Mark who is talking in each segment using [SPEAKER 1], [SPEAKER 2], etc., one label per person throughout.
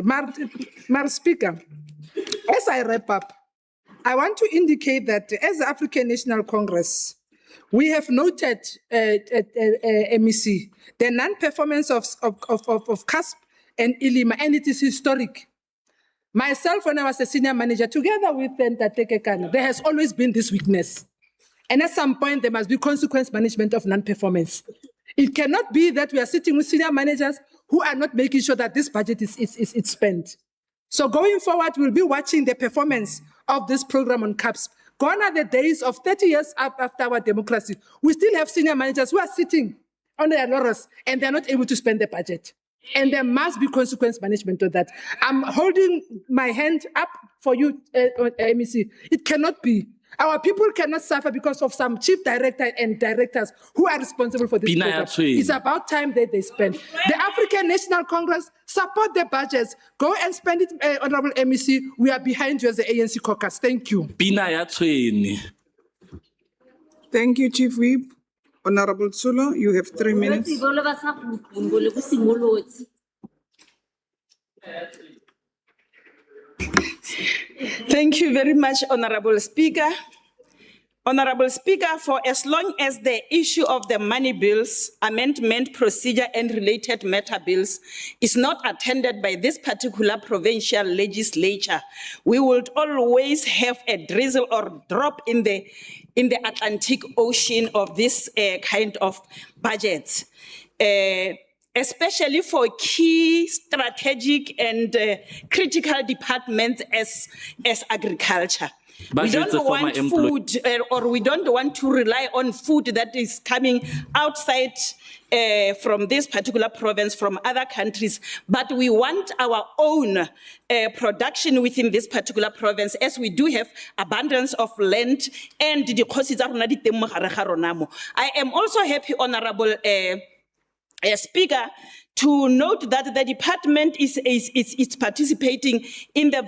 [SPEAKER 1] Madam Speaker, as I wrap up, I want to indicate that as the African National Congress, we have noted, MEC, the non-performance of CASP and ILIMA, and it is historic. Myself, when I was a senior manager, together with Ntate Kekana, there has always been this weakness. And at some point, there must be consequence management of non-performance. It cannot be that we are sitting with senior managers who are not making sure that this budget is spent. So going forward, we'll be watching the performance of this program on CAPS. Gone are the days of 30 years after our democracy. We still have senior managers who are sitting on their laurels and they're not able to spend the budget. And there must be consequence management of that. I'm holding my hand up for you, MEC. It cannot be. Our people cannot suffer because of some chief director and directors who are responsible for this program. It's about time that they spend. The African National Congress, support the budgets. Go and spend it, Honorable MEC. We are behind you as the ANC caucus. Thank you.
[SPEAKER 2] Thank you, Chief Whip. Honorable Tsulo, you have 3 minutes.
[SPEAKER 3] Thank you very much, Honorable Speaker. Honorable Speaker, for as long as the issue of the money bills, amendment procedure and related matter bills is not attended by this particular provincial legislature, we would always have a drizzle or drop in the Atlantic Ocean of this kind of budgets. Especially for key strategic and critical departments as agriculture. We don't want food, or we don't want to rely on food that is coming outside from this particular province, from other countries, but we want our own production within this particular province, as we do have abundance of land and the costs are not. I am also happy, Honorable Speaker, to note that the department is participating in the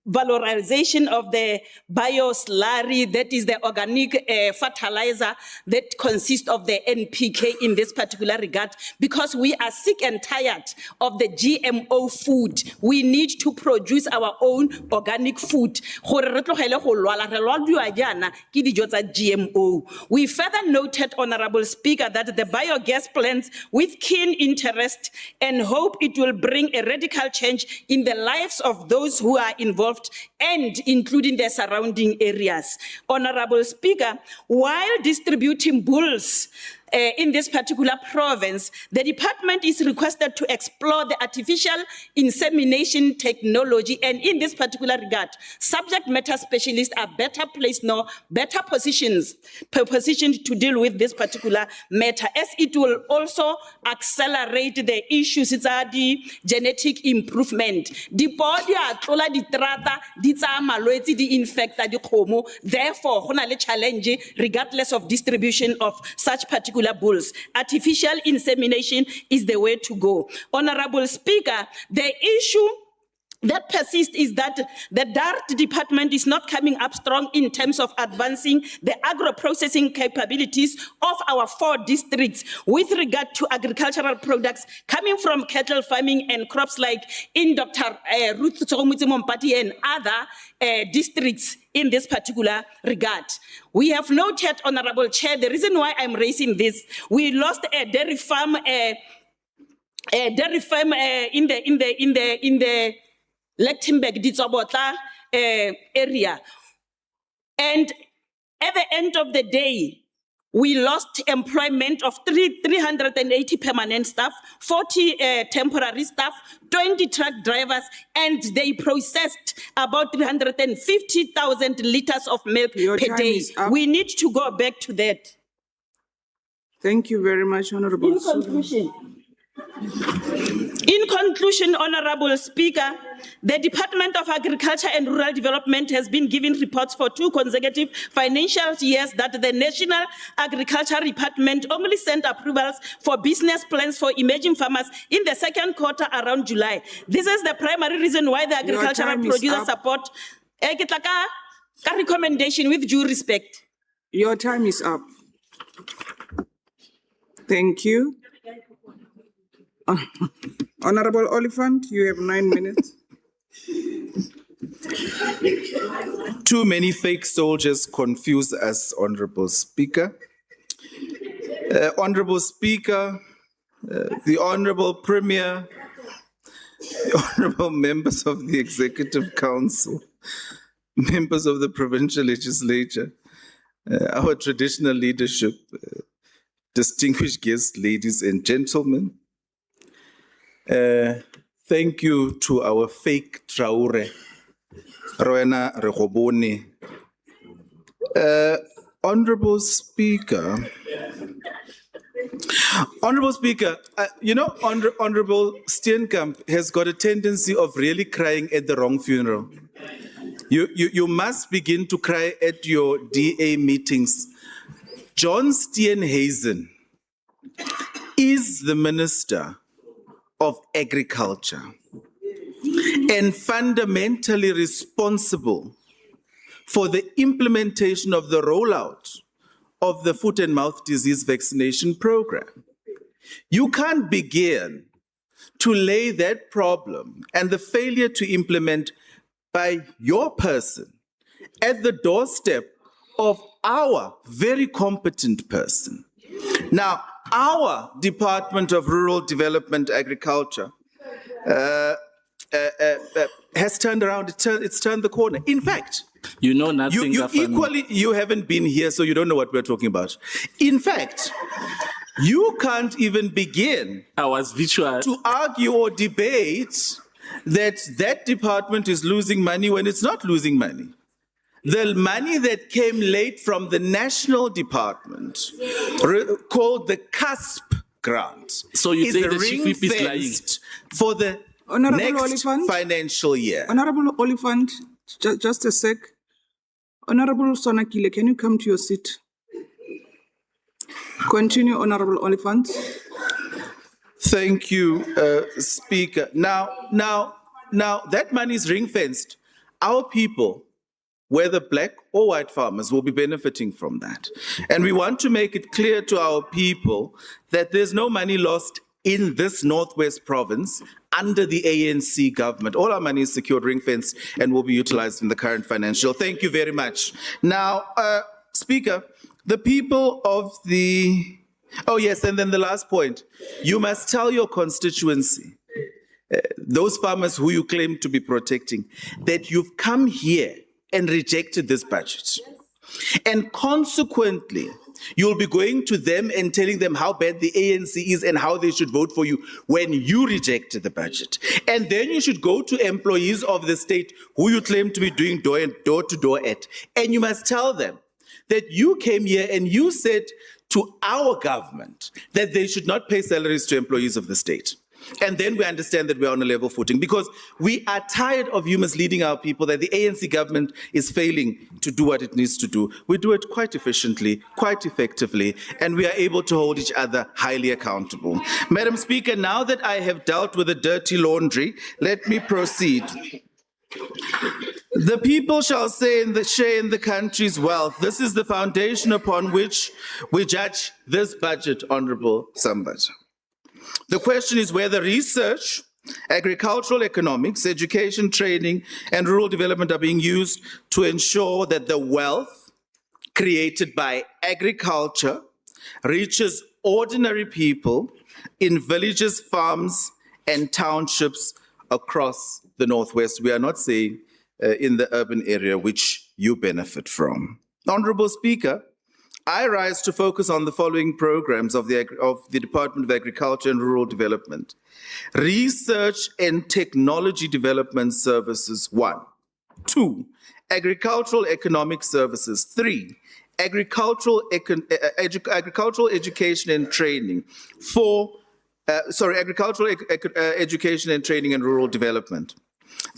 [SPEAKER 3] valorization of the bioslurry, that is the organic fertilizer that consists of the NPK in this particular regard, because we are sick and tired of the GMO food. We need to produce our own organic food. We further noted, Honorable Speaker, that the biogas plants with keen interest and hope it will bring a radical change in the lives of those who are involved and including their surrounding areas. Honorable Speaker, while distributing bulls in this particular province, the department is requested to explore the artificial insemination technology, and in this particular regard, subject matter specialists are better placed, better positioned to deal with this particular matter, as it will also accelerate the issues. It's the genetic improvement. The body atlola di trata, di tsa malwetse, di infecta di khomo. Therefore, hona le challenge regardless of distribution of such particular bulls. Artificial insemination is the way to go. Honorable Speaker, the issue that persists is that the DART department is not coming up strong in terms of advancing the agro-processing capabilities of our 4 districts with regard to agricultural products coming from cattle farming and crops, like in Dr. Ruth Tsokomotse Mompati and other districts in this particular regard. We have noted, Honorable Chair, the reason why I'm raising this, we lost a dairy farm in the Lichtenburg, Ditsobotla area. And at the end of the day, we lost employment of 380 permanent staff, 40 temporary staff, 20 truck drivers, and they processed about 350,000 liters of milk per day. We need to go back to that.
[SPEAKER 2] Thank you very much, Honorable.
[SPEAKER 3] In conclusion, Honorable Speaker, the Department of Agriculture and Rural Development has been given reports for 2 consecutive financial years that the National Agriculture Department only sent approvals for business plans for emerging farmers in the 2nd quarter around July. This is the primary reason why the agricultural producer support recommendation with due respect.
[SPEAKER 2] Your time is up. Thank you. Honorable Oliphant, you have 9 minutes.
[SPEAKER 4] Too many fake soldiers confuse us, Honorable Speaker. Honorable Speaker, the Honorable Premier, the Honorable members of the Executive Council, members of the Provincial Legislature, our traditional leadership, distinguished guests, ladies and gentlemen. Thank you to our fake Traore, Roena Rehoboni. Honorable Speaker, Honorable Steenkamp has got a tendency of really crying at the wrong funeral. You must begin to cry at your DA meetings. John Steenhuisen is the Minister of Agriculture and fundamentally responsible for the implementation of the rollout of the foot and mouth disease vaccination program. You can't begin to lay that problem and the failure to implement by your person at the doorstep of our very competent person. Now, our Department of Rural Development Agriculture has turned around, it's turned the corner. In fact,
[SPEAKER 5] You know nothing.
[SPEAKER 4] you haven't been here, so you don't know what we're talking about. In fact, you can't even begin
[SPEAKER 5] I was visual.
[SPEAKER 4] to argue or debate that department is losing money when it's not losing money. The money that came late from the national department, called the CASP grant,
[SPEAKER 5] So you
[SPEAKER 4] is
[SPEAKER 5] say the chief whip is lying?
[SPEAKER 4] ring-fenced for the
[SPEAKER 2] Honorable
[SPEAKER 4] next
[SPEAKER 2] Oliphant?
[SPEAKER 4] financial year.
[SPEAKER 2] Honorable Oliphant, just a sec. Honorable Sonakile, can you come to your seat? Continue, Honorable Oliphant.
[SPEAKER 4] Thank you, Speaker. Now, that money is ring-fenced. Our people, whether black or white farmers, will be benefiting from that. And we want to make it clear to our people that there's no money lost in this Northwest province under the ANC government. All our money is secured, ring-fenced, and will be utilized in the current financial. Thank you very much. Now, Speaker, the people of the... Oh, yes, and then the last point. You must tell your constituency, those farmers who you claim to be protecting, that you've come here and rejected this budget. And consequently, you'll be going to them and telling them how bad the ANC is and how they should vote for you when you rejected the budget. And then you should go to employees of the state who you claim to be doing door-to-door at, and you must tell them that you came here and you said to our government that they should not pay salaries to employees of the state. And then we understand that we're on a level footing, because we are tired of you misleading our people that the ANC government is failing to do what it needs to do. We do it quite efficiently, quite effectively, and we are able to hold each other highly accountable. Madam Speaker, now that I have dealt with the dirty laundry, let me proceed. The people shall share in the country's wealth. This is the foundation upon which we judge this budget, Honorable Sambat. The question is whether research, agricultural economics, education, training, and rural development are being used to ensure that the wealth created by agriculture reaches ordinary people in villages, farms, and townships across the Northwest. We are not saying in the urban area which you benefit from. Honorable Speaker, I rise to focus on the following programs of the Department of Agriculture and Rural Development. Research and Technology Development Services, 1. 2. Agricultural Economic Services, 3. Agricultural Education and Training, 4. Agricultural Education and Training and Rural Development.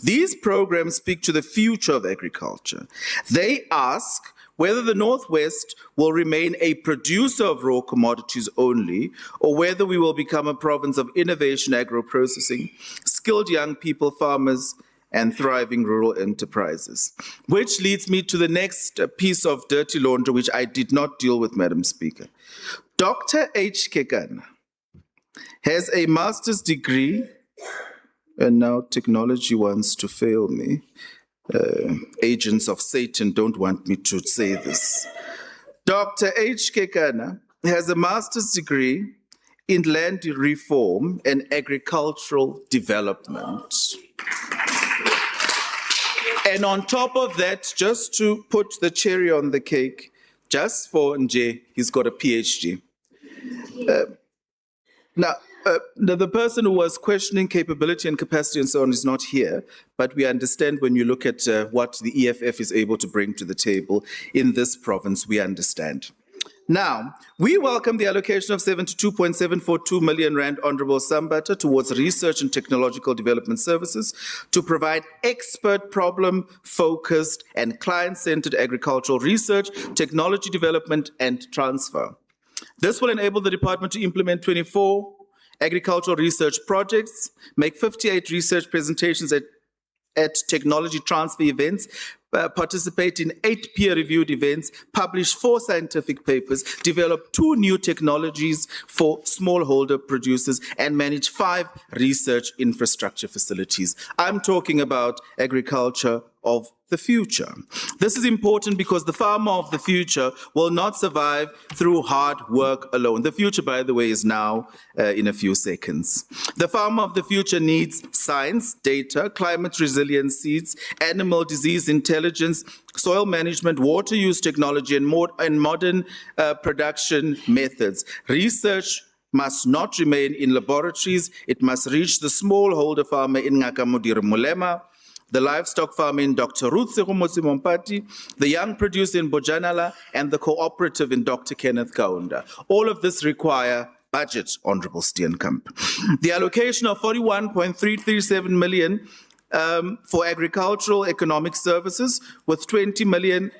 [SPEAKER 4] These programs speak to the future of agriculture. They ask whether the Northwest will remain a producer of raw commodities only, or whether we will become a province of innovation, agro-processing, skilled young people, farmers, and thriving rural enterprises. Which leads me to the next piece of dirty laundry, which I did not deal with, Madam Speaker. Dr. H. Kekana has a master's degree And now technology wants to fail me. Agents of Satan don't want me to say this. Dr. H. Kekana has a master's degree in land reform and agricultural development. And on top of that, just to put the cherry on the cake, just for Nje, he's got a PhD. Now, the person who was questioning capability and capacity and so on is not here, but we understand when you look at what the EFF is able to bring to the table in this province, we understand. Now, we welcome the allocation of 72.742 million rand, Honorable Sambata, towards research and technological development services to provide expert problem-focused and client-centered agricultural research, technology development, and transfer. This will enable the department to implement 24 agricultural research projects, make 58 research presentations at technology transfer events, participate in 8 peer-reviewed events, publish 4 scientific papers, develop 2 new technologies for smallholder producers, and manage 5 research infrastructure facilities. I'm talking about agriculture of the future. This is important because the farmer of the future will not survive through hard work alone. The future, by the way, is now in a few seconds. The farmer of the future needs science, data, climate resilience seeds, animal disease intelligence, soil management, water use technology, and modern production methods. Research must not remain in laboratories. It must reach the smallholder farmer in Ngaka Mulema, the livestock farmer in Dr. Ruth Mompati, the young producer in Bojanala, and the cooperative in Dr. Kenneth Kaunda. All of this require budget, Honorable Steenkamp. The allocation of 41.337 million for agricultural economic services, with 20 million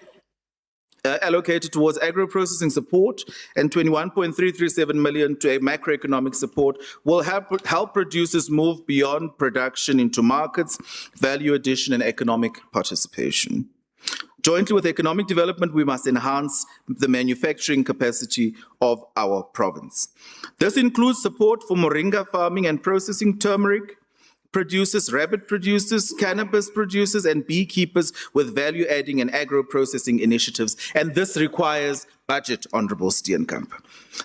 [SPEAKER 4] allocated towards agro-processing support and 21.337 million to a macroeconomic support, will help producers move beyond production into markets, value addition, and economic participation. Jointly with economic development, we must enhance the manufacturing capacity of our province. This includes support for moringa farming and processing, turmeric producers, rabbit producers, cannabis producers, and beekeepers with value-adding and agro-processing initiatives. And this requires budget, Honorable Steenkamp.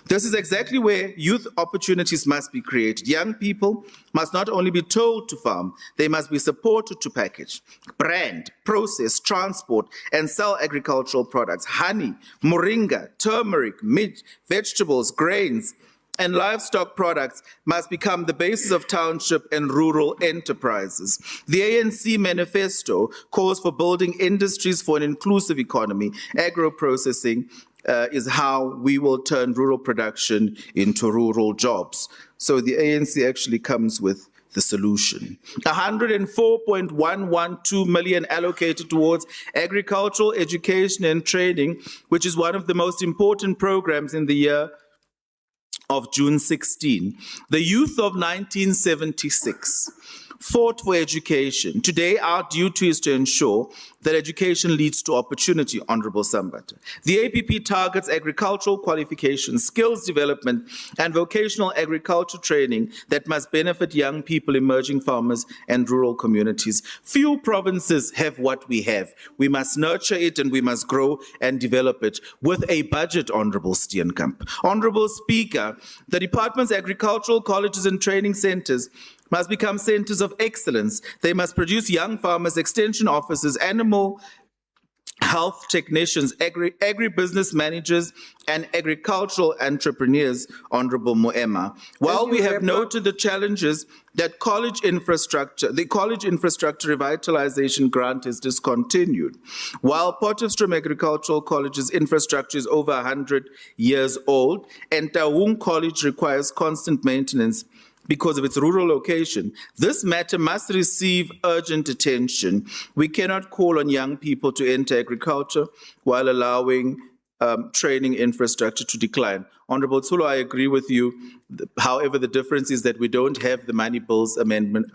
[SPEAKER 4] This is exactly where youth opportunities must be created. Young people must not only be told to farm, they must be supported to package, brand, process, transport, and sell agricultural products. Honey, moringa, turmeric, meat, vegetables, grains, and livestock products must become the basis of township and rural enterprises. The ANC manifesto calls for building industries for an inclusive economy. Agro-processing is how we will turn rural production into rural jobs. So the ANC actually comes with the solution. 104.112 million allocated towards agricultural education and training, which is one of the most important programs in the year of June 16. The youth of 1976 fought for education. Today, our duty is to ensure that education leads to opportunity, Honorable Sambata. The APP targets agricultural qualifications, skills development, and vocational agriculture training that must benefit young people, emerging farmers, and rural communities. Few provinces have what we have. We must nurture it and we must grow and develop it with a budget, Honorable Steenkamp. Honorable Speaker, the department's agricultural colleges and training centers must become centers of excellence. They must produce young farmers, extension officers, animal health technicians, agribusiness managers, and agricultural entrepreneurs, Honorable Moema. While we have noted the challenges that the college infrastructure revitalization grant is discontinued, while Potchefstroom Agricultural College's infrastructure is over 100 years old, and Taung College requires constant maintenance because of its rural location, this matter must receive urgent attention. We cannot call on young people to enter agriculture while allowing training infrastructure to decline. Honorable Tsulo, I agree with you. However, the difference is that we don't have the Money Bills Amendment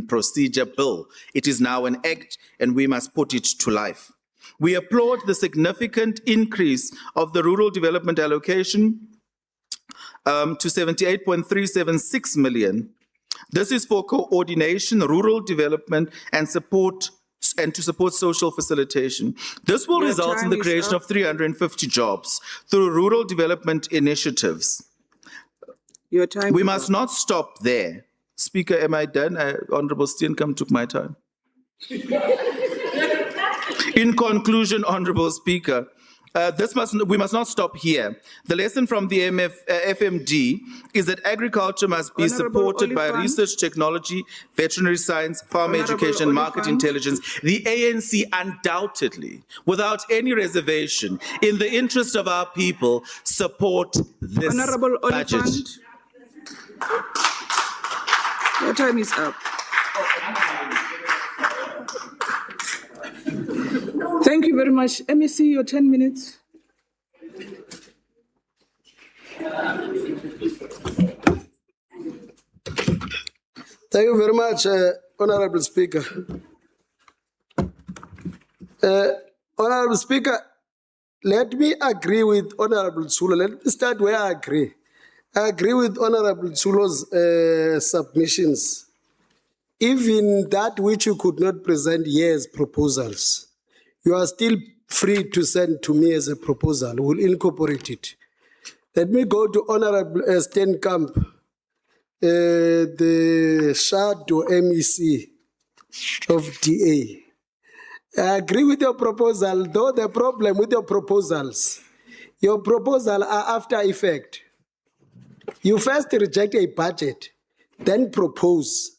[SPEAKER 4] Procedure Bill. It is now an act, and we must put it to life. We applaud the significant increase of the rural development allocation to 78.376 million This is for coordination, rural development, and to support social facilitation. This will
[SPEAKER 2] Your
[SPEAKER 4] result in
[SPEAKER 2] time
[SPEAKER 4] the
[SPEAKER 2] is
[SPEAKER 4] creation
[SPEAKER 2] up.
[SPEAKER 4] of 350 jobs through rural development initiatives.
[SPEAKER 2] Your time
[SPEAKER 4] We
[SPEAKER 2] is
[SPEAKER 4] must
[SPEAKER 2] up.
[SPEAKER 4] not stop there. Speaker, am I done? Honorable Steenkamp took my time. In conclusion, Honorable Speaker, we must not stop here. The lesson from the FMD is that agriculture must be
[SPEAKER 2] Honourable
[SPEAKER 4] supported by
[SPEAKER 2] Oliphant.
[SPEAKER 4] research technology, veterinary science, farm
[SPEAKER 2] Honourable
[SPEAKER 4] education, market
[SPEAKER 2] Oliphant.
[SPEAKER 4] intelligence. The ANC undoubtedly, without any reservation, in the interest of our people, support this
[SPEAKER 2] Honourable
[SPEAKER 4] budget.
[SPEAKER 2] Oliphant. Your time is up. Thank you very much. Let me see your 10 minutes.
[SPEAKER 6] Thank you very much, Honorable Speaker. Honorable Speaker, let me agree with Honorable Tsulo. Let me start where I agree. I agree with Honorable Tsulo's submissions. Even that which you could not present here as proposals, you are still free to send to me as a proposal. We'll incorporate it. Let me go to Honorable Steenkamp, the shadow MEC of DA. I agree with your proposal, though the problem with your proposals are after effect. You first reject a budget, then propose.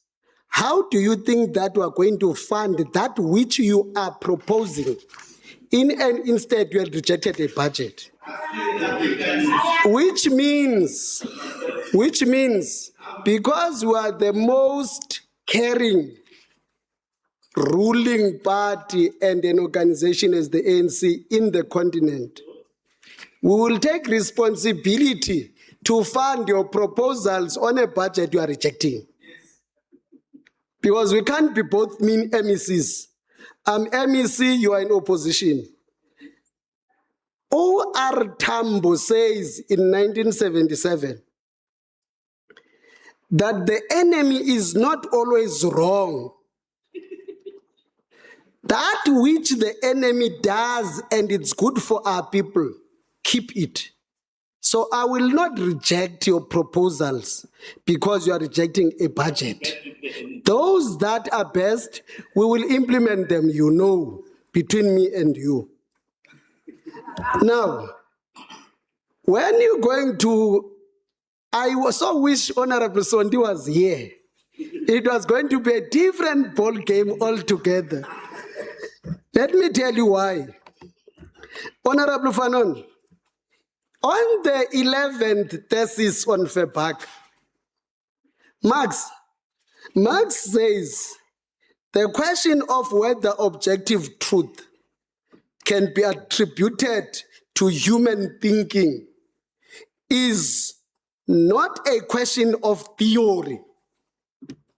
[SPEAKER 6] How do you think that we are going to fund that which you are proposing? Instead, you have rejected a budget. Which means, because you are the most caring ruling party and an organization as the ANC in the continent, we will take responsibility to fund your proposals on a budget you are rejecting. Because we can't be both mean MECs. I'm MEC, you are in opposition. O.R. Tambo says in 1977 that the enemy is not always wrong. That which the enemy does and it's good for our people, keep it. So I will not reject your proposals because you are rejecting a budget. Those that are best, we will implement them, between me and you. Now, when you're going to, I so wish Honorable Sondi was here. It was going to be a different ball game altogether. Let me tell you why. Honorable Fanon, on the 11th thesis on FEBAC, Marx says the question of whether objective truth can be attributed to human thinking is not a question of theory,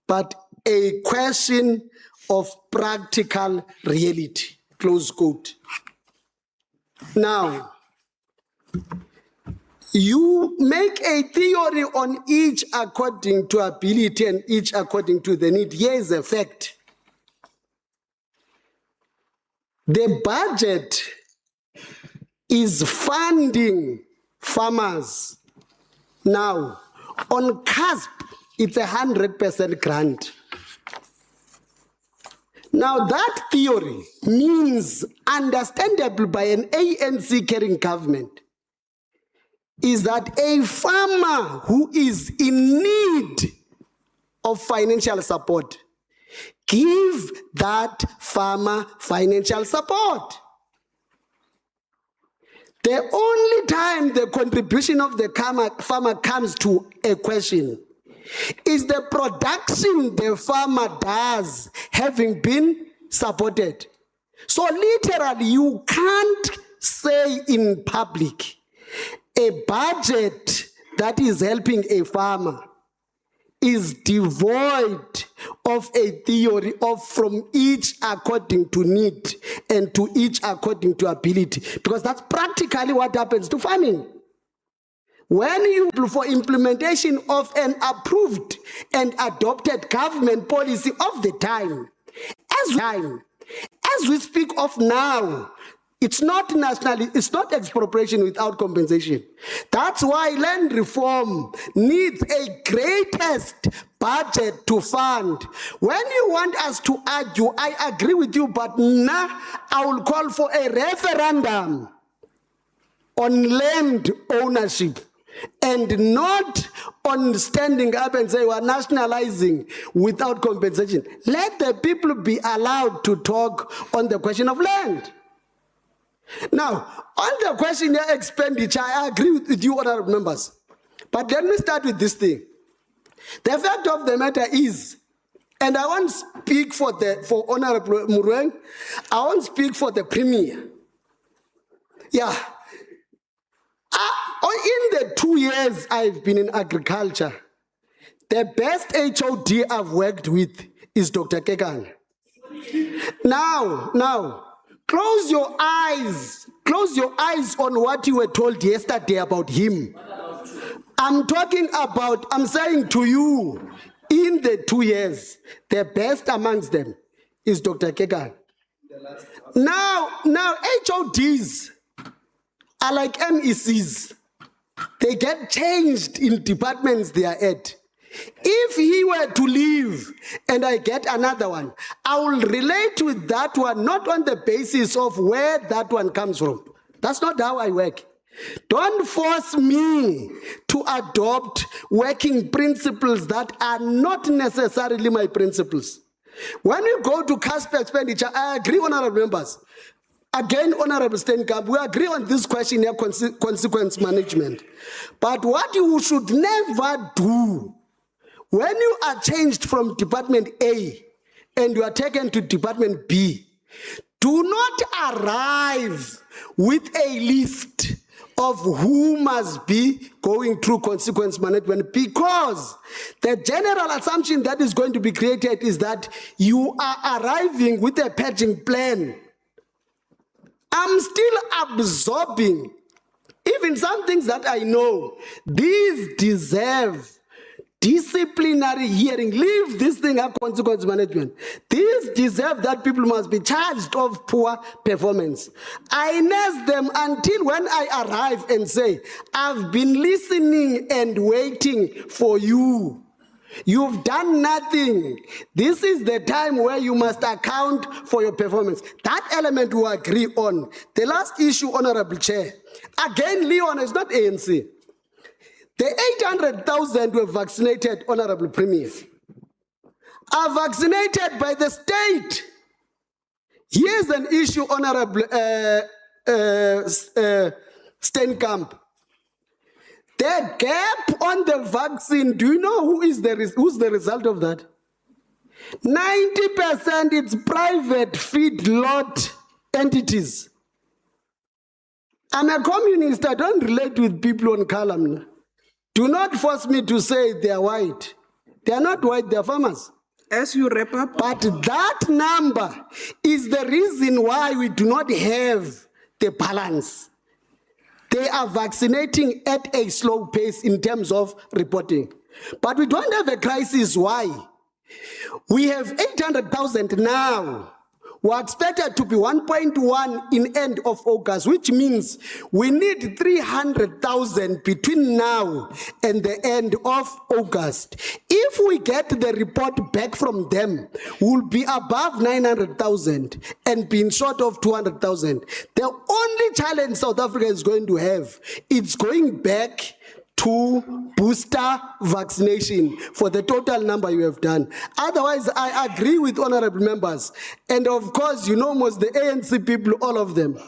[SPEAKER 6] but a question of practical reality, close quote. Now, you make a theory on each according to ability and each according to the need. Here is a fact. The budget is funding farmers. Now, on CASP, it's 100% grant. Now, that theory means, understandable by an ANC carrying government, is that a farmer who is in need of financial support, give that farmer financial support. The only time the contribution of the farmer comes to a question is the production the farmer does having been supported. So literally, you can't say in public a budget that is helping a farmer is devoid of a theory of from each according to need and to each according to ability, because that's practically what happens to farming. when you for implementation of an approved and adopted government policy of the time, as we speak of now, it's not expropriation without compensation. That's why land reform needs a greatest budget to fund. When you want us to argue, I agree with you, but now I will call for a referendum on land ownership and not on standing up and say we're nationalizing without compensation. Let the people be allowed to talk on the question of land. Now, on the question of expenditure, I agree with you, honorable members. But let me start with this thing. The fact of the matter is, and I won't speak for Honorable Murweng, I won't speak for the Premier. Yeah. In the 2 years I've been in agriculture, the best HOD I've worked with is Dr. Kekan. Now, close your eyes on what you were told yesterday about him. I'm saying to you, in the 2 years, the best amongst them is Dr. Kekan. Now, HODs are like MECs. They get changed in departments they are at. If he were to leave and I get another one, I will relate with that one, not on the basis of where that one comes from. That's not how I work. Don't force me to adopt working principles that are not necessarily my principles. When we go to CASP expenditure, I agree, honorable members. Again, Honorable Steenkamp, we agree on this question here, consequence management. But what you should never do, when you are changed from Department A and you are taken to Department B, do not arrive with a list of who must be going through consequence management, because the general assumption that is going to be created is that you are arriving with a purging plan. I'm still absorbing even some things that I know. These deserve disciplinary hearing. Leave this thing up, consequence management. These deserve that people must be charged of poor performance. I nurse them until when I arrive and say, I've been listening and waiting for you. You've done nothing. This is the time where you must account for your performance. That element we agree on. The last issue, Honorable Chair. Again, Leon is not ANC. The 800,000 were vaccinated, Honorable Premier, are vaccinated by the state. Here's an issue, Honorable Steenkamp. The gap on the vaccine, do you know who's the result of that? 90% it's private feedlot entities. I'm a communist, I don't relate with people on column. Do not force me to say they are white. They are not white, they are farmers.
[SPEAKER 2] As you wrap up.
[SPEAKER 6] But that number is the reason why we do not have the balance. They are vaccinating at a slow pace in terms of reporting. But we don't have a crisis. Why? We have 800,000 now. We're expected to be 1.1 in end of August, which means we need 300,000 between now and the end of August. If we get the report back from them, we'll be above 900,000 and being short of 200,000. The only challenge South Africa is going to have, it's going back to booster vaccination for the total number you have done. Otherwise, I agree with honorable members. And of course, you know, most the ANC people, all of them,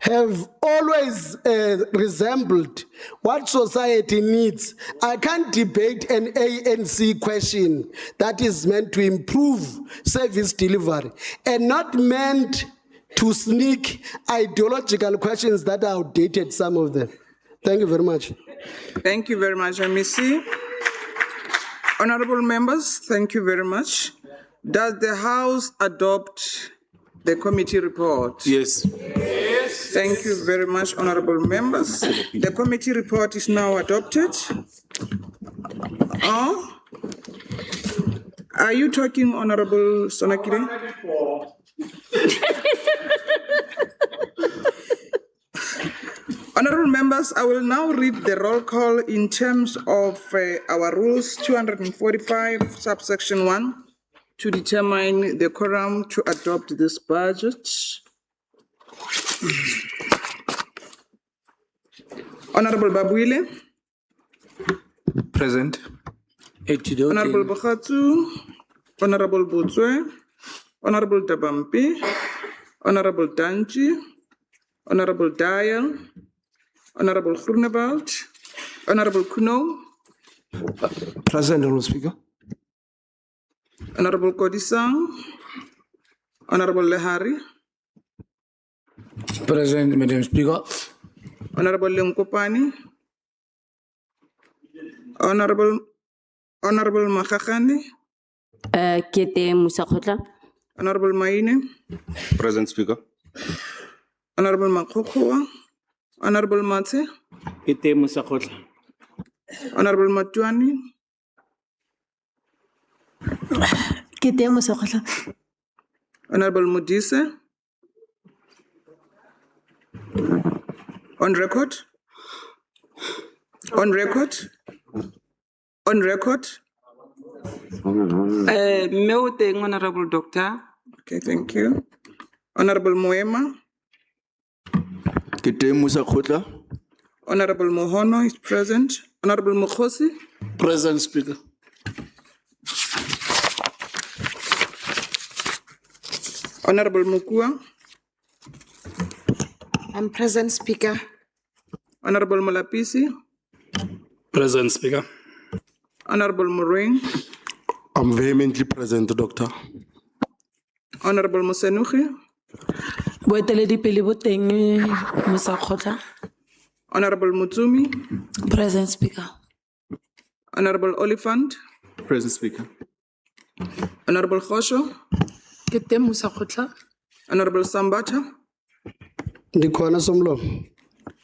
[SPEAKER 6] have always resembled what society needs. I can't debate an ANC question that is meant to improve service delivery and not meant to sneak ideological questions that are outdated, some of them. Thank you very much.
[SPEAKER 2] Thank you very much, MEC. Honorable members, thank you very much. Does the House adopt the committee report?
[SPEAKER 4] Yes.
[SPEAKER 2] Yes. Thank you very much, honorable members. The committee report is now adopted. Are you talking, Honorable Sonakile? Honorable members, I will now read the roll call in terms of our rules 245 subsection 1 to determine the quorum to adopt this budget. Honorable Babuile,
[SPEAKER 7] Present.
[SPEAKER 2] Honorable Bokhatsu, Honorable Butswe, Honorable Dabampi, Honorable Danji, Honorable Dial, Honorable Groenewald, Honorable Kuno,
[SPEAKER 7] Present, Honorable Speaker.
[SPEAKER 2] Honorable Kodisang, Honorable Lehari,
[SPEAKER 7] Present, Madam Speaker.
[SPEAKER 2] Honorable Lenkopani, Honorable Makhakhani,
[SPEAKER 8] Kete Musakotla.
[SPEAKER 2] Honorable Maine,
[SPEAKER 7] Present, Speaker.
[SPEAKER 2] Honorable Makhokhoa, Honorable Matse,
[SPEAKER 5] Kete Musakotla.
[SPEAKER 2] Honorable Matuani,
[SPEAKER 8] Kete Musakotla.
[SPEAKER 2] Honorable Mudise. On record? On record? On record?
[SPEAKER 3] Meoteng, Honorable Doctor.
[SPEAKER 2] Okay, thank you. Honorable Moema,
[SPEAKER 7] Kete Musa Khotla.
[SPEAKER 2] Honorable Mohono is present. Honorable Mukhosi,
[SPEAKER 5] Present, Speaker.
[SPEAKER 2] Honorable Mukua,
[SPEAKER 9] I'm present, Speaker.
[SPEAKER 2] Honorable Malapisi,
[SPEAKER 5] Present, Speaker.
[SPEAKER 2] Honorable Morain,
[SPEAKER 7] I'm vehemently present, Doctor.
[SPEAKER 2] Honorable Mosenuchi,
[SPEAKER 8] Boeteledi pele bo teng Musakotla.
[SPEAKER 2] Honorable Mutsumi,
[SPEAKER 8] Present Speaker.
[SPEAKER 2] Honorable Oliphant,
[SPEAKER 4] Present Speaker.
[SPEAKER 2] Honorable Khosho,
[SPEAKER 1] Kete Musakotla.
[SPEAKER 2] Honorable Sambata,
[SPEAKER 6] Ndikhona somlo.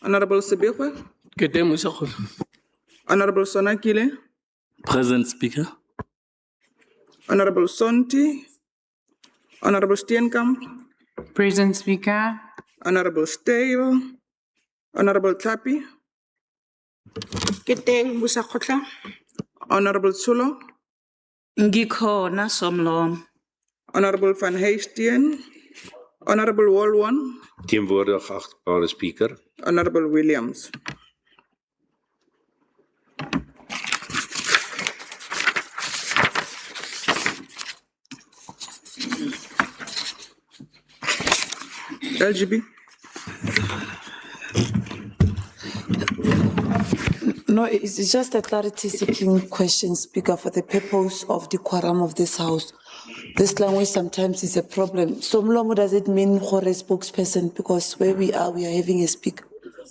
[SPEAKER 2] Honorable Sebekwe,
[SPEAKER 5] Kete Musakotla.
[SPEAKER 2] Honorable Sonakile,
[SPEAKER 5] Present, Speaker.
[SPEAKER 2] Honorable Sonti, Honorable Steenkamp,
[SPEAKER 9] Present, Speaker.
[SPEAKER 2] Honorable Stale, Honorable Tapi,
[SPEAKER 9] Keteng Musakotla.
[SPEAKER 2] Honorable Tsulo,
[SPEAKER 3] Ngikhona Somlom.
[SPEAKER 2] Honorable Van Heestien, Honorable Wolwan,
[SPEAKER 10] Teenwoordig, achtbare speaker.
[SPEAKER 2] Honorable Williams. LGB.
[SPEAKER 11] No, it's just a clarity-seeking question, Speaker, for the purpose of the quorum of this House. This language sometimes is a problem. So, Mlomo, does it mean for a spokesperson? Because where we are having a speaker.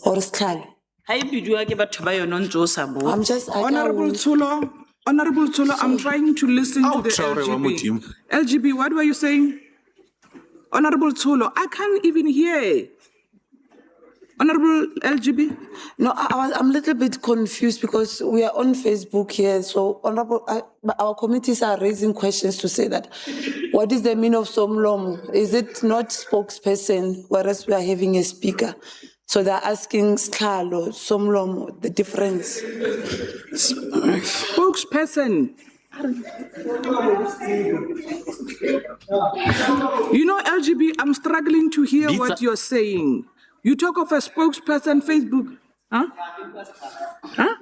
[SPEAKER 11] Or Sklal.
[SPEAKER 3] Hai bidua ke batho ba yona ntse o sa bua.
[SPEAKER 11] I'm just...
[SPEAKER 2] Honorable Tsulo, I'm trying to listen to the LGB. LGB, what were you saying? Honorable Tsulo, I can't even hear. Honorable LGB?
[SPEAKER 11] No, I'm a little bit confused because we are on Facebook here. So, Honorable, our committees are raising questions to say that, what is the meaning of Somlomo? Is it not spokesperson, whereas we are having a speaker? So they're asking Sklalo, Somlomo, the difference.
[SPEAKER 2] Spokesperson. You know, LGB, I'm struggling to hear what you're saying. You talk of a spokesperson, Facebook. Huh? Huh?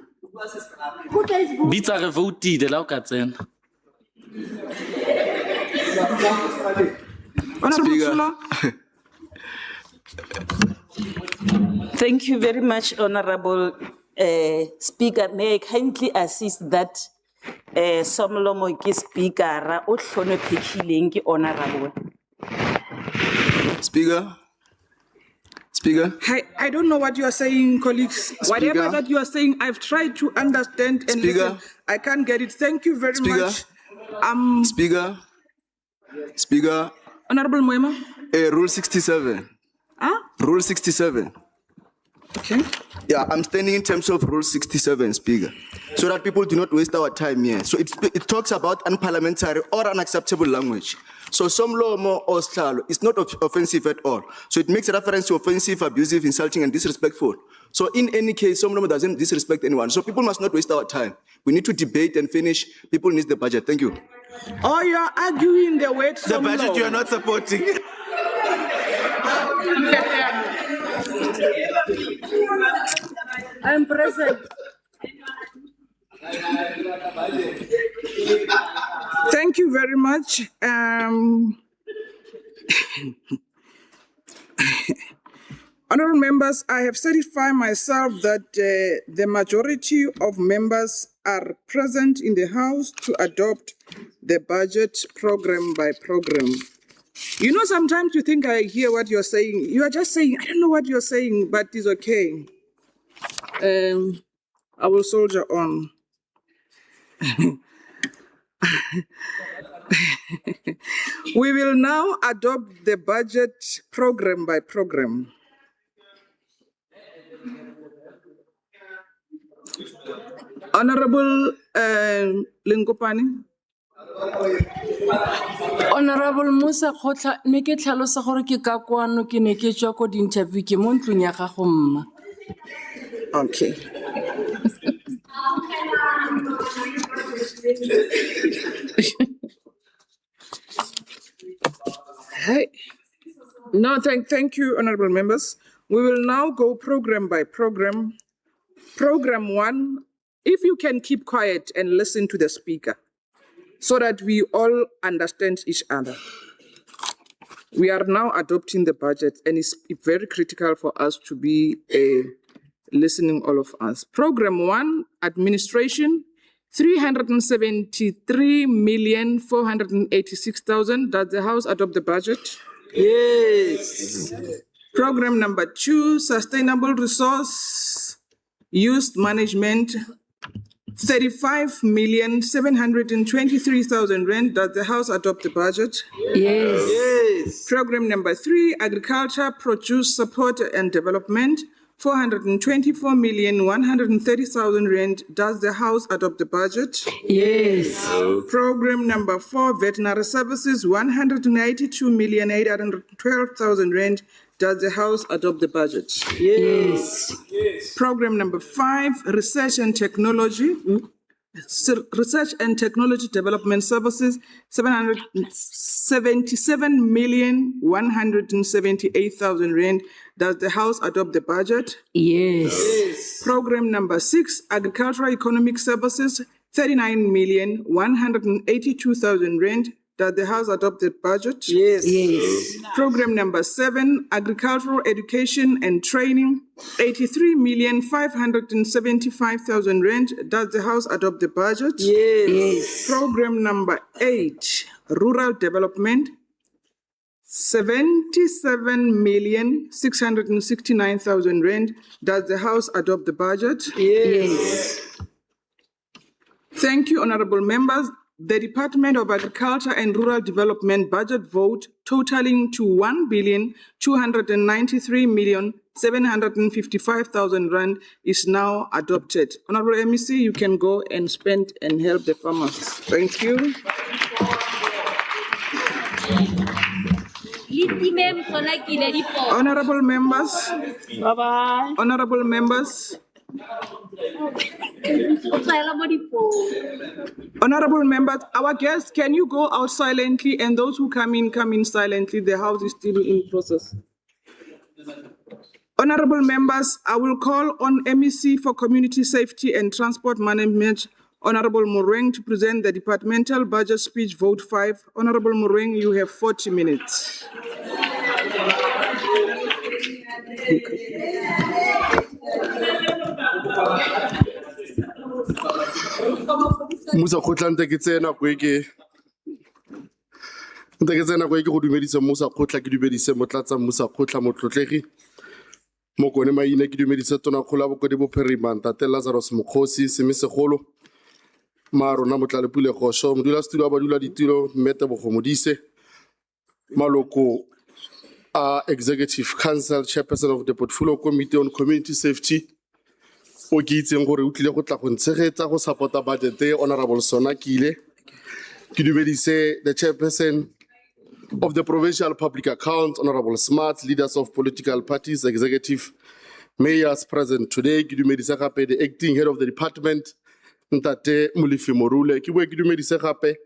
[SPEAKER 5] Bitsa re voutile la o ka tsena.
[SPEAKER 2] Honorable Tsulo.
[SPEAKER 3] Thank you very much, Honorable Speaker. May I kindly assist that Somlomo ke speaker ra o hloniphehileng ke honorable.
[SPEAKER 7] Speaker.
[SPEAKER 2] I don't know what you are saying, colleagues. Whatever that you are saying, I've tried to understand and listen. I can't get it. Thank you very much.
[SPEAKER 7] Speaker.
[SPEAKER 2] Honorable Moema.
[SPEAKER 7] Rule 67. Rule 67.
[SPEAKER 2] Okay.
[SPEAKER 7] Yeah, I'm standing in terms of Rule 67, Speaker, so that people do not waste our time here. So it talks about unparliamentary or unacceptable language. So somlomo or slalo is not offensive at all. So it makes reference to offensive, abusive, insulting, and disrespectful. So in any case, somlomo doesn't disrespect anyone. So people must not waste our time. We need to debate and finish. People need the budget. Thank you.
[SPEAKER 2] Oh, you're arguing the word
[SPEAKER 4] The budget you are not supporting.
[SPEAKER 8] I'm present.
[SPEAKER 2] Thank you very much. Honorable members, I have certified myself that the majority of members are present in the House to adopt the budget program by program. You know, sometimes you think I hear what you're saying. You are just saying, I don't know what you're saying, but it's okay. I will soldier on. We will now adopt the budget program by program. Honorable Linkopane.
[SPEAKER 8] Honorable Musa Khotla, ne ke tlhalosa gore ke ka kwano ke ne ke tswa ko di-interview ke mo ntlong ya gago mma.
[SPEAKER 2] Okay. Hey. No, thank you, honorable members. We will now go program by program. Program 1, if you can keep quiet and listen to the speaker so that we all understand each other. We are now adopting the budget and it's very critical for us to be listening, all of us. Program 1, administration, 373,486,000. Does the House adopt the budget?
[SPEAKER 3] Yes.
[SPEAKER 2] Program number 2, sustainable resource use management, 35,723,000 rand. Does the House adopt the budget?
[SPEAKER 8] Yes.
[SPEAKER 3] Yes.
[SPEAKER 2] Program number 3, agriculture, produce support and development, 424,130,000 rand. Does the House adopt the budget?
[SPEAKER 8] Yes.
[SPEAKER 2] Program number 4, veterinary services, 192,812,000 rand. Does the House adopt the budget?
[SPEAKER 8] Yes.
[SPEAKER 2] Program number 5, research and technology. Research and technology development services, 777,178,000 rand. Does the House adopt the budget?
[SPEAKER 8] Yes.
[SPEAKER 2] Program number 6, agricultural economic services, 39,182,000 rand. Does the House adopt the budget?
[SPEAKER 3] Yes.
[SPEAKER 8] Yes.
[SPEAKER 2] Program number 7, agricultural education and training, 83,575,000 rand. Does the House adopt the budget?
[SPEAKER 8] Yes.
[SPEAKER 2] Program number 8, rural development, 77,669,000 rand. Does the House adopt the budget?
[SPEAKER 8] Yes.
[SPEAKER 2] Thank you, honorable members. The Department of Agriculture and Rural Development budget vote totaling to 1,293,755,000 rand is now adopted. Honorable MEC, you can go and spend and help the farmers. Thank you. Honorable members.
[SPEAKER 3] Bye-bye.
[SPEAKER 2] Honorable members. Honorable members, our guests, can you go out silently? And those who come in silently. The House is still in process. Honorable members, I will call on MEC for Community Safety and Transport Management, Honorable Morueng, to present the departmental budget speech, vote 5. Honorable Morueng, you have 40 minutes.
[SPEAKER 7] Musa Khotla ntse ke tsena go ke go dumedisa Musa Khotla ke dumedise motlatsa Musa Khotla motlotlegi mo kone maina ke dumedise tona khola bokodi bophirima Ntate Lazarus Mokhosi Semisegolo Marona Motlalepule Gosho modula studio ba dula ditiro Mmete Bogomodise maloko
[SPEAKER 12] Executive Council, Chairperson of the Portfolio Committee on Community Safety. O ke itseng gore o tlile go tla go ntshegetsa go support-a budget e Honorable Sona Kile. Ke dumedise the Chairperson of the Provincial Public Accounts, Honorable Smart, leaders of political parties, executive mayors present today. Ke dumedise gape the acting head of the department, Ntate Molefi Morule. Ke boe ke dumedise gape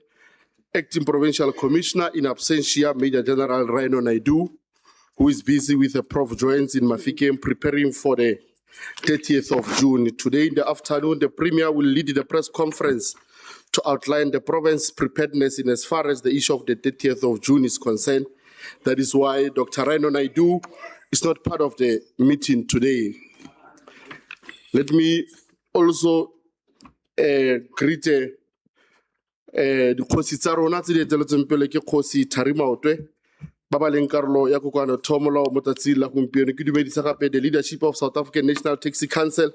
[SPEAKER 12] acting provincial commissioner in absentia, Major General Rhino Naidu, who is busy with the Prof joints in Mafikeng preparing for the 30th of June. Today in the afternoon, the Premier will lead the press conference to outline the province's preparedness in as far as the issue of the 30th of June is concerned. That is why Dr. Rhino Naidu is not part of the meeting today. Let me also greet the Kgosi tsa rona tse di eteletseng pele ke Kgosi Tharimaotwe, ba ba leng karolo ya kokoano thomolo mo tsatsing la gompieno. Ke dumedisa gape the leadership of South African National Taxi Council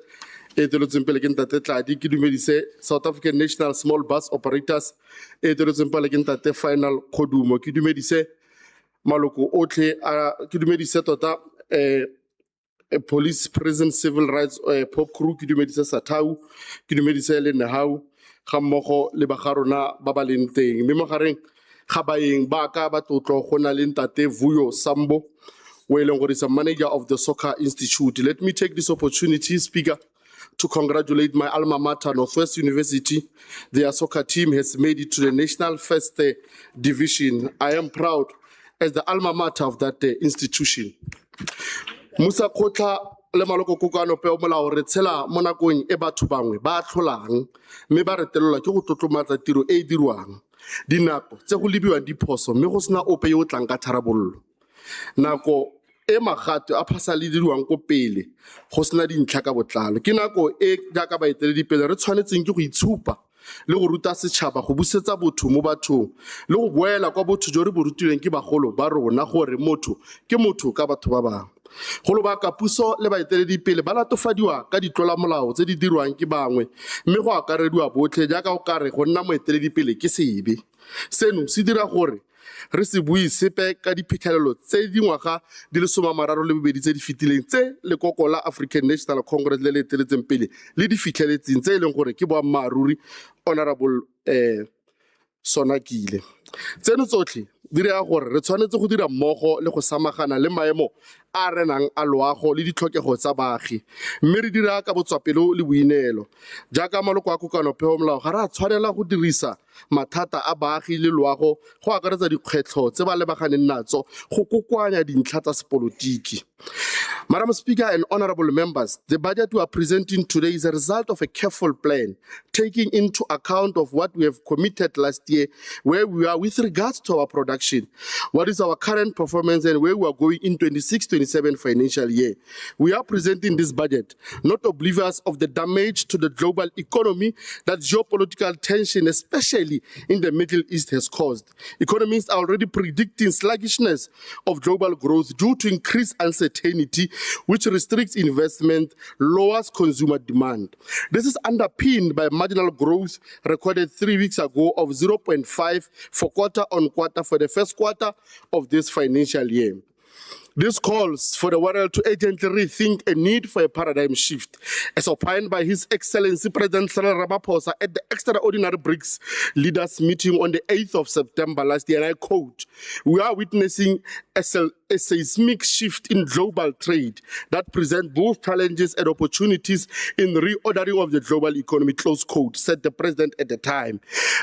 [SPEAKER 12] e eteletseng pele ke Ntate Tladi. Ke dumedise South African National Small Bus Operators e eteletseng pele ke Ntate Final Khodumo. Ke dumedise maloko otlhe ke dumedise tota police, prison, civil rights pop crew. Ke dumedise Sathau, ke dumedise le Nehau ga mmogo le ba ga rona ba ba leng teng. Mme mo gareng ga baeng ba ka ba tlotlo go na le Ntate Vuyo Sambo, o e leng gore is a manager of the Soccer Institute. Let me take this opportunity, Speaker, to congratulate my alma mater, Northwest University. Their soccer team has made it to the National First Division. I am proud as the alma mater of that institution. Musa Kotla le maloko kokano pe o molao re tshela mo nakong e batho bangwe ba tlholang mme ba retelelwa ke go tlotlomatsa tiro e e dirwang. Dinako tse go lebiwa diphoso mme go sena ope yo o tlang ka tharabololo. Nako e magato a phasa le dirwang ko pele go sena dintlha ka botlalo. Ke nako e jaaka baeteledipele re tshwanetseng ke go itshupa le go ruta setšhaba go busetsa botho mo bathong le go boela kwa botho jo re bo rutilweng ke bagolo ba rona gore motho ke motho ka batho ba bangwe. Go lobaka puso le baeteledipele ba latofadiwa ka ditlolamolao tse di dirwang ke bangwe mme go akarediwa botlhe jaaka o kare go nna moeteledipele ke sebe. Seno se dira gore re se bue sepe ka diphitlhelelo tse dingwaga di le 32 tse di fetileng tse lekoko la African National Congress le le eteletseng pele le di fitlheletseng tse e leng gore ke boammaaruri Honorable Sona Kile. Tseno tsotlhe di raya gore re tshwanetse go dira mmogo le go samagana le maemo a renang a loago le ditlhokego tsa baagi mme re dira ka botswapelo le boineelo jaaka maloko a kokano peomolao ga re a tshwanela go dirisa mathata a baagi le loago go akaretsa dikgwetlho tse ba lebaganeng natso go kokoanya dintlha tsa sepolotiki. Madam Speaker and honorable members, the budget we are presenting today is a result of a careful plan, taking into account of what we have committed last year, where we are with regards to our production, what is our current performance and where we are going in 26-27 financial year. We are presenting this budget, not oblivious of the damage to the global economy that geopolitical tension, especially in the Middle East, has caused. Economists are already predicting sluggishness of global growth due to increased uncertainty, which restricts investment, lowers consumer demand. This is underpinned by marginal growth recorded 3 weeks ago of 0.5 for quarter-on-quarter for the first quarter of this financial year. This calls for the world to urgently rethink a need for a paradigm shift, as opined by His Excellency President Cyril Ramaphosa at the extraordinary BRICS leaders meeting on the 8th of September last year. And I quote, "We are witnessing a seismic shift in global trade that presents both challenges and opportunities in the reordering of the global economy," close quote, said the president at the time.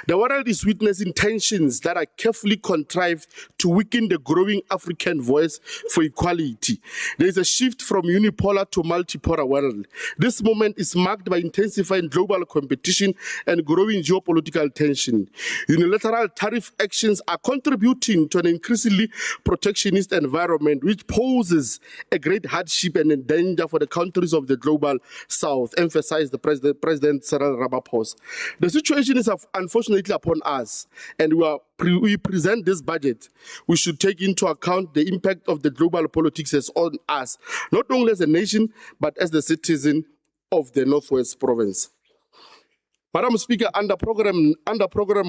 [SPEAKER 12] The world is witnessing tensions that are carefully contrived to weaken the growing African voice for equality. There is a shift from unipolar to multipolar world. This moment is marked by intensifying global competition and growing geopolitical tension. Unilateral tariff actions are contributing to an increasingly protectionist environment, which poses a great hardship and a danger for the countries of the global south, emphasized the President Cyril Ramaphosa. The situation is unfortunately upon us, and we present this budget. We should take into account the impact of the global politics as on us, not only as a nation, but as the citizen of the Northwest Province. Madam Speaker, under program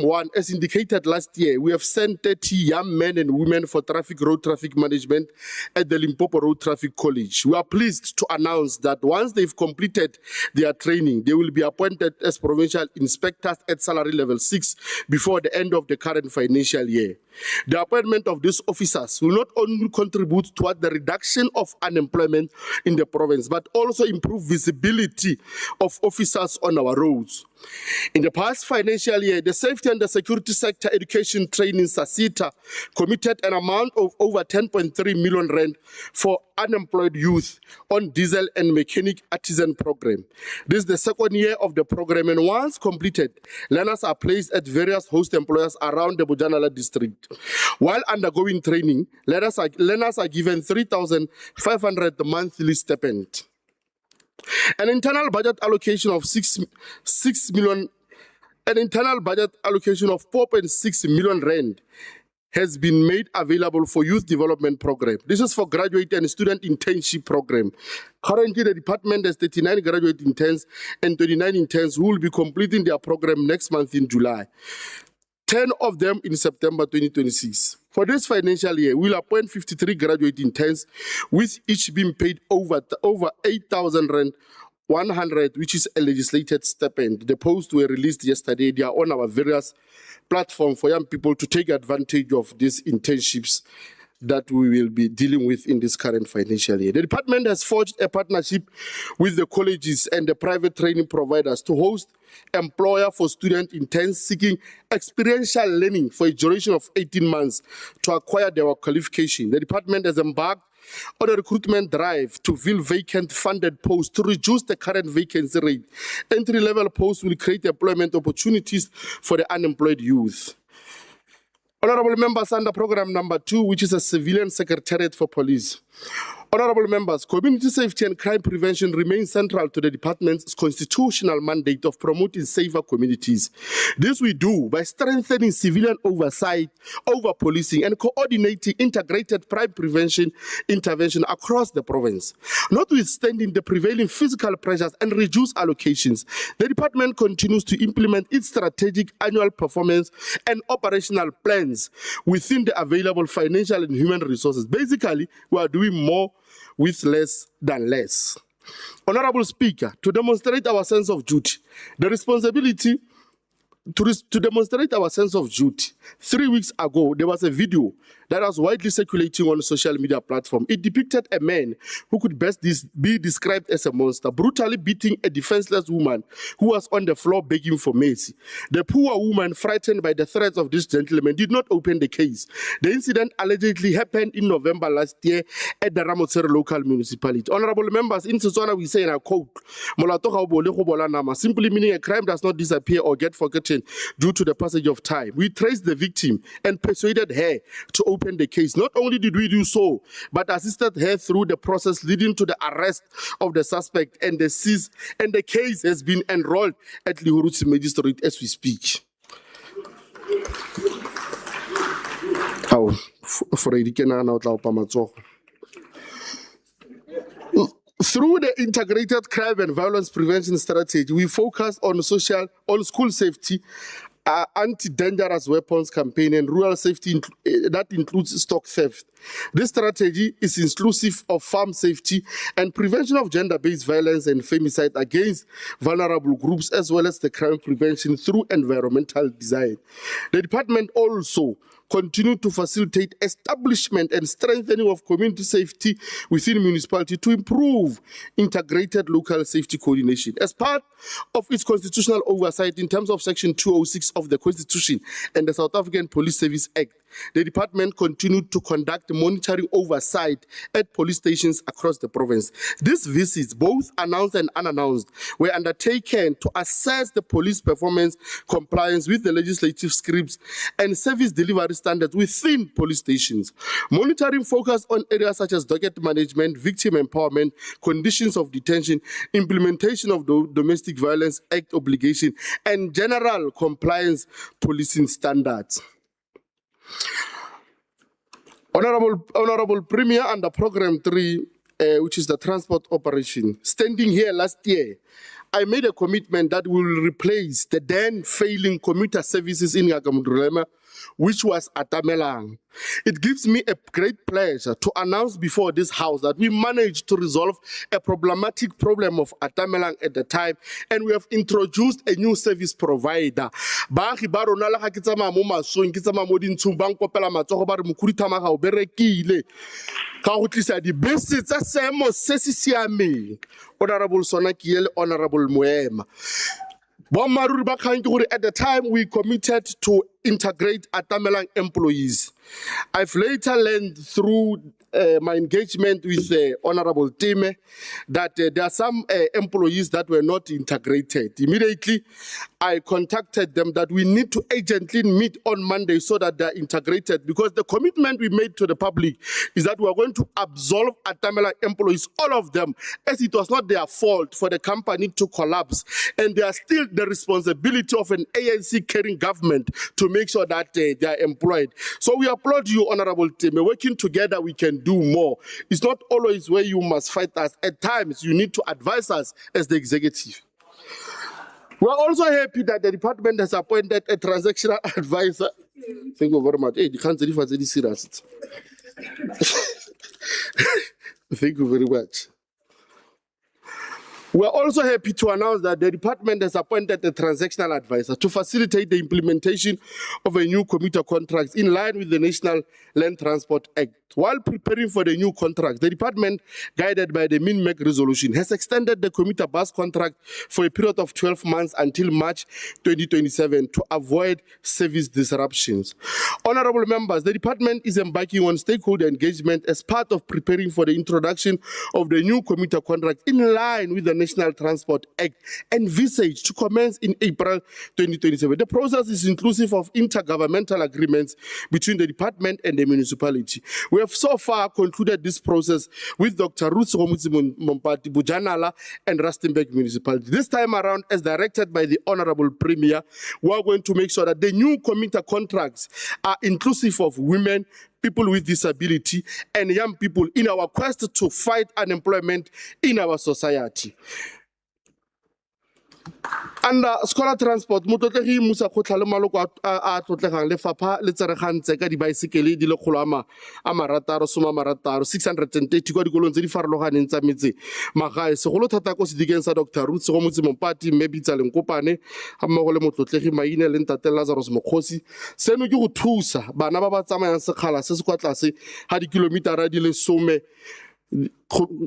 [SPEAKER 12] 1, as indicated last year, we have sent 30 young men and women for road traffic management at the Limpopo Road Traffic College. We are pleased to announce that once they've completed their training, they will be appointed as provincial inspectors at salary level 6 before the end of the current financial year. The appointment of these officers will not only contribute toward the reduction of unemployment in the province, but also improve visibility of officers on our roads. In the past financial year, the Safety and the Security Sector Education Training SASITA committed an amount of over 10.3 million rand for unemployed youth on diesel and mechanic artisan program. This is the second year of the program, and once completed, learners are placed at various host employers around the Bojanala district. While undergoing training, learners are given 3,500 monthly stipend. An internal budget allocation of 6 million, an internal budget allocation of 4.6 million rand has been made available for youth development program. This is for graduate and student internship program. Currently, the department has 39 graduate interns and 29 interns who will be completing their program next month in July. 10 of them in September 2026. For this financial year, we'll appoint 53 graduate interns, with each being paid over 8,000 rand 100, which is a legislated stipend. The posts were released yesterday. They are on our various platforms for young people to take advantage of these internships that we will be dealing with in this current financial year. The department has forged a partnership with the colleges and the private training providers to host employer for student interns seeking experiential learning for a duration of 18 months to acquire their qualification. The department has embarked on a recruitment drive to fill vacant funded posts to reduce the current vacancy rate. Entry-level posts will create employment opportunities for the unemployed youth. Honorable members, under program number 2, which is a civilian secretariat for police. Honorable members, community safety and crime prevention remains central to the department's constitutional mandate of promoting safer communities. This we do by strengthening civilian oversight over policing and coordinating integrated crime prevention intervention across the province. Notwithstanding the prevailing physical pressures and reduced allocations, the department continues to implement its strategic annual performance and operational plans within the available financial and human resources. Basically, we are doing more with less than less. Honorable Speaker, to demonstrate our sense of duty, the responsibility to demonstrate our sense of duty, 3 weeks ago, there was a video that was widely circulating on social media platform. It depicted a man who could best be described as a monster, brutally beating a defenseless woman who was on the floor begging for mercy. The poor woman, frightened by the threats of this gentleman, did not open the case. The incident allegedly happened in November last year at the Ramotsere local municipality. Honorable members, in Setswana we say in our quote, "Molato ga o bole go bola nama," simply meaning a crime does not disappear or get forgotten due to the passage of time. We traced the victim and persuaded her to open the case. Not only did we do so, but assisted her through the process leading to the arrest of the suspect and the case has been enrolled at Lihurutsi Magistrate as we speak. Through the integrated crime and violence prevention strategy, we focus on school safety, anti-dangerous weapons campaign, and rural safety that includes stock theft. This strategy is inclusive of farm safety and prevention of gender-based violence and femicide against vulnerable groups, as well as the crime prevention through environmental design. The department also continue to facilitate establishment and strengthening of community safety within municipality to improve integrated local safety coordination. As part of its constitutional oversight in terms of Section 206 of the Constitution and the South African Police Service Act, the department continued to conduct monitoring oversight at police stations across the province. These visits, both announced and unannounced, were undertaken to assess the police performance, compliance with the legislative scripts, and service delivery standards within police stations. Monitoring focused on areas such as docket management, victim empowerment, conditions of detention, implementation of the Domestic Violence Act obligation, and general compliance policing standards. Honorable Premier, under Program 3, which is the transport operation. Standing here last year, I made a commitment that we will replace the then failing commuter services in Gagamudrulema, which was Atamelang. It gives me a great pleasure to announce before this house that we managed to resolve a problematic problem of Atamelang at the time, and we have introduced a new service provider. Baagi ba rona le ga ke tsamaya mo masong ke tsamaya mo dintshong ba nkopela matsogo ba re mokhuduthamaga o berekile ka go tlisa dibese tsa seemo se se siameng. Honorable Sonakiele, Honorable Moema. At the time, we committed to integrate Atamelang employees. I've later learned through my engagement with Honorable Time that there are some employees that were not integrated. Immediately, I contacted them that we need to urgently meet on Monday so that they're integrated, because the commitment we made to the public is that we are going to absolve Atamelang employees, all of them, as it was not their fault for the company to collapse. And they are still the responsibility of an ANC carrying government to make sure that they are employed. So we applaud you, Honorable Time. Working together, we can do more. It's not always where you must fight us. At times, you need to advise us as the executive. We are also happy that the department has appointed a transactional advisor. Thank you very much. Hey, the can't serious. Thank you very much. We are also happy to announce that the department has appointed a transactional advisor to facilitate the implementation of a new commuter contract in line with the National Land Transport Act. While preparing for the new contract, the department, guided by the MINMEC resolution, has extended the commuter bus contract for a period of 12 months until March 2027 to avoid service disruptions. Honorable members, the department is embarking on stakeholder engagement as part of preparing for the introduction of the new commuter contract in line with the National Transport Act, envisaged to commence in April 2027. The process is inclusive of intergovernmental agreements between the department and the municipality. We have so far concluded this process with Dr. Ruth Mompati Bujanala and Rustenburg Municipality. This time around, as directed by the Honorable Premier, we are going to make sure that the new commuter contracts are inclusive of women, people with disability, and young people in our quest to fight unemployment in our society. Under scholar transport, mototlegi Musa Khotla le maloko a tlotlegang lefapha le tseregantse ka dibaesekele di le kgolo a marataro 630 kwa dikolong tse di farologaneng tsa metse magae segolo thata ko sedikeng sa Dr. Ruth Mompati mme Bitsa Lenkopane ga mmogo le motlotlegi Maina le Ntate Lazarus Mokgosi. Seno ke go thusa bana ba ba tsamayang sekgala se se kwa tlase ga dikilomitara di le 10.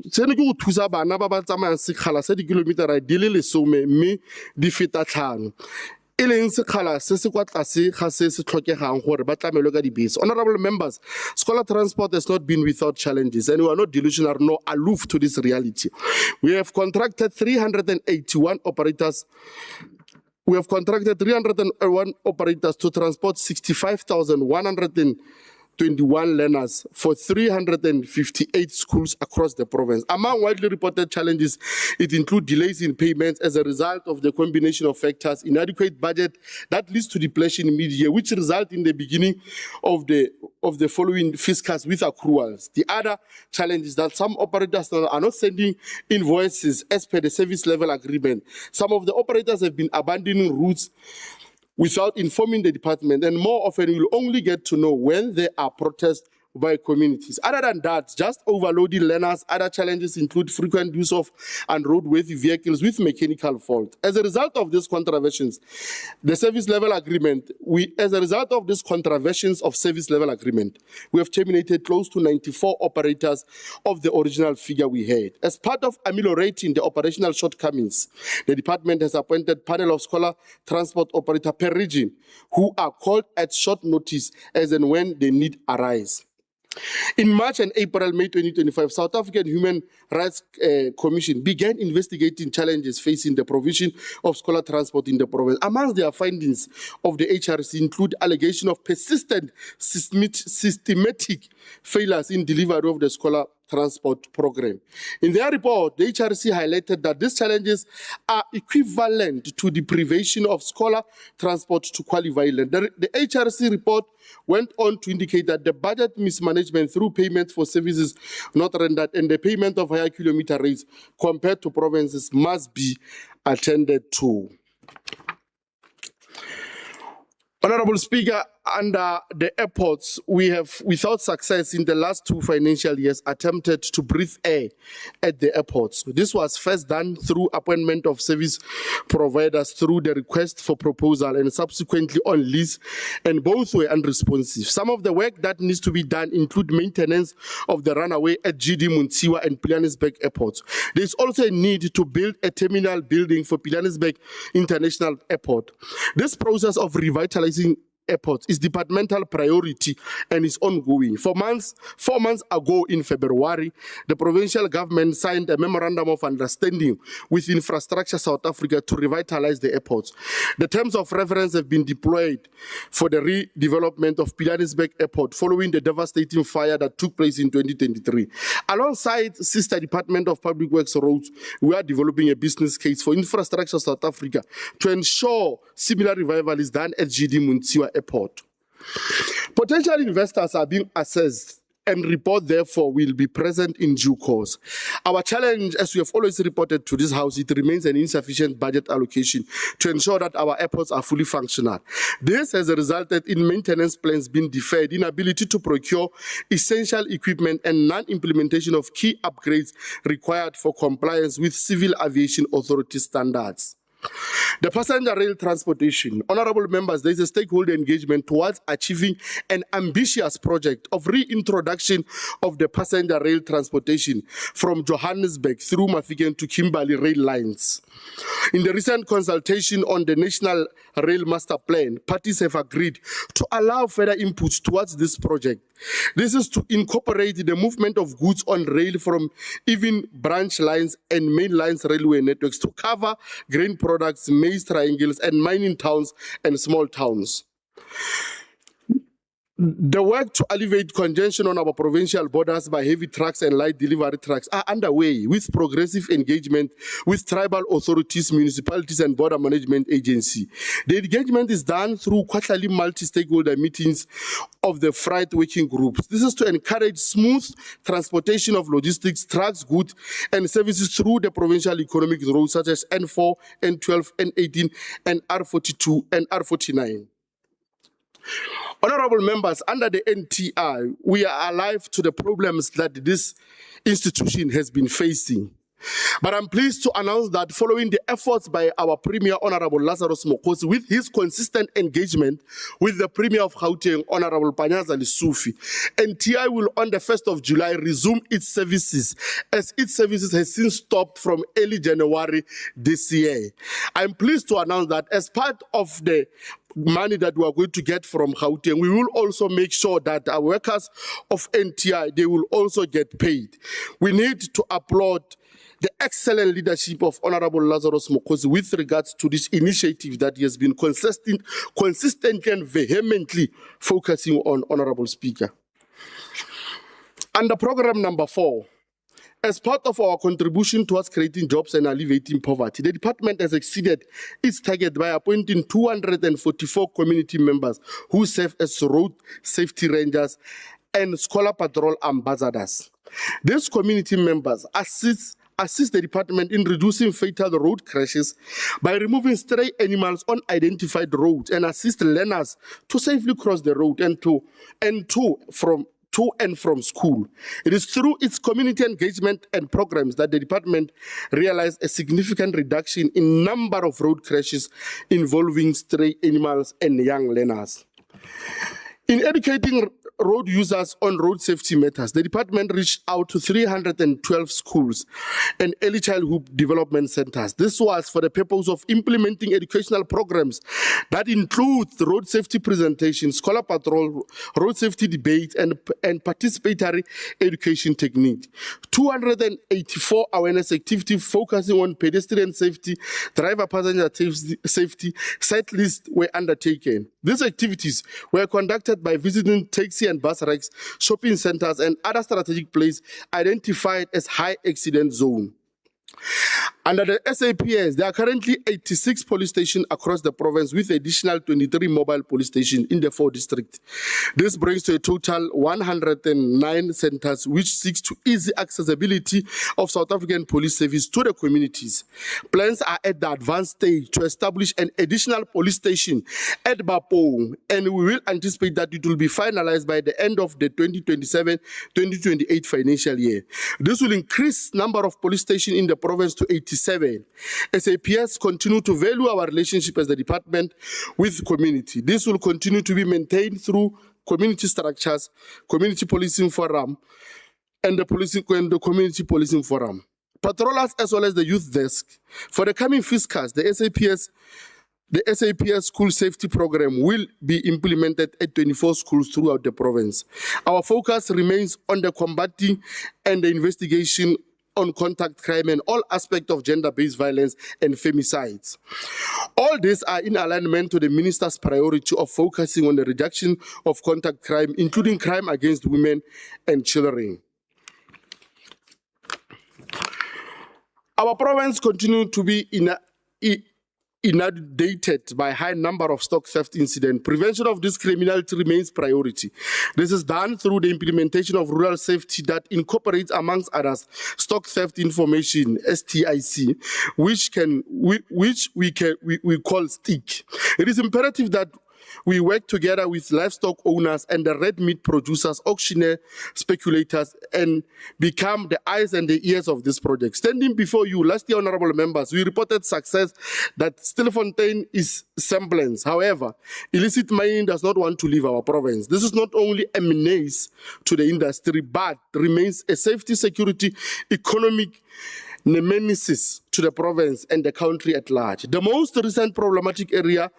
[SPEAKER 12] Seno ke go thusa bana ba ba tsamayang sekgala sa dikilomitara di le 10 mme di feta 5. E leng sekgala se se kwa tlase ga se se tlhokegang gore ba tlamelwe ka dibese. Honorable members, scholar transport has not been without challenges, and we are not delusional nor aloof to this reality. We have contracted 381 operators. We have contracted 301 operators to transport 65,121 learners for 358 schools across the province. Among widely reported challenges, it includes delays in payments as a result of the combination of factors, inadequate budget that leads to depletion in mid-year, which result in the beginning of the following fiscals with accruals. The other challenge is that some operators are not sending invoices as per the service level agreement. Some of the operators have been abandoning routes without informing the department, and more often we'll only get to know when there are protests by communities. Other than that, just overloading learners. Other challenges include frequent use of unroadworthy vehicles with mechanical fault. As a result of these contraventions, the service level agreement, we have terminated close to 94 operators of the original figure we had. As part of ameliorating the operational shortcomings, the department has appointed a panel of scholar transport operators per region who are called at short notice as and when the need arise. In March and April, May 2025, South African Human Rights Commission began investigating challenges facing the provision of scholar transport in the province. Amongst their findings of the HRC include allegation of persistent systematic failures in delivery of the scholar transport program. In their report, the HRC highlighted that these challenges are equivalent to the privation of scholar transport to qualify land. The HRC report went on to indicate that the budget mismanagement through payment for services not rendered and the payment of higher kilometer rates compared to provinces must be attended to. Honorable Speaker, under the airports, we have, without success in the last 2 financial years, attempted to breathe air at the airports. This was first done through appointment of service providers through the request for proposal and subsequently on lease, and both were unresponsive. Some of the work that needs to be done include maintenance of the runway at GD Muntsiwa and Pilanesberg airports. There is also a need to build a terminal building for Pilanesberg International Airport. This process of revitalizing airports is departmental priority and is ongoing. 4 months ago in February, the provincial government signed a memorandum of understanding with Infrastructure South Africa to revitalize the airports. The terms of reference have been deployed for the redevelopment of Pilanesberg Airport following the devastating fire that took place in 2023. Alongside sister Department of Public Works Roads, we are developing a business case for Infrastructure South Africa to ensure similar revival is done at GD Muntsiwa Airport. Potential investors are being assessed and report therefore will be present in due course. Our challenge, as we have always reported to this House, it remains an insufficient budget allocation to ensure that our airports are fully functional. This has resulted in maintenance plans being deferred, inability to procure essential equipment and non-implementation of key upgrades required for compliance with Civil Aviation Authority standards. The passenger rail transportation. Honorable members, there is a stakeholder engagement towards achieving an ambitious project of reintroduction of the passenger rail transportation from Johannesburg through Mafikeng to Kimberley rail lines. In the recent consultation on the National Rail Master Plan, parties have agreed to allow further inputs towards this project. This is to incorporate the movement of goods on rail from even branch lines and main lines railway networks to cover grain products, maize triangles, and mining towns and small towns. The work to alleviate congestion on our provincial borders by heavy trucks and light delivery trucks are underway with progressive engagement with tribal authorities, municipalities, and border management agency. The engagement is done through quarterly multi-stakeholder meetings of the freight working groups. This is to encourage smooth transportation of logistics, trucks, goods, and services through the provincial economic roads such as N4, N12, N18, and R42 and R49. Honorable members, under the NTI, we are alive to the problems that this institution has been facing. But I'm pleased to announce that following the efforts by our Premier, Honorable Lazarus Mokosi, with his consistent engagement with the Premier of Gauteng, Honorable Panyaza Lesufi, NTI will on the 1st of July resume its services, as its services has since stopped from early January this year. I'm pleased to announce that as part of the money that we are going to get from Gauteng, we will also make sure that our workers of NTI, they will also get paid. We need to applaud the excellent leadership of Honorable Lazarus Mokosi with regards to this initiative that he has been consistently and vehemently focusing on, Honorable Speaker. Under program number 4, as part of our contribution towards creating jobs and alleviating poverty, the department has exceeded its target by appointing 244 community members who serve as road safety rangers and scholar patrol ambassadors. These community members assist the department in reducing fatal road crashes by removing stray animals on identified roads and assist learners to safely cross the road and to and from school. It is through its community engagement and programs that the department realized a significant reduction in number of road crashes involving stray animals and young learners. In educating road users on road safety matters, the department reached out to 312 schools and early childhood development centers. This was for the purpose of implementing educational programs that include road safety presentations, scholar patrol, road safety debate, and participatory education technique. 284 awareness activities focusing on pedestrian safety, driver passenger safety, cyclists were undertaken. These activities were conducted assisted by visiting taxi and bus racks, shopping centers, and other strategic places identified as high accident zone. Under the SAPS, there are currently 86 police stations across the province with additional 23 mobile police stations in the 4 districts. This brings to a total 109 centers which seeks to ease the accessibility of South African police service to the communities. Plans are at the advanced stage to establish an additional police station at Bapong, and we will anticipate that it will be finalized by the end of the 2027-2028 financial year. This will increase number of police stations in the province to 87. SAPS continue to value our relationship as the department with community. This will continue to be maintained through community structures, community policing forum, and the community policing forum. Patrollers as well as the youth desk. For the coming fiscals, the SAPS school safety program will be implemented at 24 schools throughout the province. Our focus remains on the combating and the investigation on contact crime and all aspects of gender-based violence and femicides. All these are in alignment to the minister's priority of focusing on the reduction of contact crime, including crime against women and children. Our province continues to be inundated by high number of stock theft incidents. Prevention of this criminality remains priority. This is done through the implementation of rural safety that incorporates, amongst others, stock theft information (STIC), which we call STIC. It is imperative that we work together with livestock owners and the red meat producers, auctioneers, speculators, and become the eyes and the ears of this project. Standing before you, last year, honorable members, we reported success that Stilfontein is semblance. However, illicit mining does not want to leave our province. This is not only a menace to the industry, but remains a safety, security, economic nemesis to the province and the country at large. The most recent problematic area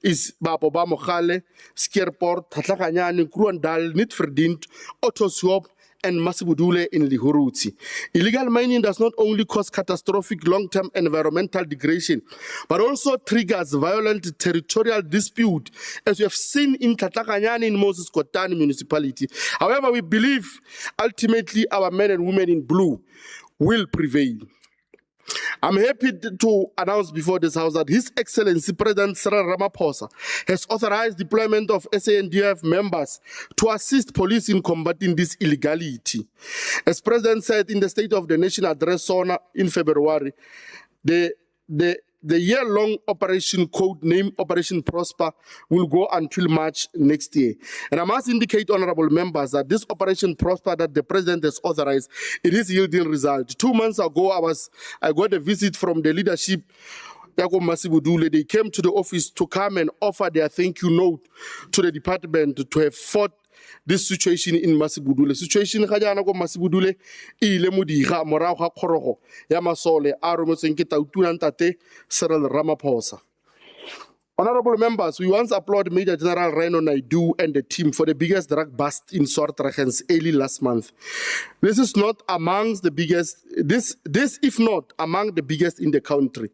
[SPEAKER 12] is Bapoba Mogale, Skierport, Tatlaganyane, Kruandal, Nitferdint, Ottoshoop, and Masibudule in Lihuruti. Illegal mining does not only cause catastrophic long-term environmental degradation, but also triggers violent territorial dispute, as we have seen in Tatlaganyane in Moses Kotane municipality. However, we believe ultimately our men and women in blue will prevail. I'm happy to announce before this House that His Excellency President Cyril Ramaphosa has authorized deployment of SANDF members to assist police in combating this illegality. As President said in the State of the Nation address in February, the year-long operation code named Operation Prosper will go until March next year. And I must indicate, honorable members, that this Operation Prosper that the President has authorized, it is yielding results. 2 months ago, I got a visit from the leadership. They came to the office to come and offer their thank you note to the department to have fought this situation in Masibudule. Situation ga jana ko Masibudule ile modiga morago ga khorogo ya masole a romotseng ke Tautuna Ntate Cyril Ramaphosa. Honorable members, we once applaud Major General Reno Naidu and the team for the biggest drug bust in Swartregens early last month. This is not amongst the biggest, this if not among the biggest in the country.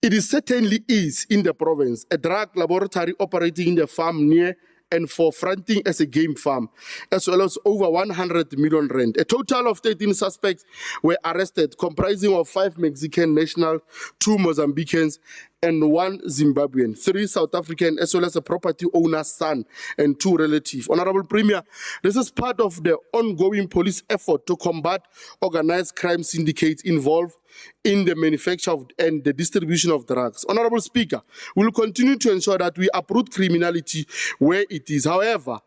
[SPEAKER 12] It is certainly is in the province, a drug laboratory operating in the farm near and for fronting as a game farm, as well as over 100 million rand. A total of 13 suspects were arrested, comprising of 5 Mexican nationals, 2 Mozambicans, and 1 Zimbabwean, 3 South African, as well as a property owner's son and 2 relatives. Honorable Premier, this is part of the ongoing police effort to combat organized crime syndicates involved in the manufacture and the distribution of drugs. Honorable Speaker, we will continue to ensure that we uproot criminality where it is. However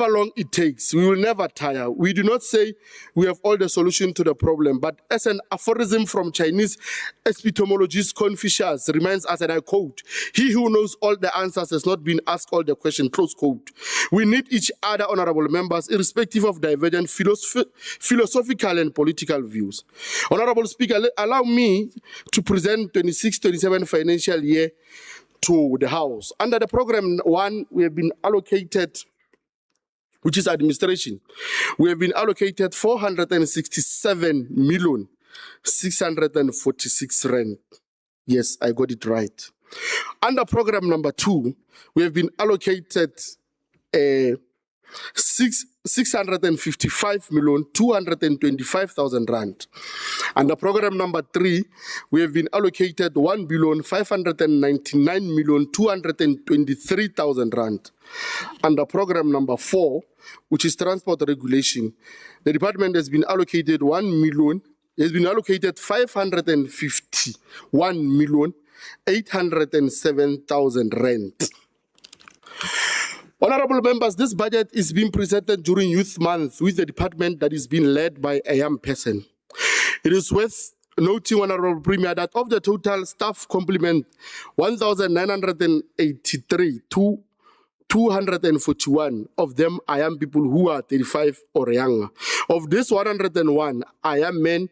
[SPEAKER 12] long it takes, we will never tire. We do not say we have all the solution to the problem, but as an aphorism from Chinese epistemologist Confucius reminds us, and I quote, "He who knows all the answers has not been asked all the questions," close quote. We need each other, honorable members, irrespective of divergent philosophical and political views. Honorable Speaker, allow me to present 26-27 financial year to the House. Under the program 1, we have been allocated, which is administration, we have been allocated 467,646 rand. Yes, I got it right. Under program number 2, we have been allocated 655,225,000 rand. Under program number 3, we have been allocated 1,599,223,000 rand. Under program number 4, which is transport regulation, the department has been allocated 551,807,000 rand. Honorable members, this budget is being presented during Youth Month with a department that is being led by a young person. It is worth noting, Honorable Premier, that of the total staff complement, 1,983 to 241 of them are young people who are 35 or younger. Of this 101 are young men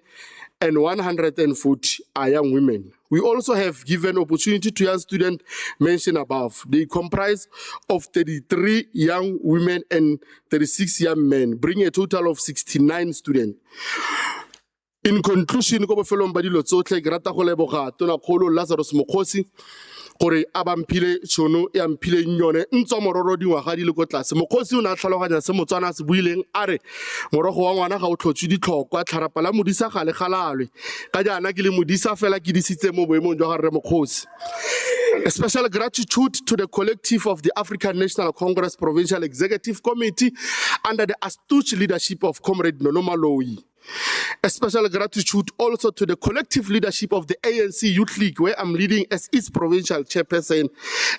[SPEAKER 12] and 140 are young women. We also have given opportunity to young students mentioned above. They comprise of 33 young women and 36 young men, bringing a total of 69 students. In conclusion, ko bofelong ba dilo tsotlhe ke rata go leboga Tonakgolo Lazarus Mokgosi gore a bampile tšhono e ampile yone ntso mororo dingwaga di le ko tlase. Mokgosi o ne a tlhaloganya se Motswana a se buileng a re morogo wa ngwana ga o tlhotswe ditlhokwa tlharapa la modisa ga le galalwe ka jaana ke le modisa fela ke disitse mo boemong jwa gare Mokgosi. A special gratitude to the collective of the African National Congress Provincial Executive Committee under the astute leadership of Comrade Nono Maloyi. A special gratitude also to the collective leadership of the ANC Youth League, where I'm leading as its provincial chairperson,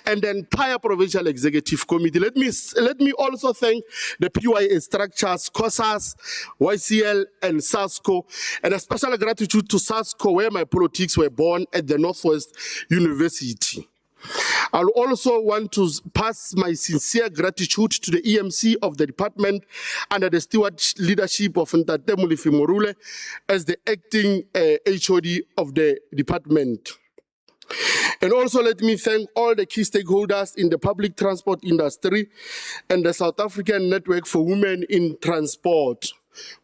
[SPEAKER 12] and the entire provincial executive committee. Let me also thank the PYA structures, COSAS, YCL, and SASCO, and a special gratitude to SASCO, where my politics were born at the Northwest University. I'll also want to pass my sincere gratitude to the EMC of the department under the steward leadership of Ntate Molefi Morule as the acting HOD of the department. And also let me thank all the key stakeholders in the public transport industry and the South African Network for Women in Transport.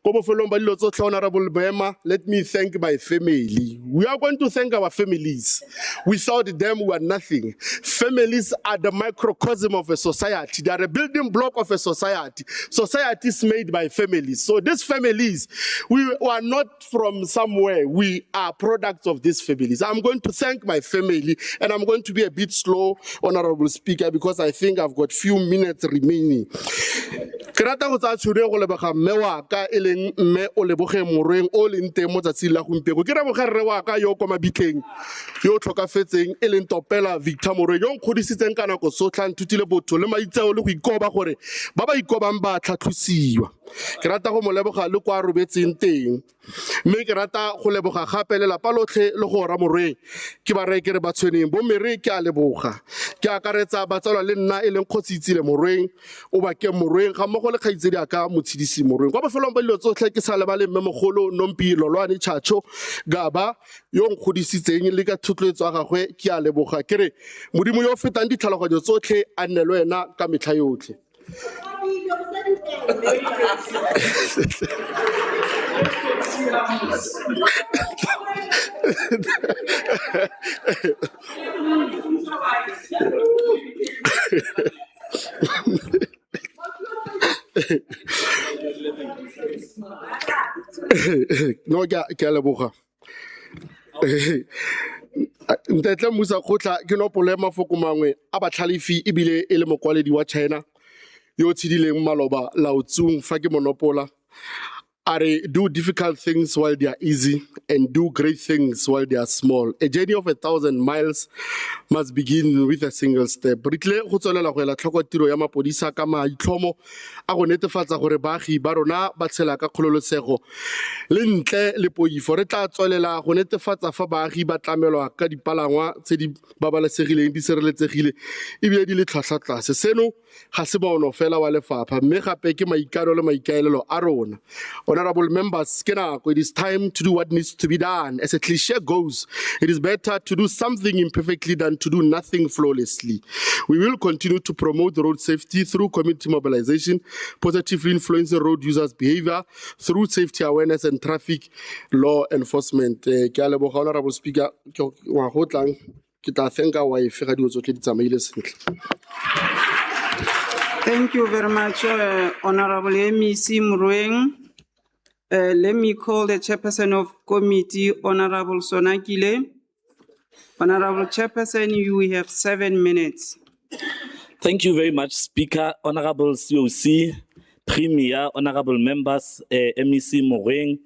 [SPEAKER 12] Honorable Bema, let me thank my family. We are going to thank our families. Without them, we are nothing. Families are the microcosm of a society. They are a building block of a society. Society is made by families. So these families, we are not from somewhere. We are products of these families. I'm going to thank my family, and I'm going to be a bit slow, Honorable Speaker, because I think I've got few minutes remaining. Eleng me o leboge morweng o leng teng mo tsatsing la gompieno ke reboga rre wa ka yo kwa mabitleng yo tlhokafetseng e leng Topela Victor Morweng yo nkgodisitseng ka nako sotlha nthutile botho le maitseo le go ikoba gore ba ba ikobang ba tlhatlhosiwa. Ke rata go mo leboga le kwa robetseng teng, mme ke rata go leboga gape le lapa lotlhe le go ra Morweng ke ba re ke re ba tshweneng bo mere ke a leboga ke akaretsa batsalwa le nna e leng Kgotsitsile Morweng o ba ke Morweng ga mmogo le kgaitsedi aka Motshidisi Morweng kwa bofelong ba dilo tsotlhe ke sa lebale Mmemogolo Nompi Lolwane Chacho Gaba yo nkgodisitseng le ka thotloetso ya gagwe ke a leboga ke re modimo yo fetang ditlhaloganyo tsotlhe a nne le wena ka metlha yotlhe. No, ke a leboga. Ntetle Musa Khotla ke no polema foko mangwe a batlhalifi ebile e le mokwaledi wa China yo tshidileng maloba Lao Tsung fa ke monopola are do difficult things while they are easy and do great things while they are small. A journey of 1,000 miles must begin with a single step. Re tle go tswelela go ela tlhoko tiro ya mapodisa ka maitlhomo a go netefatsa gore baagi ba rona ba tshela ka kgololosego le ntle le poifo. Re tla tswelela go netefatsa fa baagi ba tlamelwa ka dipalangwa tse di babalesegileng di sireletsegile ebile di le tlhwatlhwa tlase. Seno ga se bono fela wa lefapha mme gape ke maikano le maikaelelo a rona. Honorable members, it is time to do what needs to be done. As a cliche goes, it is better to do something imperfectly than to do nothing flawlessly. We will continue to promote road safety through community mobilization, positively influencing road users' behavior through safety awareness and traffic law enforcement. Honorable Speaker, ke tla thanka wife ga di o tsotlhe di tsamaile sentle.
[SPEAKER 9] Thank you very much, Honorable MEC Mrueng. Let me call the chairperson of committee, Honorable Sonakile. Honorable Chairperson, you have 7 minutes.
[SPEAKER 5] Thank you very much, Speaker, Honorable COC, Premier, Honorable Members, MEC Moring,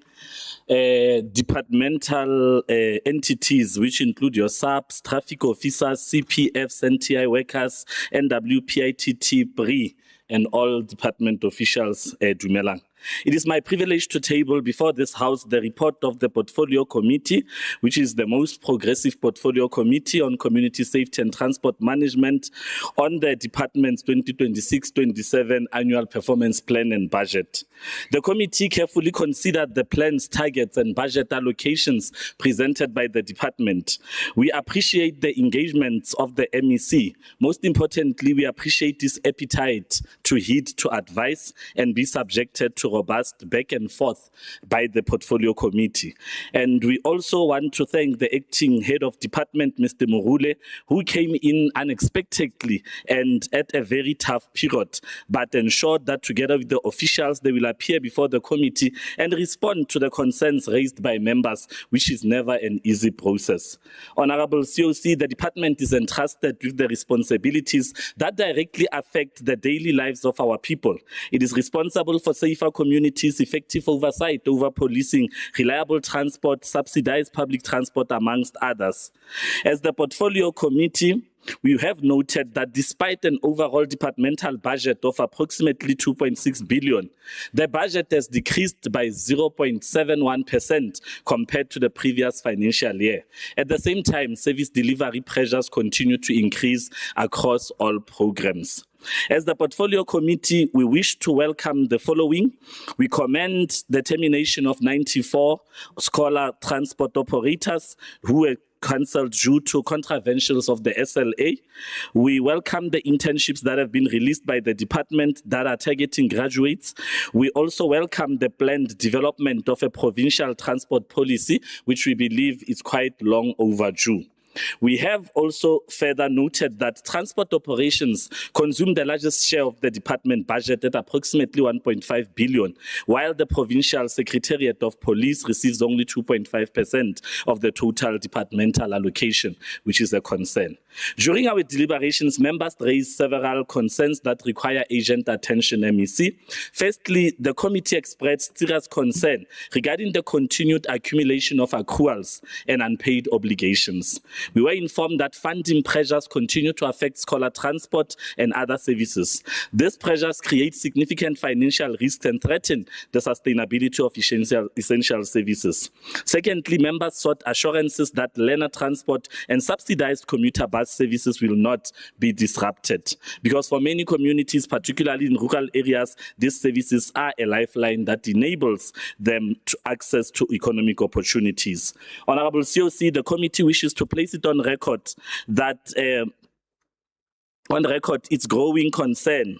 [SPEAKER 5] departmental entities, which include your SAPs, traffic officers, CPFs, NTI workers, NWPITT, PRI, and all department officials, Dumelang. It is my privilege to table before this House the report of the Portfolio Committee, which is the most progressive portfolio committee on community safety and transport management, on the department's 2026-27 annual performance plan and budget. The committee carefully considered the plan's targets and budget allocations presented by the department. We appreciate the engagements of the MEC. Most importantly, we appreciate this appetite to heed to advice and be subjected to robust back and forth by the Portfolio Committee. And we also want to thank the acting head of department, Mr. Morule, who came in unexpectedly and at a very tough period, but ensured that together with the officials, they will appear before the committee and respond to the concerns raised by members, which is never an easy process. Honorable COC, the department is entrusted with the responsibilities that directly affect the daily lives of our people. It is responsible for safer communities, effective oversight over policing, reliable transport, subsidized public transport, amongst others. As the Portfolio Committee, we have noted that despite an overall departmental budget of approximately 2.6 billion, the budget has decreased by 0.71% compared to the previous financial year. At the same time, service delivery pressures continue to increase across all programs. As the Portfolio Committee, we wish to welcome the following. We commend the termination of 94 scholar transport operators who were cancelled due to contraventions of the SLA. We welcome the internships that have been released by the department that are targeting graduates. We also welcome the planned development of a provincial transport policy, which we believe is quite long overdue. We have also further noted that transport operations consume the largest share of the department budget at approximately 1.5 billion, while the Provincial Secretariat of Police receives only 2.5% of the total departmental allocation, which is a concern. During our deliberations, members raised several concerns that require urgent attention, MEC. Firstly, the committee expressed serious concern regarding the continued accumulation of accruals and unpaid obligations. We were informed that funding pressures continue to affect scholar transport and other services. These pressures create significant financial risks and threaten the sustainability of essential services. Secondly, members sought assurances that learner transport and subsidized commuter bus services will not be disrupted, because for many communities, particularly in rural areas, these services are a lifeline that enables them to access to economic opportunities. Honorable COC, the committee wishes to place it on record that its growing concern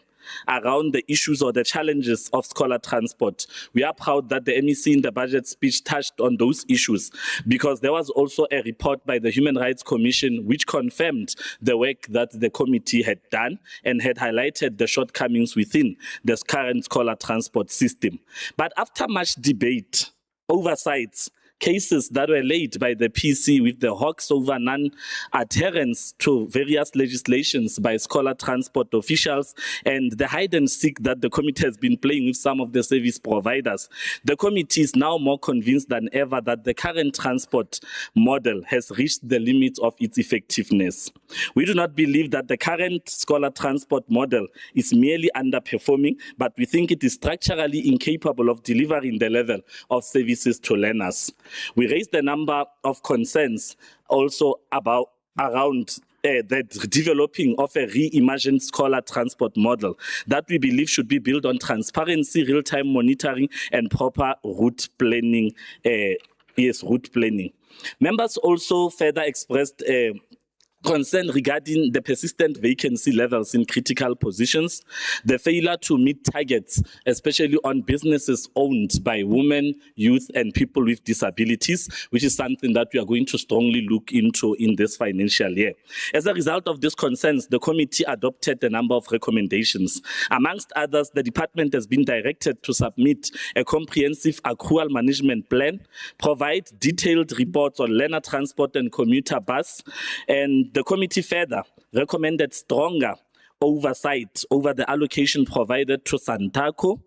[SPEAKER 5] around the issues or the challenges of scholar transport. We are proud that the MEC in the budget speech touched on those issues, because there was also a report by the Human Rights Commission which confirmed the work that the committee had done and had highlighted the shortcomings within the current scholar transport system. But after much debate, oversights, cases that were laid by the PC with the hawks over non-adherence to various legislations by scholar transport officials and the hide and seek that the committee has been playing with some of the service providers, the committee is now more convinced than ever that the current transport model has reached the limits of its effectiveness. We do not believe that the current scholar transport model is merely underperforming, but we think it is structurally incapable of delivering the level of services to learners. We raised a number of concerns also around the developing of a reimagined scholar transport model that we believe should be built on transparency, real-time monitoring, and proper route planning. Route planning. Members also further expressed concern regarding the persistent vacancy levels in critical positions, the failure to meet targets, especially on businesses owned by women, youth, and people with disabilities, which is something that we are going to strongly look into in this financial year. As a result of these concerns, the committee adopted a number of recommendations. Amongst others, the department has been directed to submit a comprehensive accrual management plan, provide detailed reports on learner transport and commuter bus, and the committee further recommended stronger oversight over the allocation provided to Santaco.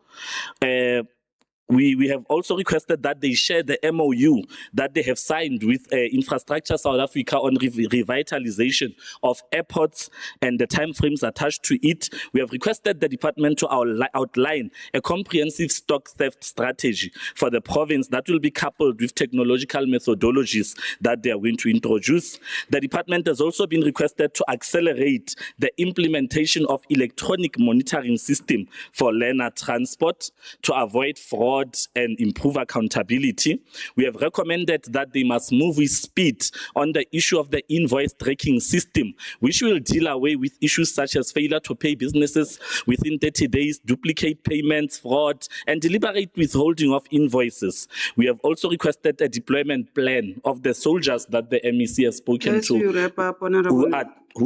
[SPEAKER 5] We have also requested that they share the MOU that they have signed with Infrastructure South Africa on revitalization of airports and the timeframes attached to it. We have requested the department to outline a comprehensive stock theft strategy for the province that will be coupled with technological methodologies that they are going to introduce. The department has also been requested to accelerate the implementation of electronic monitoring system for learner transport to avoid fraud and improve accountability. We have recommended that they must move with speed on the issue of the invoice tracking system, which will deal away with issues such as failure to pay businesses within 30 days, duplicate payments, fraud, and deliberate withholding of invoices. We have also requested a deployment plan of the soldiers that the MEC has spoken
[SPEAKER 9] As you wrap up,
[SPEAKER 5] who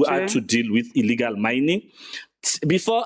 [SPEAKER 5] are
[SPEAKER 9] Chair.
[SPEAKER 5] to deal with illegal mining. Before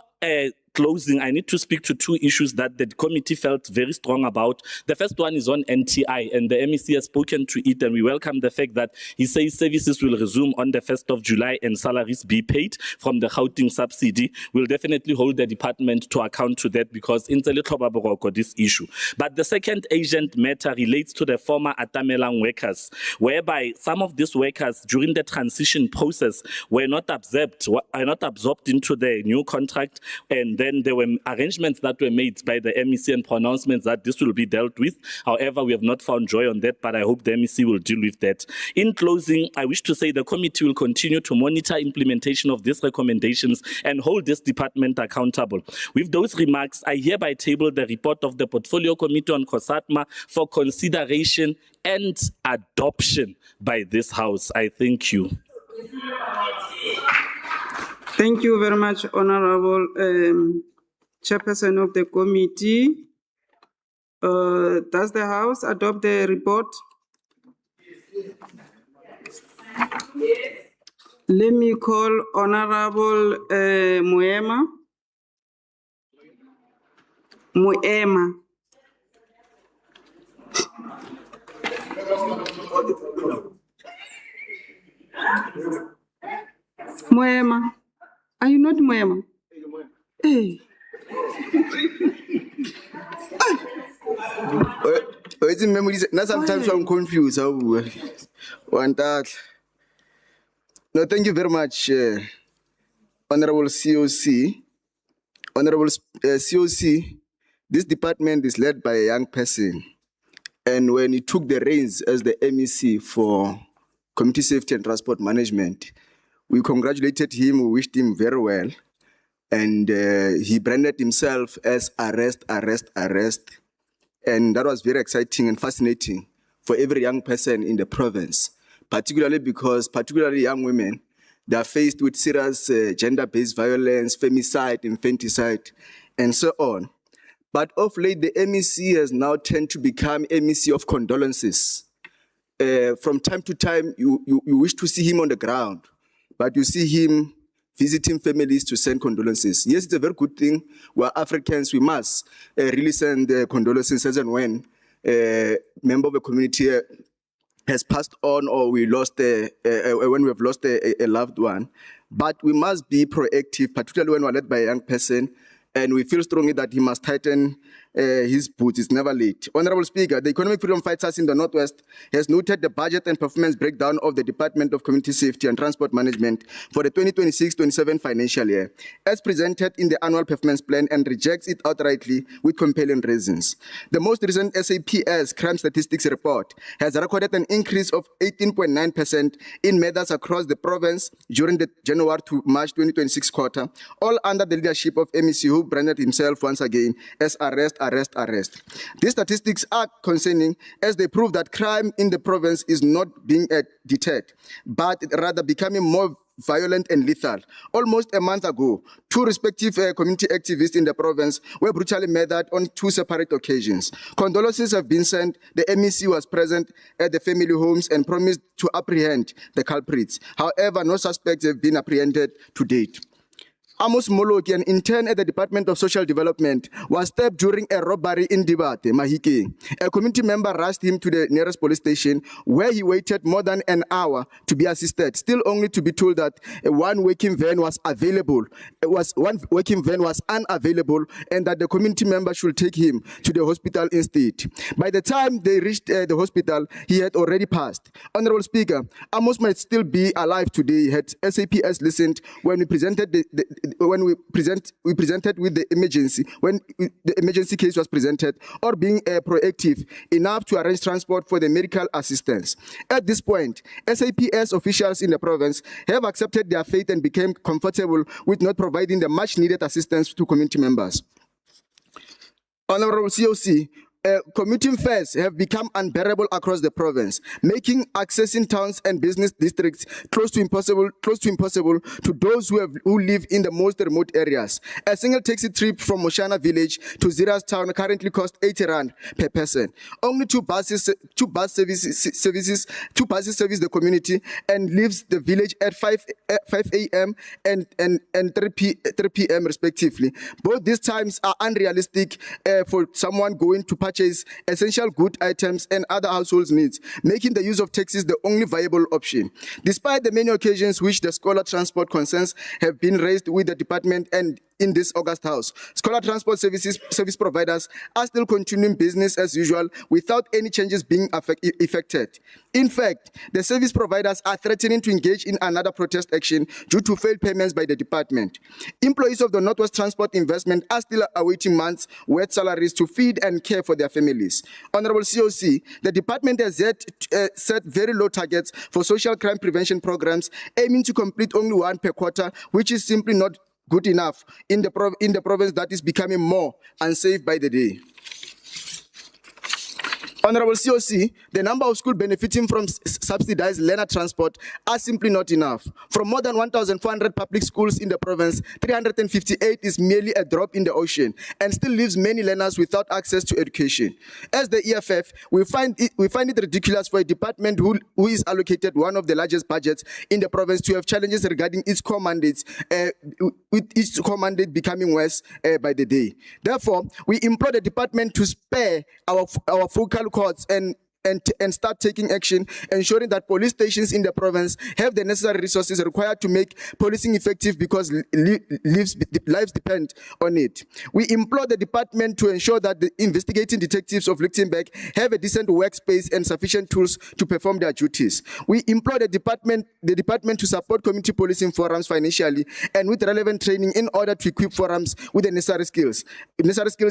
[SPEAKER 5] closing, I need to speak to two issues that the committee felt very strong about. The first one is on NTI, and the MEC has spoken to it, and we welcome the fact that he says services will resume on the 1st of July and salaries be paid from the Gauteng subsidy. We'll definitely hold the department to account to that because in this issue. But the second agent matter relates to the former Atamelang workers, whereby some of these workers during the transition process were not absorbed into the new contract, and then there were arrangements that were made by the MEC and pronouncements that this will be dealt with. However, we have not found joy on that, but I hope the MEC will deal with that. In closing, I wish to say the committee will continue to monitor implementation of these recommendations and hold this department accountable. With those remarks, I hereby table the report of the Portfolio Committee on COSATMA for consideration and adoption by this House. I thank you.
[SPEAKER 9] Thank you very much, Honorable Chairperson of the committee. Does the House adopt the report? Let me call Honorable Moema. Moema. Are you not Moema? Hey.
[SPEAKER 7] It's in memory. Now sometimes I'm confused. No, thank you very much, Honorable COC. Honorable COC, this department is led by a young person. And when he took the reins as the MEC for Community Safety and Transport Management, we congratulated him, we wished him very well. And he branded himself as arrest. And that was very exciting and fascinating for every young person in the province, particularly because young women, they are faced with serious gender-based violence, femicide, infanticide, and so on. But of late, the MEC has now turned to become MEC of condolences. From time to time, you wish to see him on the ground, but you see him visiting families to send condolences. Yes, it's a very good thing. We're Africans, we must really send condolences as and when a member of the community has passed on or we lost when we have lost a loved one. But we must be proactive, particularly when we're led by a young person, and we feel strongly that he must tighten his boots. It's never late. Honorable Speaker, the Economic Freedom Fighters in the Northwest has noted the budget and performance breakdown of the Department of Community Safety and Transport Management for the 2026-27 financial year, as presented in the annual performance plan, and rejects it outrightly with compelling reasons. The most recent SAPS crime statistics report has recorded an increase of 18.9% in murders across the province during the January to March 2026 quarter, all under the leadership of MEC, who branded himself once again as arrest. arrest. These statistics are concerning as they prove that crime in the province is not being deterred, but rather becoming more violent and lethal. Almost a month ago, two respective community activists in the province were brutally murdered on two separate occasions. Condolences have been sent. The MEC was present at the family homes and promised to apprehend the culprits. However, no suspects have been apprehended to date. Amos Moloki, an intern at the Department of Social Development, was stabbed during a robbery in Dibate, Mahike. A community member rushed him to the nearest police station where he waited more than an hour to be assisted, still only to be told that one working van was unavailable and that the community member should take him to the hospital instead. By the time they reached the hospital, he had already passed. Honorable Speaker, Amos might still be alive today had SAPS listened when we presented when the emergency case was presented, or being proactive enough to arrange transport for the medical assistance. At this point, SAPS officials in the province have accepted their fate and became comfortable with not providing the much needed assistance to community members. Honorable COC, commuting fares have become unbearable across the province, making accessing towns and business districts close to impossible to those who live in the most remote areas. A single taxi trip from Moshana village to Zira's town currently costs 80 rand per person. Only two buses service the community and leaves the village at 5 a.m. and 3 p.m. respectively. Both these times are unrealistic for someone going to purchase essential good items and other household needs, making the use of taxis the only viable option. Despite the many occasions which the scholar transport concerns have been raised with the department and in this August House, scholar transport service providers are still continuing business as usual without any changes being effected. In fact, the service providers are threatening to engage in another protest action due to failed payments by the department. Employees of the Northwest Transport Investment are still awaiting months' worth salaries to feed and care for their families. Honorable COC, the department has set very low targets for social crime prevention programs, aiming to complete only one per quarter, which is simply not good enough in the province that is becoming more unsafe by the day. Honorable COC, the number of schools benefiting from subsidized learner transport are simply not enough. From more than 1,400 public schools in the province, 358 is merely a drop in the ocean and still leaves many learners without access to education. As the EFF, we find it ridiculous for a department who is allocated one of the largest budgets in the province to have challenges regarding its core mandates, with its core mandate becoming worse by the day. Therefore, we implore the department to spare our focal courts and start taking action, ensuring that police stations in the province have the necessary resources required to make policing effective because lives depend on it. We implore the department to ensure that the investigating detectives of Lichtenberg have a decent workspace and sufficient tools to perform their duties. We implore the department to support community policing forums financially and with relevant training in order to equip forums with the necessary skills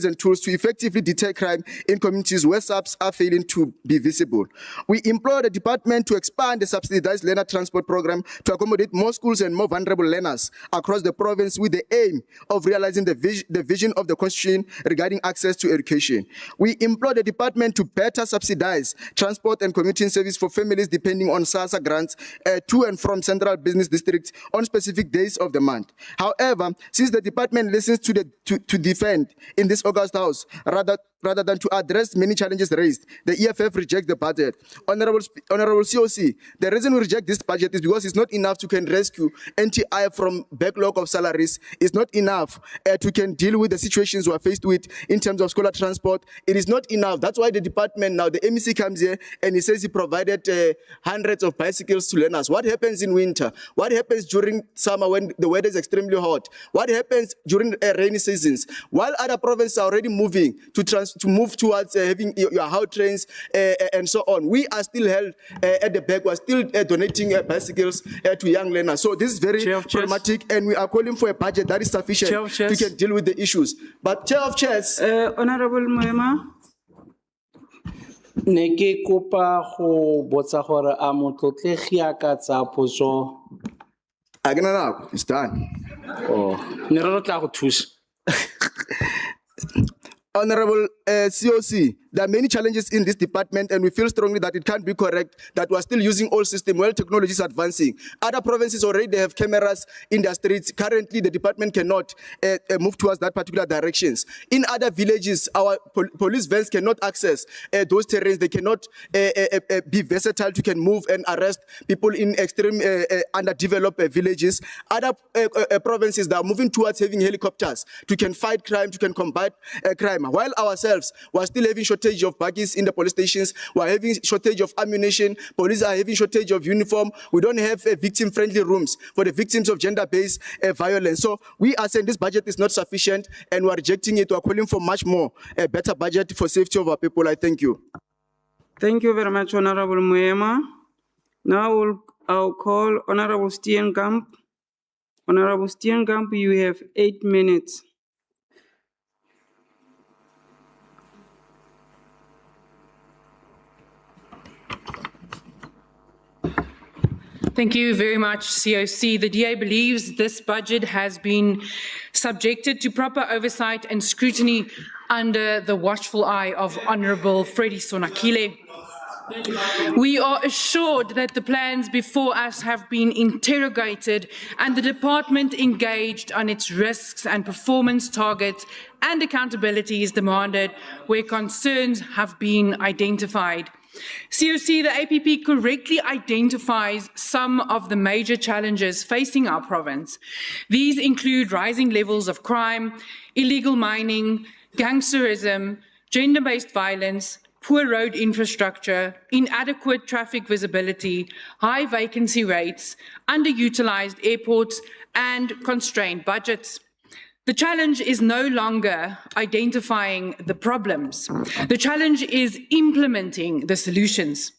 [SPEAKER 7] and tools to effectively deter crime in communities where SAPs are failing to be visible. We implore the department to expand the subsidized learner transport program to accommodate more schools and more vulnerable learners across the province with the aim of realizing the vision of the Constitution regarding access to education. We implore the department to better subsidize transport and commuting service for families depending on SASSA grants to and from central business districts on specific days of the month. However, since the department listens to defend in this August House rather than to address many challenges raised, the EFF rejects the budget. Honorable COC, the reason we reject this budget is because it's not enough to can rescue NTI from backlog of salaries. It's not enough to can deal with the situations we are faced with in terms of scholar transport. It is not enough. That's why the department now, the MEC comes here and he says he provided hundreds of bicycles to learners. What happens in winter? What happens during summer when the weather is extremely hot? What happens during rainy seasons? While other provinces are already moving to move towards having your house trains and so on, we are still held at the back. We are still donating bicycles to young learners. So this is very problematic, and we are calling for a budget that is sufficient to can deal with the issues. But Chair of Chairs,
[SPEAKER 9] Honorable Moema.
[SPEAKER 13] Ne ke kopa go botsa gore a motlotlegi a ka tsa phoso.
[SPEAKER 7] it's done.
[SPEAKER 13] Oh, ne re tla go thusa.
[SPEAKER 7] Honorable COC, there are many challenges in this department, and we feel strongly that it can't be correct that we are still using old system while technology is advancing. Other provinces already have cameras in their streets. Currently, the department cannot move towards that particular directions. In other villages, our police vans cannot access those terrains. They cannot be versatile to can move and arrest people in extreme underdeveloped villages. Other provinces that are moving towards having helicopters to can fight crime, to can combat crime. While ourselves, we are still having shortage of buggies in the police stations. We are having shortage of ammunition. Police are having shortage of uniform. We don't have victim-friendly rooms for the victims of gender-based violence. So we are saying this budget is not sufficient, and we are rejecting it. We are calling for much more, a better budget for safety of our people. I thank you.
[SPEAKER 9] Thank you very much, Honorable Muema. Now I'll call Honorable Steenkamp. Honorable Steenkamp, you have 8 minutes.
[SPEAKER 14] Thank you very much, COC. The DA believes this budget has been subjected to proper oversight and scrutiny under the watchful eye of Honourable Freddie Sonakile. We are assured that the plans before us have been interrogated and the department engaged on its risks and performance targets, and accountability is demanded where concerns have been identified. COC, the APP correctly identifies some of the major challenges facing our province. These include rising levels of crime, illegal mining, gangsterism, gender-based violence, poor road infrastructure, inadequate traffic visibility, high vacancy rates, underutilized airports, and constrained budgets. The challenge is no longer identifying the problems. The challenge is implementing the solutions.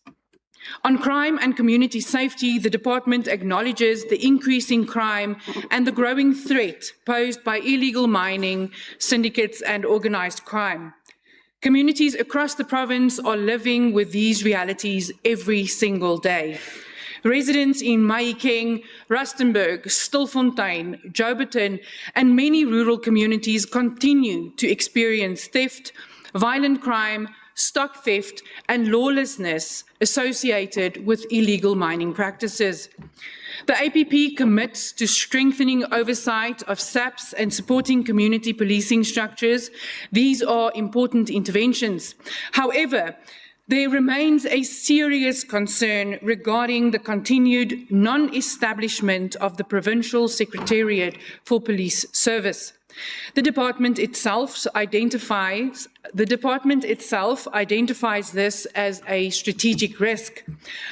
[SPEAKER 14] On crime and community safety, the department acknowledges the increasing crime and the growing threat posed by illegal mining, syndicates, and organized crime. Communities across the province are living with these realities every single day. Residents in Mahikeng, Rustenburg, Stilfontein, Joburton, and many rural communities continue to experience theft, violent crime, stock theft, and lawlessness associated with illegal mining practices. The APP commits to strengthening oversight of SAPs and supporting community policing structures. These are important interventions. However, there remains a serious concern regarding the continued non-establishment of the Provincial Secretariat for Police Service. The department itself identifies this as a strategic risk.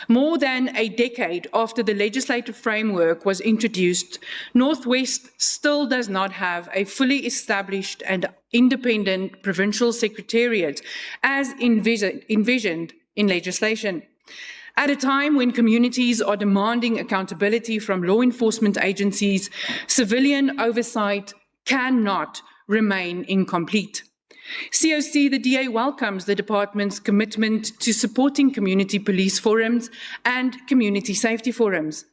[SPEAKER 14] More than a decade after the legislative framework was introduced, Northwest still does not have a fully established and independent provincial secretariat as envisioned in legislation. At a time when communities are demanding accountability from law enforcement agencies, civilian oversight cannot remain incomplete. COC, the DA welcomes the department's commitment to supporting community police forums and community safety forums.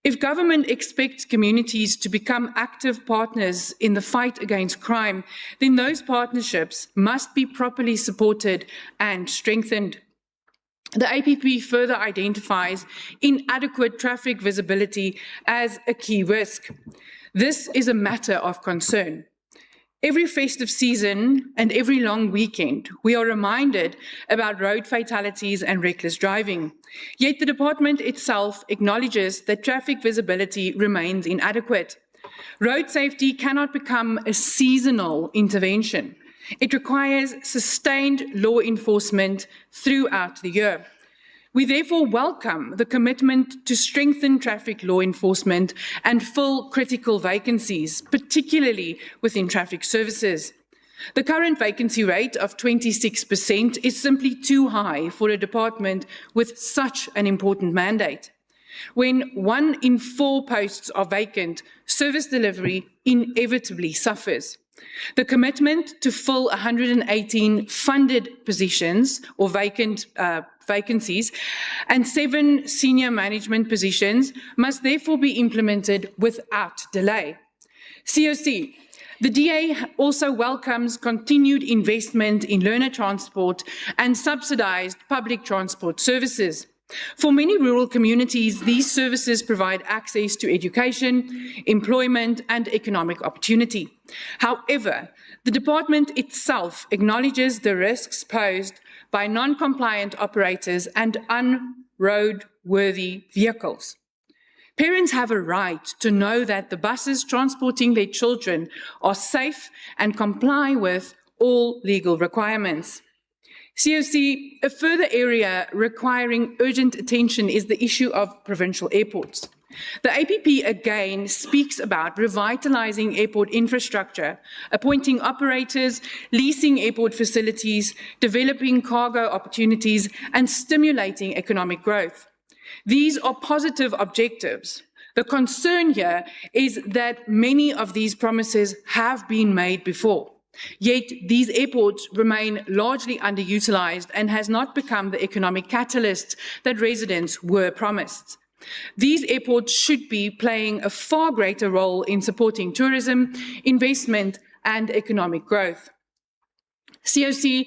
[SPEAKER 14] If government expects communities to become active partners in the fight against crime, then those partnerships must be properly supported and strengthened. The APP further identifies inadequate traffic visibility as a key risk. This is a matter of concern. Every festive season and every long weekend, we are reminded about road fatalities and reckless driving. Yet the department itself acknowledges that traffic visibility remains inadequate. Road safety cannot become a seasonal intervention. It requires sustained law enforcement throughout the year. We therefore welcome the commitment to strengthen traffic law enforcement and fill critical vacancies, particularly within traffic services. The current vacancy rate of 26% is simply too high for a department with such an important mandate. When 1 in 4 posts are vacant, service delivery inevitably suffers. The commitment to fill 118 funded positions or vacancies and 7 senior management positions must therefore be implemented without delay. COC, The DA also welcomes continued investment in learner transport and subsidized public transport services. For many rural communities, these services provide access to education, employment, and economic opportunity. However, the department itself acknowledges the risks posed by non-compliant operators and unroadworthy vehicles. Parents have a right to know that the buses transporting their children are safe and comply with all legal requirements. COC, a further area requiring urgent attention is the issue of provincial airports. The APP again speaks about revitalizing airport infrastructure, appointing operators, leasing airport facilities, developing cargo opportunities, and stimulating economic growth. These are positive objectives. The concern here is that many of these promises have been made before. Yet these airports remain largely underutilized and has not become the economic catalyst that residents were promised. These airports should be playing a far greater role in supporting tourism, investment, and economic growth. COC,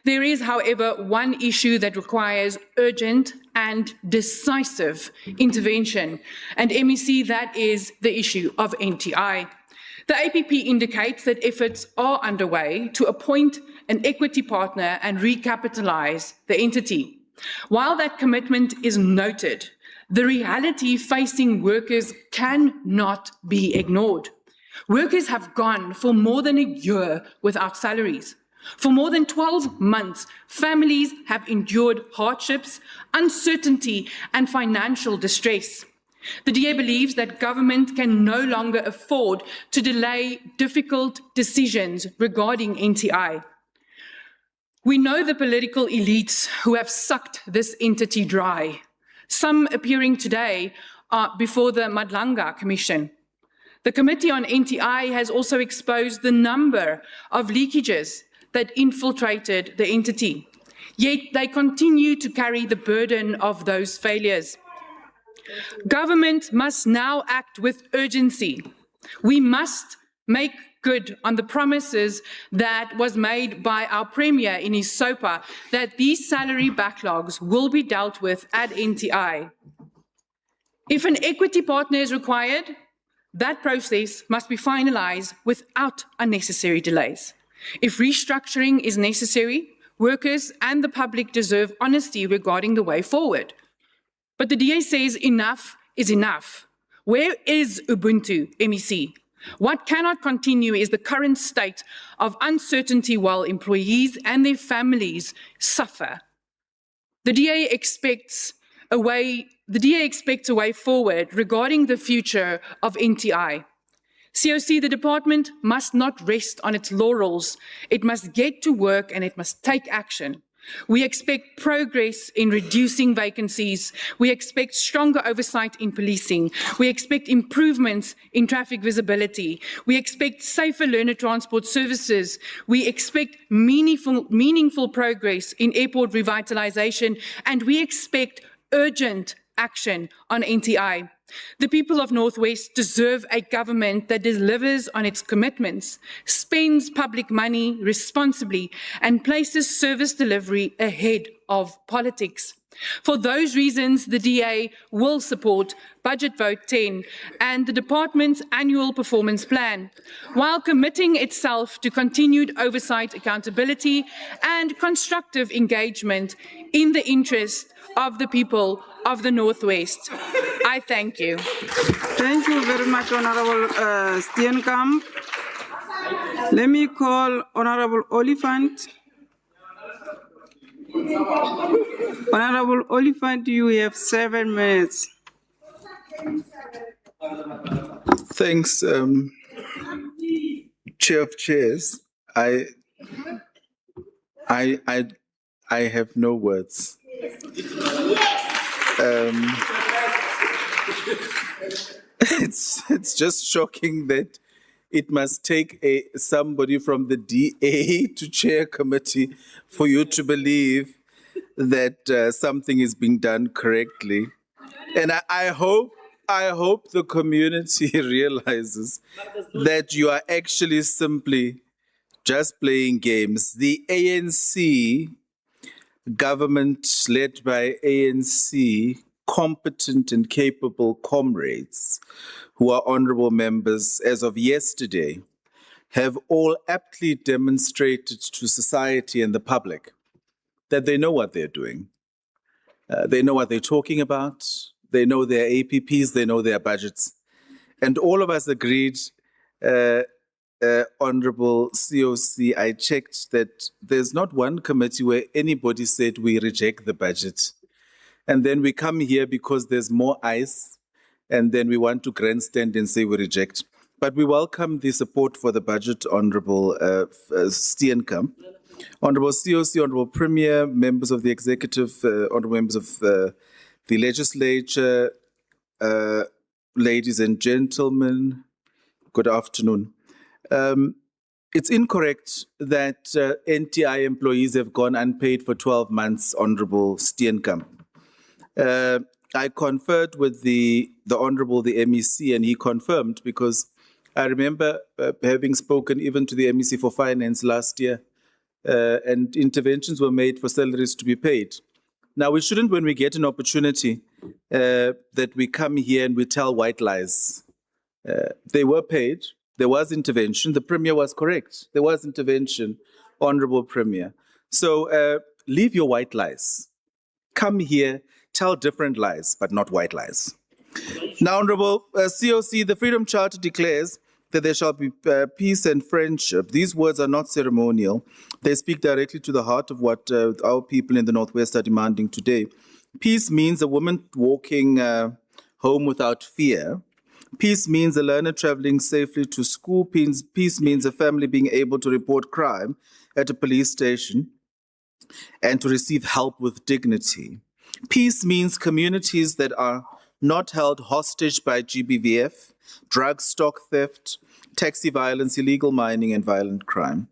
[SPEAKER 14] there is, however, one issue that requires urgent and decisive intervention, and MEC, that is the issue of NTI. The APP indicates that efforts are underway to appoint an equity partner and recapitalize the entity. While that commitment is noted, the reality facing workers cannot be ignored. Workers have gone for more than a year without salaries. For more than 12 months, families have endured hardships, uncertainty, and financial distress. The DA believes that government can no longer afford to delay difficult decisions regarding NTI. We know the political elites who have sucked this entity dry, some appearing today before the Madlanga Commission. The Committee on NTI has also exposed the number of leakages that infiltrated the entity, yet they continue to carry the burden of those failures. Government must now act with urgency. We must make good on the promises that was made by our Premier in his SOPA that these salary backlogs will be dealt with at NTI. If an equity partner is required, that process must be finalized without unnecessary delays. If restructuring is necessary, workers and the public deserve honesty regarding the way forward. But the DA says enough is enough. Where is Ubuntu, MEC? What cannot continue is the current state of uncertainty while employees and their families suffer. The DA expects a way forward regarding the future of NTI. COC, the department must not rest on its laurels. It must get to work and it must take action. We expect progress in reducing vacancies. We expect stronger oversight in policing. We expect improvements in traffic visibility. We expect safer learner transport services. We expect meaningful progress in airport revitalization, and we expect urgent action on NTI. The people of Northwest deserve a government that delivers on its commitments, spends public money responsibly, and places service delivery ahead of politics. For those reasons, the DA will support Budget Vote 10 and the department's annual performance plan, while committing itself to continued oversight, accountability, and constructive engagement in the interest of the people of the Northwest. I thank you.
[SPEAKER 9] Thank you very much, Honorable Steenkamp. Let me call Honorable Oliphant. Honorable Oliphant, you have 7 minutes.
[SPEAKER 4] Thanks, Chair of Chairs. I have no words. It's just shocking that it must take somebody from the DA to chair a committee for you to believe that something is being done correctly. And I hope I hope the community realizes that you are actually simply just playing games. The ANC government led by ANC, competent and capable comrades who are honorable members as of yesterday, have all aptly demonstrated to society and the public that they know what they're doing. They know what they're talking about. They know their APPs, they know their budgets. And all of us agreed, Honorable COC, I checked that there's not one committee where anybody said we reject the budget. And then we come here because there's more ice, and then we want to grandstand and say we reject. But we welcome the support for the budget, Honorable Steenkamp. Honorable COC, Honorable Premier, members of the Executive, Honorable members of the Legislature, ladies and gentlemen, good afternoon. It's incorrect that NTI employees have gone unpaid for 12 months, Honorable Steenkamp. I conferred with the Honorable, the MEC, and he confirmed, because I remember having spoken even to the MEC for Finance last year, and interventions were made for salaries to be paid. Now, we shouldn't, when we get an opportunity, that we come here and we tell white lies. They were paid. There was intervention. The Premier was correct. There was intervention, Honorable Premier. So leave your white lies. Come here, tell different lies, but not white lies. Now, Honorable COC, the Freedom Charter declares that there shall be peace and friendship. These words are not ceremonial. They speak directly to the heart of what our people in the Northwest are demanding today. Peace means a woman walking home without fear. Peace means a learner traveling safely to school. Peace means a family being able to report crime at a police station and to receive help with dignity. Peace means communities that are not held hostage by GBVF, drug stock theft, taxi violence, illegal mining, and violent crime.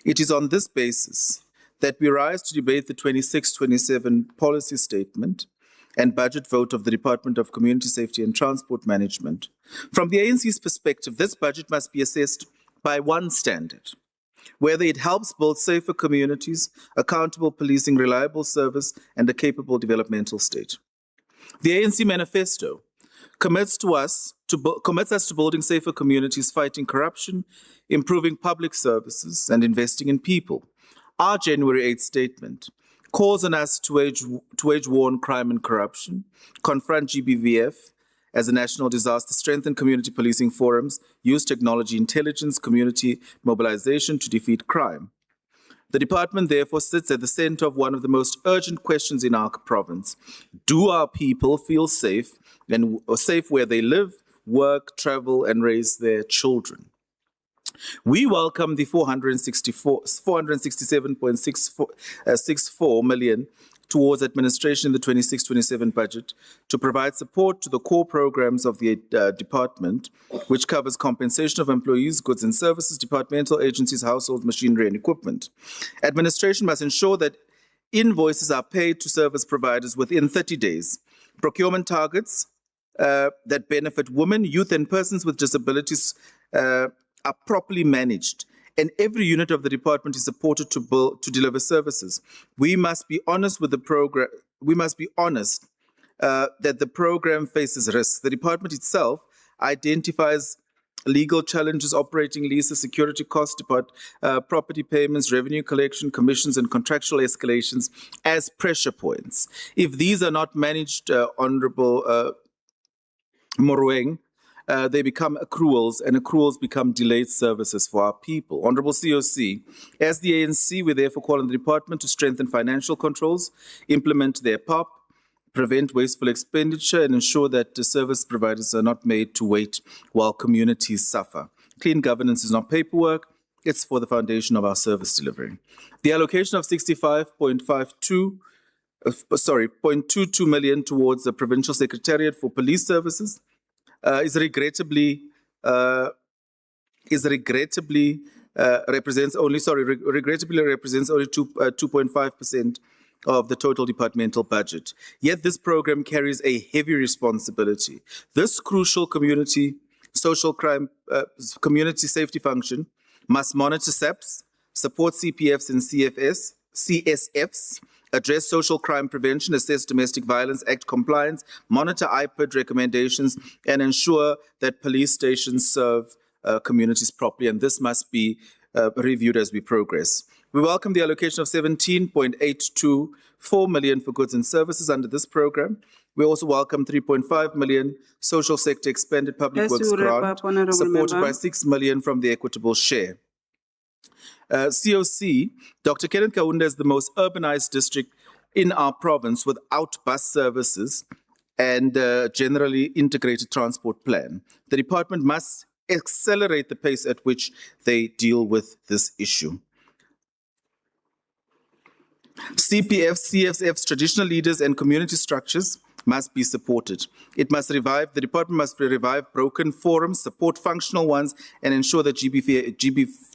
[SPEAKER 4] It is on this basis that we rise to debate the 26-27 policy statement and budget vote of the Department of Community Safety and Transport Management. From the ANC's perspective, this budget must be assessed by one standard: whether it helps build safer communities, accountable policing, reliable service, and a capable developmental state. The ANC manifesto commits us to building safer communities, fighting corruption, improving public services, and investing in people. Our January 8th statement calls on us to wage war on crime and corruption, confront GBVF as a national disaster, strengthen community policing forums, use technology, intelligence, community mobilization to defeat crime. The department therefore sits at the center of one of the most urgent questions in our province. Do our people feel safe and safe where they live, work, travel, and raise their children? We welcome the 467.64 million towards administration in the 26-27 budget to provide support to the core programs of the department, which covers compensation of employees, goods and services, departmental agencies, household machinery and equipment. Administration must ensure that invoices are paid to service providers within 30 days. Procurement targets that benefit women, youth and persons with disabilities are properly managed, and every unit of the department is supported to deliver services. We must be honest with the program. We must be honest that the program faces risks. The department itself identifies legal challenges, operating leases, security costs, property payments, revenue collection, commissions, and contractual escalations as pressure points. If these are not managed, Honorable Morueng, they become accruals, and accruals become delayed services for our people. Honorable COC, as the ANC, we therefore call on the department to strengthen financial controls, implement their POP, prevent wasteful expenditure, and ensure that the service providers are not made to wait while communities suffer. Clean governance is not paperwork, it's for the foundation of our service delivery. The allocation of 0.22 million towards the Provincial Secretariat for Police Services regrettably represents only 2.5% of the total departmental budget. Yet this program carries a heavy responsibility. This crucial community social crime, community safety function must monitor SAPs, support CPFs and CSFs, address social crime prevention, assess Domestic Violence Act compliance, monitor IPID recommendations, and ensure that police stations serve communities properly. And this must be reviewed as we progress. We welcome the allocation of 17.824 million for goods and services under this program. We also welcome 3.5 million social sector expanded public
[SPEAKER 9] As
[SPEAKER 4] works
[SPEAKER 9] you wrap
[SPEAKER 4] grant,
[SPEAKER 9] up, Honourable
[SPEAKER 4] supported
[SPEAKER 9] Member.
[SPEAKER 4] by 6 million from the equitable share. COC, Dr. Kenneth Kaunda is the most urbanized district in our province without bus services and generally integrated transport plan. The department must accelerate the pace at which they deal with this issue. CPFs, CSFs, traditional leaders and community structures must be supported. The department must revive broken forums, support functional ones, and ensure that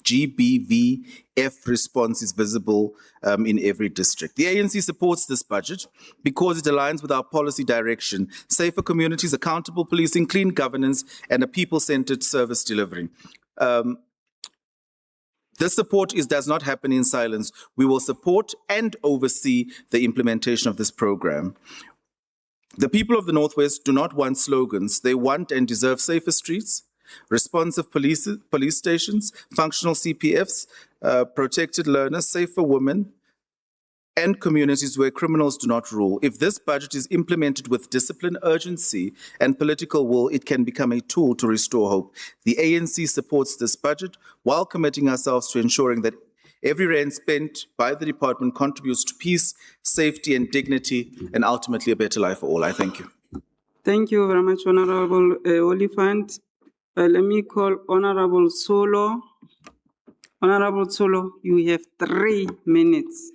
[SPEAKER 4] GBVF response is visible in every district. The ANC supports this budget because it aligns with our policy direction: safer communities, accountable policing, clean governance, and a people-centered service delivery. This support does not happen in silence. We will support and oversee the implementation of this program. The people of the Northwest do not want slogans. They want and deserve safer streets, responsive police stations, functional CPFs, protected learners, safer women, and communities where criminals do not rule. If this budget is implemented with discipline, urgency, and political will, it can become a tool to restore hope. The ANC supports this budget while committing ourselves to ensuring that every rand spent by the department contributes to peace, safety, and dignity, and ultimately a better life for all. I thank you.
[SPEAKER 9] Thank you very much, Honorable Oliphant. Let me call Honorable Solo. Honorable Solo, you have 3 minutes.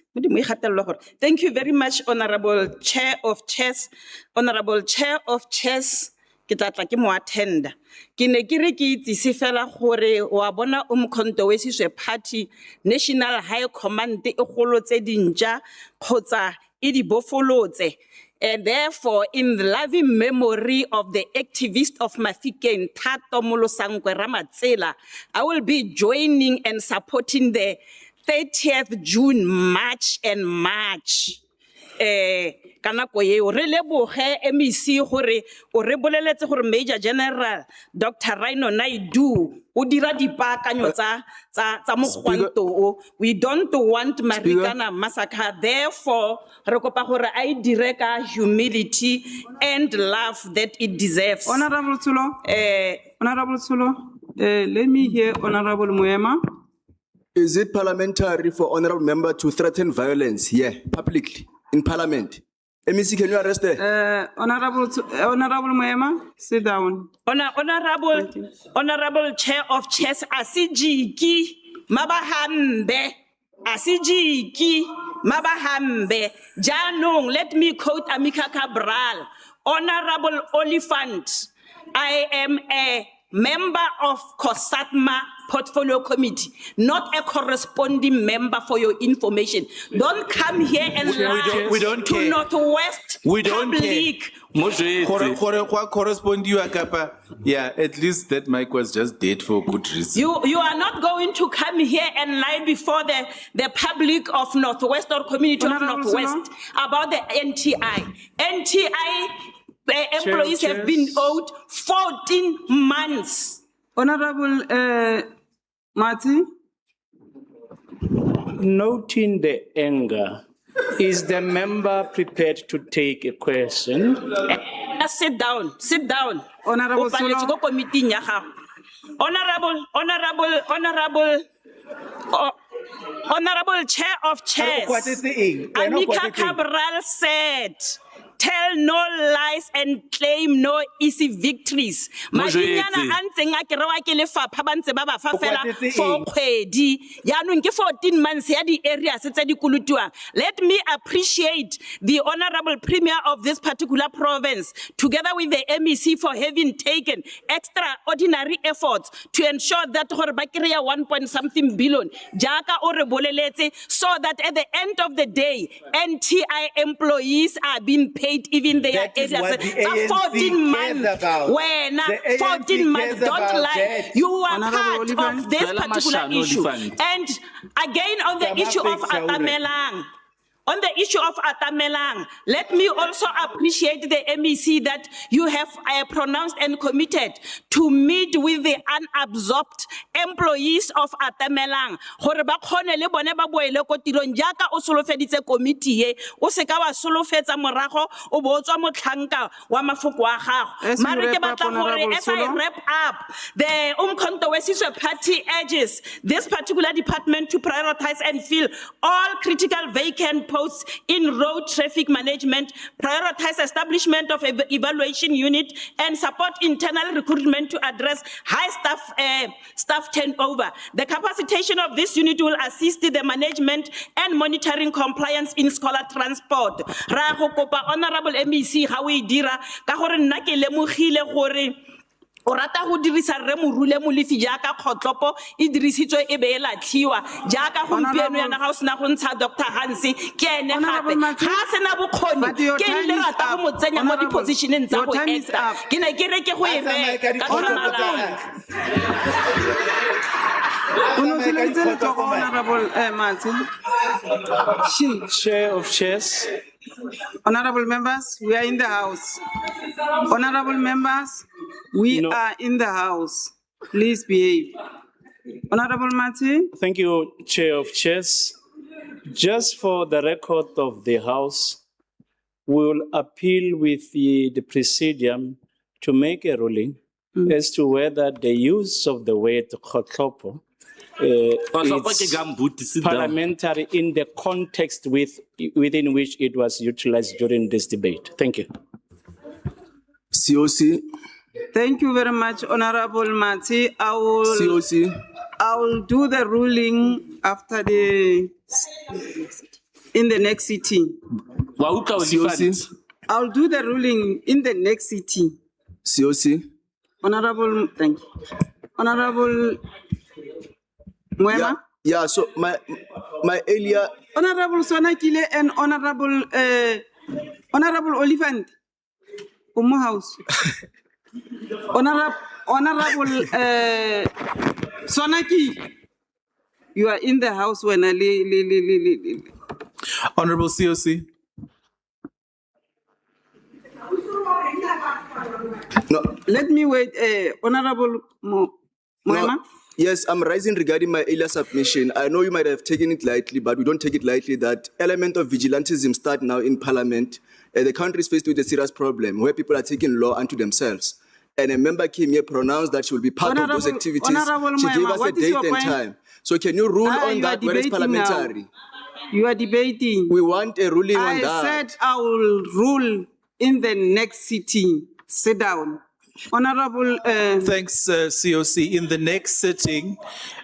[SPEAKER 3] Thank you very much, Honorable Chair of Chairs. Honorable Chair of Chairs, ke tla tla ke mo attenda. Ke ne ke re ke itsise fela gore wa bona umkhonto wesizwe party National High Command e golotse dintja kgotsa e di bofolotse. And therefore, in the loving memory of the activist of Mafikeng, Thato Molosangwe Ramatsela, I will be joining and supporting the 30th June March and March. Kanako eo re leboge MEC gore o re boleletse gore Major General Dr. Rhino Naidu o dira dipaakanyo tsa mogwanto o. We don't want Marikana massacre. Therefore, re kopa gore a e dire ka humility and love that it deserves.
[SPEAKER 9] Honorable Tsulo, let me hear Honorable Moema.
[SPEAKER 7] Is it parliamentary for honorable member to threaten violence here publicly in parliament? MEC, can you arrest her?
[SPEAKER 9] Honorable Moema, sit down.
[SPEAKER 3] Honorable Chair of Chairs, asijiki mabahambe, Janong, let me quote Amika Cabral. Honorable Oliphant, I am a member of COSATMA Portfolio Committee, not a corresponding member for your information. Don't come here and lie
[SPEAKER 4] we don't
[SPEAKER 3] to
[SPEAKER 4] care.
[SPEAKER 3] Northwest
[SPEAKER 4] We don't
[SPEAKER 3] Public.
[SPEAKER 4] Correspond you, Akapa. Yeah, at least that mic was just dead for good reason.
[SPEAKER 3] You are not going to come here and lie before the public of Northwest or community of Northwest about the NTI. NTI employees have been owed 14 months.
[SPEAKER 9] Honorable Marty.
[SPEAKER 13] Noting the anger, is the member prepared to take a question?
[SPEAKER 3] Sit down.
[SPEAKER 9] Honorable
[SPEAKER 3] O paletse ko committee ya gago. Honorable Chair of Chairs, Amika Cabral said, tell no lies and claim no easy victories. Madinyana a ntseng a kerewa ke lefapha ba ntse ba ba fa fela for kgwedi. Yaanong ke 14 months ya di-areas tse di kolutiwang. Let me appreciate the Honorable Premier of this particular province, together with the MEC, for having taken extraordinary efforts to ensure that gore ba kry-a 1.something billion, jaaka o re boleletse, so that at the end of the day, NTI employees are being paid even their
[SPEAKER 4] That is
[SPEAKER 3] areas.
[SPEAKER 4] what the
[SPEAKER 3] For
[SPEAKER 4] ANC
[SPEAKER 3] 14
[SPEAKER 4] cares
[SPEAKER 3] months,
[SPEAKER 4] about.
[SPEAKER 3] when
[SPEAKER 4] The
[SPEAKER 3] 14
[SPEAKER 4] ANC
[SPEAKER 3] months,
[SPEAKER 4] cares
[SPEAKER 3] don't
[SPEAKER 4] about
[SPEAKER 3] lie.
[SPEAKER 4] that.
[SPEAKER 3] You are
[SPEAKER 9] Honorable
[SPEAKER 3] part
[SPEAKER 9] Olifant.
[SPEAKER 3] of this
[SPEAKER 5] Duela
[SPEAKER 3] particular
[SPEAKER 5] Mashano,
[SPEAKER 3] issue.
[SPEAKER 5] Olifant.
[SPEAKER 3] And again, on the issue of Atamelang, on the issue of Atamelang, let me also appreciate the MEC that you have pronounced and committed to meet with the unabsorbed employees of Atamelang. Gore ba kgone le bone ba boele ko tirong jaaka o solofeditse committee e, o se ka wa solofetsa morago o bo o tswa motlhanka wa mafoko a gago.
[SPEAKER 9] As you
[SPEAKER 3] Mare ke
[SPEAKER 9] wrap up,
[SPEAKER 3] batla gore
[SPEAKER 9] Honorable
[SPEAKER 3] as I
[SPEAKER 9] Solo.
[SPEAKER 3] wrap up, the Umkhonto weSizwe Party urges this particular department to prioritize and fill all critical vacant posts in road traffic management, prioritize establishment of an evaluation unit, and support internal recruitment to address high staff turnover. The capacitation of this unit will assist the management and monitoring compliance in scholar transport. Ra go kopa Honorable MEC ga o e dira ka gore nna ke lemogile gore o rata go dirisa re morule molefi jaaka kgotlopo e dirisitswe e be e latlhiwa jaaka gompieno yana ga o sena go ntsha Dr. Hansi ke ene
[SPEAKER 9] Honorable
[SPEAKER 3] gape
[SPEAKER 9] Matsi,
[SPEAKER 3] ga a sena bokgoni
[SPEAKER 9] but your
[SPEAKER 3] ke
[SPEAKER 9] time
[SPEAKER 3] le
[SPEAKER 9] is
[SPEAKER 3] rata go
[SPEAKER 9] up.
[SPEAKER 3] mo tsenya mo
[SPEAKER 9] Honorable,
[SPEAKER 3] di-positioneng tsa
[SPEAKER 9] your
[SPEAKER 3] go
[SPEAKER 9] time is
[SPEAKER 3] acta
[SPEAKER 9] up.
[SPEAKER 3] ke ne ke re ke go e
[SPEAKER 4] Tsamaya ka
[SPEAKER 3] beka ka
[SPEAKER 4] dikgotlopo tsa
[SPEAKER 3] tlhamalalo.
[SPEAKER 4] gagwe.
[SPEAKER 9] O nofeleditse letsogo, Honorable Matsi.
[SPEAKER 13] Chair of Chairs,
[SPEAKER 9] Honorable members, we are in the house. Honorable members, we
[SPEAKER 13] No.
[SPEAKER 9] are in the house. Please behave. Honorable Matsi.
[SPEAKER 13] thank you, Chair of Chairs. Just for the record of the House, we will appeal with the Presidium to make a ruling as to whether the use of the word kgotlopo
[SPEAKER 5] Kgotlopo ke
[SPEAKER 13] is
[SPEAKER 5] gumboot, sit down.
[SPEAKER 13] parliamentary in the context within which it was utilized during this debate. Thank you.
[SPEAKER 7] COC,
[SPEAKER 9] Thank you very much, Honorable Matsi.
[SPEAKER 7] COC.
[SPEAKER 9] I will do the ruling after in the next sitting.
[SPEAKER 5] Wa utlwa Olifant?
[SPEAKER 9] I'll do the ruling in the next sitting.
[SPEAKER 7] COC.
[SPEAKER 9] Honorable, thank you. Honorable Mwema.
[SPEAKER 7] Yeah, so my earlier,
[SPEAKER 9] Honorable Sonakile and Honorable Olifant. Umo House. Honorable Sonaki. You are in the house when I
[SPEAKER 4] Honorable COC.
[SPEAKER 7] no,
[SPEAKER 9] Let me wait, Honorable Mwema.
[SPEAKER 7] no, yes, I'm rising regarding my earlier submission. I know you might have taken it lightly, but we don't take it lightly that element of vigilantism start now in Parliament. The country is faced with a serious problem where people are taking law unto themselves. And a member came here, pronounced that she will be part of those
[SPEAKER 9] Honorable-
[SPEAKER 7] activities.
[SPEAKER 9] Honorable
[SPEAKER 7] She gave
[SPEAKER 9] Mwema,
[SPEAKER 7] us a
[SPEAKER 9] what is
[SPEAKER 7] date
[SPEAKER 9] your
[SPEAKER 7] and
[SPEAKER 9] point?
[SPEAKER 7] time. So can you rule on
[SPEAKER 9] you are
[SPEAKER 7] that where it's
[SPEAKER 9] debating now.
[SPEAKER 7] parliamentary?
[SPEAKER 9] You are debating.
[SPEAKER 7] We want a ruling on
[SPEAKER 9] I
[SPEAKER 7] that.
[SPEAKER 9] said I will rule in the next sitting. Sit down. Honorable,
[SPEAKER 4] Thanks, COC. In the next sitting,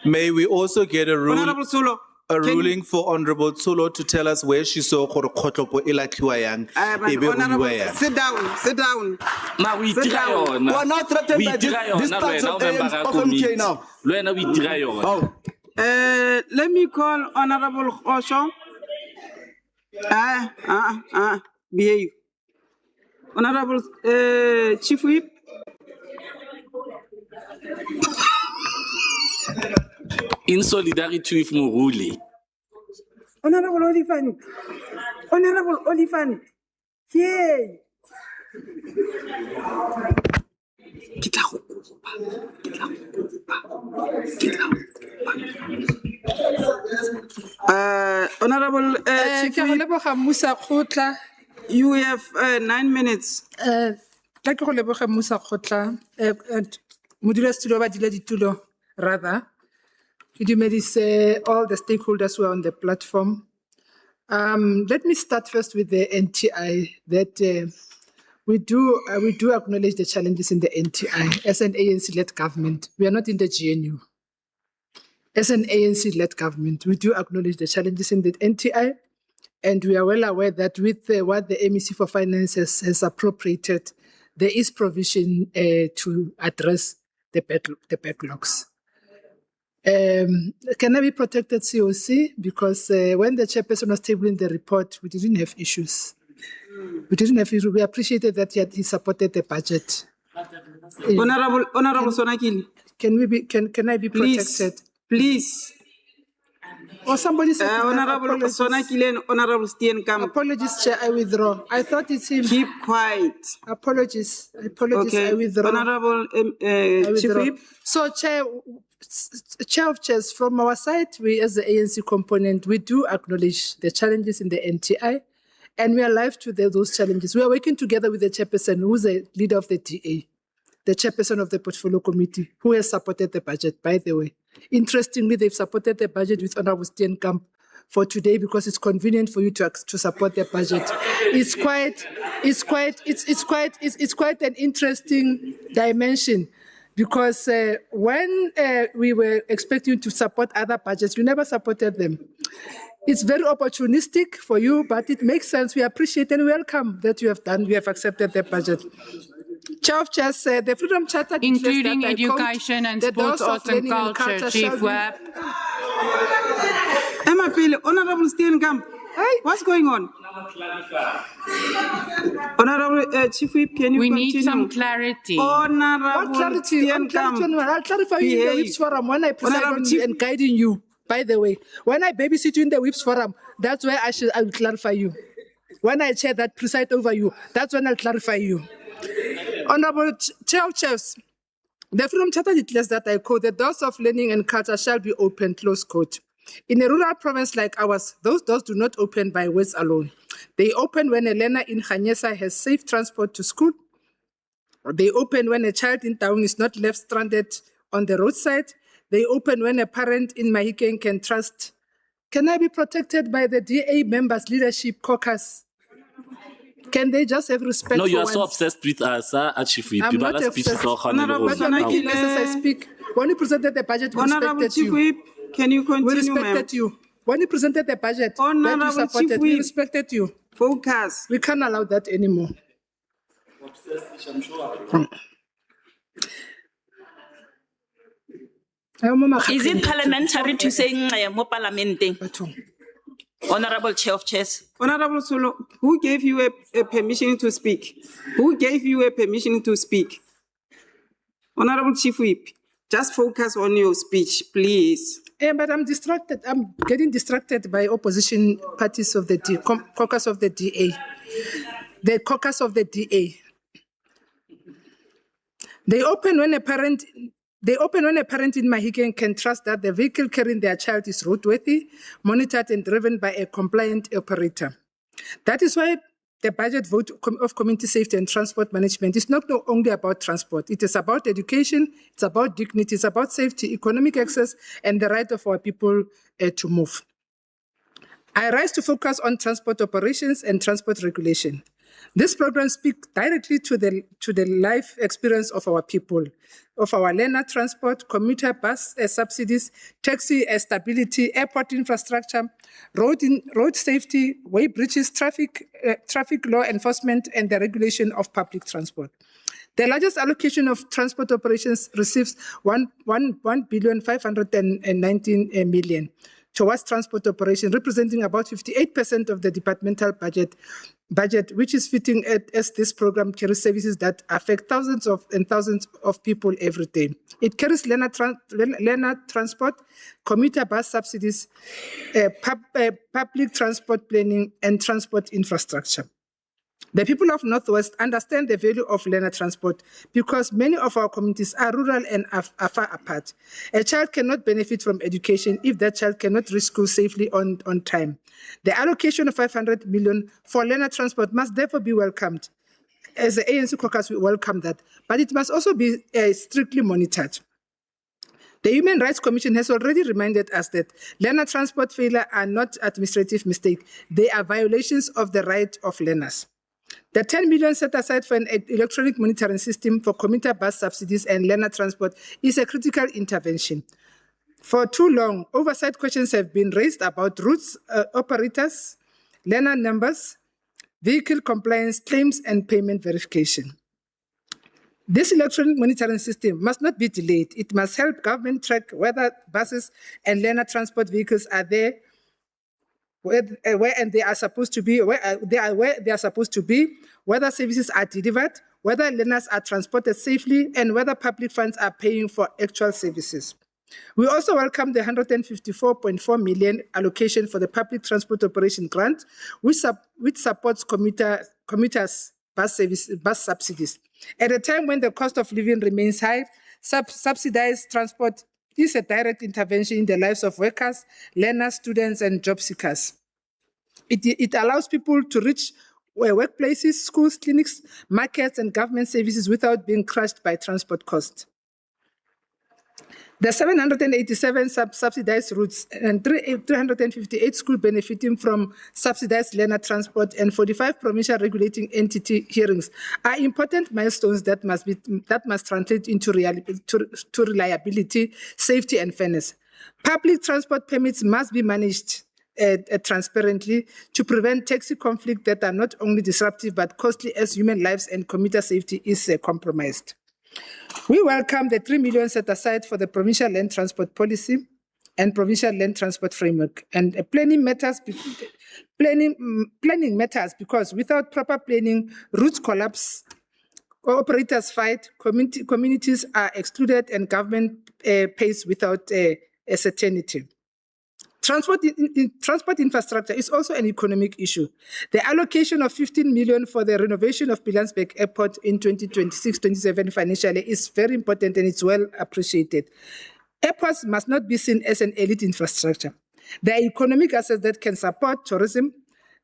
[SPEAKER 4] may we also get a rule,
[SPEAKER 9] Honorable Solo.
[SPEAKER 4] a
[SPEAKER 9] can you-
[SPEAKER 4] ruling for Honorable Tsolo to tell us where she saw gore kgotlopo e latlhiwa yang,
[SPEAKER 9] but
[SPEAKER 4] e be
[SPEAKER 9] Honorable,
[SPEAKER 4] buiwa yang.
[SPEAKER 9] sit down, sit down.
[SPEAKER 5] Ma o
[SPEAKER 9] Sit
[SPEAKER 5] itira
[SPEAKER 9] down.
[SPEAKER 5] yona.
[SPEAKER 7] We are not threatened
[SPEAKER 5] O
[SPEAKER 7] by
[SPEAKER 5] itira
[SPEAKER 7] this
[SPEAKER 5] yona,
[SPEAKER 7] part
[SPEAKER 5] le wena,
[SPEAKER 7] of
[SPEAKER 5] o member ka
[SPEAKER 7] MK
[SPEAKER 5] committee.
[SPEAKER 7] now.
[SPEAKER 5] Le wena o itira yona.
[SPEAKER 7] Oh,
[SPEAKER 9] Let me call Honorable Osho. Behave. Honorable Chief Whip.
[SPEAKER 5] In solidarity with Moruli.
[SPEAKER 9] Honorable Olifant. Honorable Olifant. Yay. Honorable Chief
[SPEAKER 1] Ke go
[SPEAKER 9] Whip,
[SPEAKER 1] leboga mmusa kgotla.
[SPEAKER 9] you have 9 minutes.
[SPEAKER 1] Tla ke go leboga mmusa kgotla. Modulasetulo ba dile ditulo rather. Ke dumedise all the stakeholders who are on the platform. Let me start first with the NTI. That we do acknowledge the challenges in the NTI as an ANC-led government. We are not in the GNU. As an ANC-led government, we do acknowledge the challenges in the NTI, and we are well aware that with what the MEC for Finance has appropriated, there is provision to address the backlogs. Can I be protected, COC? Because when the chairperson was tabling the report, we didn't have issues. We didn't have issues. We appreciated that he supported the budget.
[SPEAKER 9] Honorable Sonakili,
[SPEAKER 1] Can I be protected?
[SPEAKER 9] please.
[SPEAKER 1] Or somebody said
[SPEAKER 9] Honorable
[SPEAKER 1] apologies.
[SPEAKER 9] Sonakili and Honorable Steenkamp,
[SPEAKER 1] Apologies, Chair, I withdraw. I thought it's him.
[SPEAKER 9] keep quiet.
[SPEAKER 1] Apologies, I
[SPEAKER 9] Okay,
[SPEAKER 1] withdraw.
[SPEAKER 9] Honorable
[SPEAKER 1] I
[SPEAKER 9] Chief
[SPEAKER 1] withdraw.
[SPEAKER 9] Whip.
[SPEAKER 1] So, Chair of Chairs, from our side, we as the ANC component, we do acknowledge the challenges in the NTI, and we are alive to those challenges. We are working together with the chairperson, who's the leader of the DA, the chairperson of the Portfolio Committee, who has supported the budget, by the way. Interestingly, they've supported the budget with Honorable Steenkamp for today because it's convenient for you to support the budget. It's quite an interesting dimension because when we were expecting you to support other budgets, you never supported them. It's very opportunistic for you, but it makes sense. We appreciate and welcome that you have accepted the budget. Chair of Chairs, the Freedom Charter declares
[SPEAKER 14] Including
[SPEAKER 1] that, I quote,
[SPEAKER 14] education and
[SPEAKER 1] "The
[SPEAKER 14] sports,
[SPEAKER 1] doors of
[SPEAKER 14] arts and
[SPEAKER 1] learning and
[SPEAKER 14] culture,
[SPEAKER 1] culture
[SPEAKER 14] Chief
[SPEAKER 1] shall be-"
[SPEAKER 14] Whip.
[SPEAKER 9] Emma Pele, Honorable Steenkamp, what's going on? Honorable Chief Whip, can you
[SPEAKER 14] We
[SPEAKER 9] continue?
[SPEAKER 14] need some clarity.
[SPEAKER 9] Honorable
[SPEAKER 1] What clarity? I'll clarify you in the
[SPEAKER 9] Behave.
[SPEAKER 1] whips forum when I preside
[SPEAKER 9] Honorable
[SPEAKER 1] on
[SPEAKER 9] Chief-
[SPEAKER 1] you and guiding you. By the way, when I babysit you in the whips forum, that's where I will clarify you. When I chair that preside over you, that's when I'll clarify you. Honorable Chair of Chairs, the Freedom Charter declares that, I quote, "The doors of learning and culture shall be open," close quote. In a rural province like ours, those doors do not open by words alone. They open when a learner in Khanyesa has safe transport to school. They open when a child in Taung is not left stranded on the roadside. They open when a parent in Mahikeng can trust. Can I be protected by the DA members' leadership caucus? Can they just have respect
[SPEAKER 5] No, you
[SPEAKER 1] for
[SPEAKER 5] are so
[SPEAKER 1] once?
[SPEAKER 5] obsessed with us, Chief Whip.
[SPEAKER 1] I'm
[SPEAKER 5] You
[SPEAKER 1] not
[SPEAKER 5] better speak
[SPEAKER 1] obsessed.
[SPEAKER 5] to our honorable.
[SPEAKER 1] But when I keep as I speak, when you presented the budget, we
[SPEAKER 9] Honorable
[SPEAKER 1] respected
[SPEAKER 9] Chief
[SPEAKER 1] you.
[SPEAKER 9] Whip, can you
[SPEAKER 1] We
[SPEAKER 9] continue, ma'am?
[SPEAKER 1] respected you. When you presented the budget, that you
[SPEAKER 9] Honorable
[SPEAKER 1] supported,
[SPEAKER 9] Chief
[SPEAKER 1] we
[SPEAKER 9] Whip.
[SPEAKER 1] respected you.
[SPEAKER 9] Focus.
[SPEAKER 1] We can't allow that anymore.
[SPEAKER 3] Is it parliamentary to say mo parlamenteng? Honorable Chair of Chairs.
[SPEAKER 9] Honorable Solo, who gave you a permission to speak? Who gave you a permission to speak? Honorable Chief Whip, just focus on your speech, please.
[SPEAKER 1] But I'm distracted. I'm getting distracted by opposition parties of the caucus of the DA. The caucus of the DA. They open when a parent in Mahikeng can trust that the vehicle carrying their child is roadworthy, monitored and driven by a compliant operator. That is why the budget vote of community safety and transport management is not only about transport. It is about education, it's about dignity, it's about safety, economic access, and the right of our people to move. I rise to focus on transport operations and transport regulation. This program speaks directly to the life experience of our people, of our learner transport, commuter bus subsidies, taxi stability, airport infrastructure, road safety, way bridges, traffic law enforcement, and the regulation of public transport. The largest allocation of transport operations receives 1,519 million towards transport operations, representing about 58% of the departmental budget, which is fitting as this program carries services that affect thousands of people every day. It carries learner transport, commuter bus subsidies, public transport planning, and transport infrastructure. The people of Northwest understand the value of learner transport because many of our communities are rural and are far apart. A child cannot benefit from education if that child cannot reach school safely on time. The allocation of 500 million for learner transport must therefore be welcomed. As the ANC caucus, we welcome that, but it must also be strictly monitored. The Human Rights Commission has already reminded us that learner transport failure are not administrative mistakes. They are violations of the right of learners. The 10 million set aside for an electronic monitoring system for commuter bus subsidies and learner transport is a critical intervention. For too long, oversight questions have been raised about routes, operators, learner numbers, vehicle compliance claims, and payment verification. This electronic monitoring system must not be delayed. It must help government track whether buses and learner transport vehicles are there where they are supposed to be, where they are supposed to be, whether services are delivered, whether learners are transported safely, and whether public funds are paying for actual services. We also welcome the 154.4 million allocation for the public transport operation grant, which supports commuters bus subsidies. At a time when the cost of living remains high, subsidized transport is a direct intervention in the lives of workers, learners, students, and job seekers. It allows people to reach workplaces, schools, clinics, markets, and government services without being crushed by transport costs. The 787 subsidized routes and 358 schools benefiting from subsidized learner transport and 45 provincial regulating entity hearings are important milestones that must translate into reliability, safety, and fairness. Public transport permits must be managed transparently to prevent taxi conflicts that are not only disruptive but costly as human lives and commuter safety is compromised. We welcome the 3 million set aside for the provincial land transport policy and provincial land transport framework. And planning matters because without proper planning, routes collapse, operators fight, communities are excluded, and government pays without a certainty. Transport infrastructure is also an economic issue. The allocation of 15 million for the renovation of Pilansberg Airport in 2026-27 financially is very important and it's well appreciated. Airports must not be seen as an elite infrastructure. They are economic assets that can support tourism,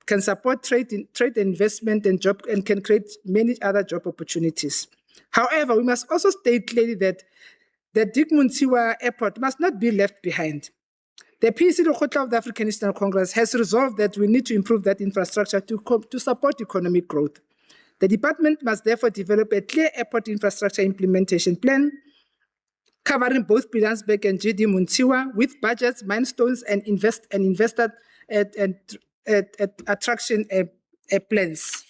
[SPEAKER 1] can support trade investment and job, and can create many other job opportunities. However, we must also state clearly that the Departmntal Airport must not be left behind. The PEC of the African National Congress has resolved that we need to improve that infrastructure to support economic growth. The department must therefore develop a clear airport infrastructure implementation plan covering both Pilansberg and GD Muntiwa with budgets, milestones, and investor attraction plans.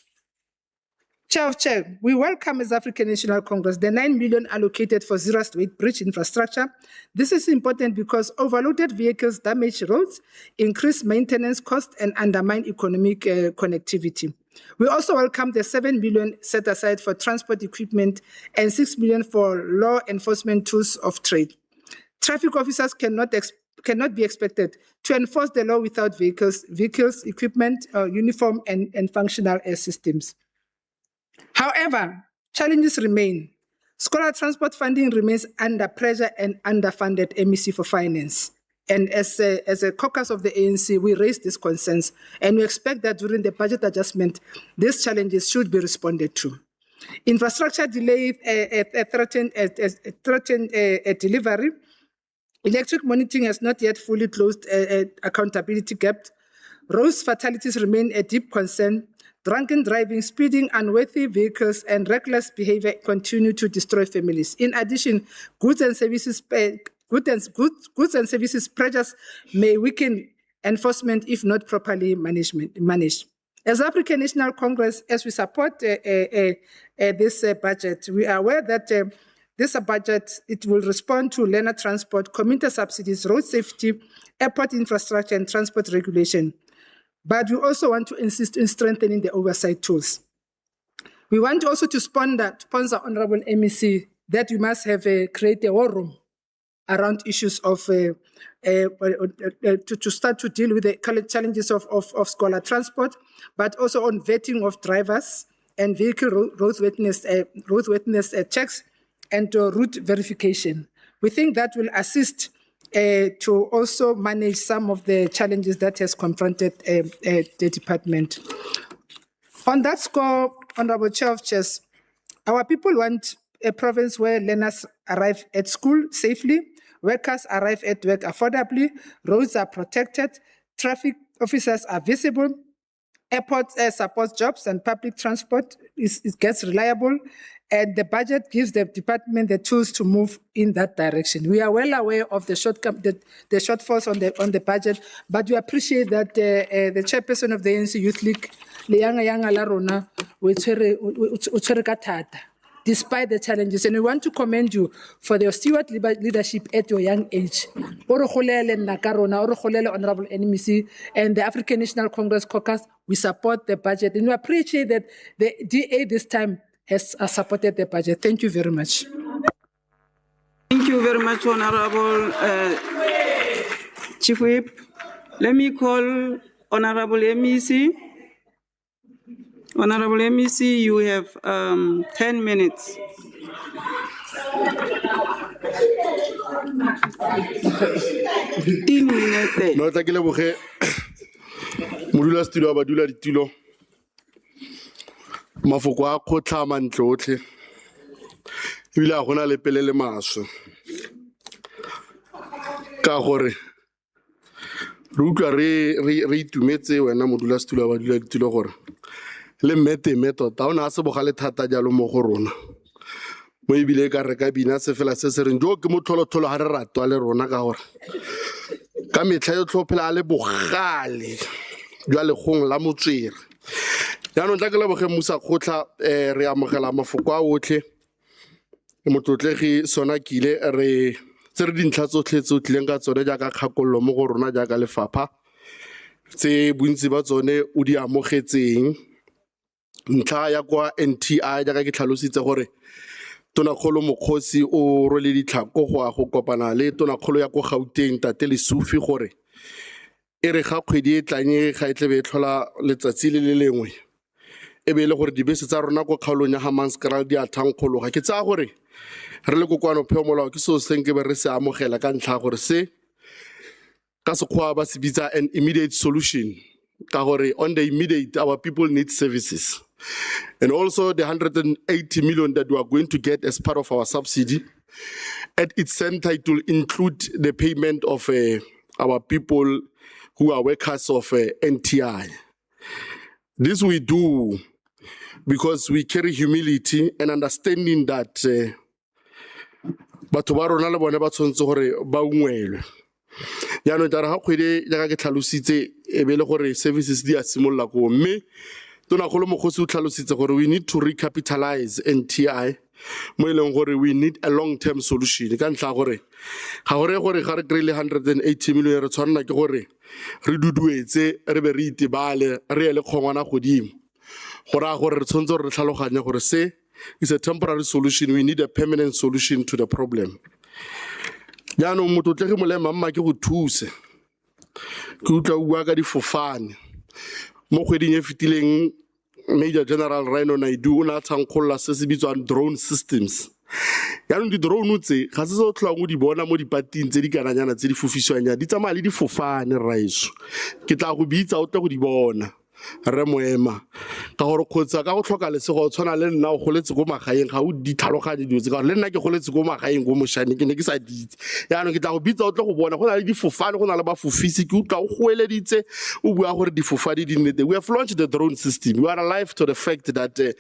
[SPEAKER 1] Chair, we welcome as African National Congress the 9 million allocated for zero-waste bridge infrastructure. This is important because overloaded vehicles damage roads, increase maintenance costs, and undermine economic connectivity. We also welcome the 7 million set aside for transport equipment and 6 million for law enforcement tools of trade. Traffic officers cannot be expected to enforce the law without vehicles, equipment, uniform, and functional air systems. However, challenges remain. Scholar transport funding remains under pressure and underfunded MEC for finance. And as a caucus of the ANC, we raise these concerns, and we expect that during the budget adjustment, these challenges should be responded to. Infrastructure delays threaten delivery. Electric monitoring has not yet fully closed accountability gap. Road fatalities remain a deep concern. Drunken driving, speeding, unworthy vehicles, and reckless behavior continue to destroy families. In addition, goods and services pressures may weaken enforcement if not properly managed. As African National Congress, as we support this budget, we are aware that this budget, it will respond to learner transport, commuter subsidies, road safety, airport infrastructure, and transport regulation. But we also want to insist in strengthening the oversight tools. We want also to sponsor Honorable MEC that we must have create a war room around issues of to start to deal with the challenges of scholar transport, but also on vetting of drivers and vehicle roadworthiness checks and route verification. We think that will assist to also manage some of the challenges that has confronted the department. On that score, Honorable Chair of Chairs, our people want a province where learners arrive at school safely, workers arrive at work affordably, roads are protected, traffic officers are visible, airport supports jobs and public transport it gets reliable, and the budget gives the department the tools to move in that direction. We are well aware of the shortfalls on the budget, but we appreciate that the chairperson of the ANC Youth League, Leanga La Rona, despite the challenges, and we want to commend you for your steward leadership at your young age. Honorable NMC and the African National Congress Caucus, we support the budget, and we appreciate that the DA this time has supported the budget. Thank you very much.
[SPEAKER 9] Thank you very much, Honorable Chief Whip. Let me call Honorable MEC. Honorable MEC, you have 10 minutes.
[SPEAKER 12] No, thank you. Modula studio badula ditilo. Mafoko a khotla mantle otlhe. Ebile a gona le pele le maswe. Ka gore re utlwa re itumetse wena modula studio badula ditilo gore le mete tota ona se bogale thata jalo mo go rona. Mo ebile ka reka bina se fela se se reng jo ke motlholotlholo ha re ratwa le rona ka gore ka metlha yo tlhophela le bogale jwa le gong la motswere. Jaanong tla ke leboge Musa Khotla re amogela mafoko a otlhe motlotlegi sona kile re tse re dintlha tsotlhe tse o tlileng ka tsone jaaka kgakololo mo go rona jaaka lefapha tse bontsi ba tsone o di amogetseng. Ntlha ya kwa NTI jaaka ke tlhalositse gore Tonakgolo Mokgosi o role ditlhako go a go kopana le Tonakgolo ya go Gauteng Tate Lesufi gore e re ga kgwedi e tlanye ga e tlebe e tlhola letsatsi le le lengwe e be le gore dibese tsa rona go kgaolong ya Hammanskraal di a thankgologa ke tsaya gore re le kokoano pheo molao ke seo seng ke be re se amogela ka ntlha gore se ka sekgowa ba se bitsa an immediate solution ka gore on the immediate our people need services. And also the 180 million that we are going to get as part of our subsidy, at its center it will include the payment of our people who are workers of NTI. This we do because we carry humility and understanding that batho ba rona le bone ba tshwantse gore ba ungwelwe. Jaanong tara ga kgwedi jaaka ke tlhalositse e be le gore services di a simolola go mme Tonakgolo Mokgosi o tlhalositse gore we need to recapitalize NTI mo e leng gore we need a long-term solution ka ntlha gore ga gore ga re kry-ile 180 million re tshwanela ke gore re duduetse re be re itebale re ele kgongwana godimo gore a gore re tshwanetse re tlhaloganya gore se is a temporary solution. We need a permanent solution to the problem. Jaanong motlotlegi molema mma ke go thuse ke utlwa bua ka difofane mo kgweding e fetileng Major General Rhino Naidu o na thankgolola se se bitswang drone systems. Jaanong di-drone tse ga se se o tlholang o di bona mo dipating tse di kananyana tse di fofisiwanyana di tsamaya le difofane raiso ke tla go bitsa o tle go di bona re moema ka gore khotsa ka go tlhoka lesego o tshwana le nna o goletse go magaeng ga o di tlhaloganye dilo tse ka gore le nna ke goletse go magaeng go moshane ke ne ke sa ditse jaanong ke tla go bitsa o tle go bona go na le difofane go na le bafofisi ke utlwa o goeleditse o bua gore difofane di nnete. We have launched the drone system. We are alive to the fact that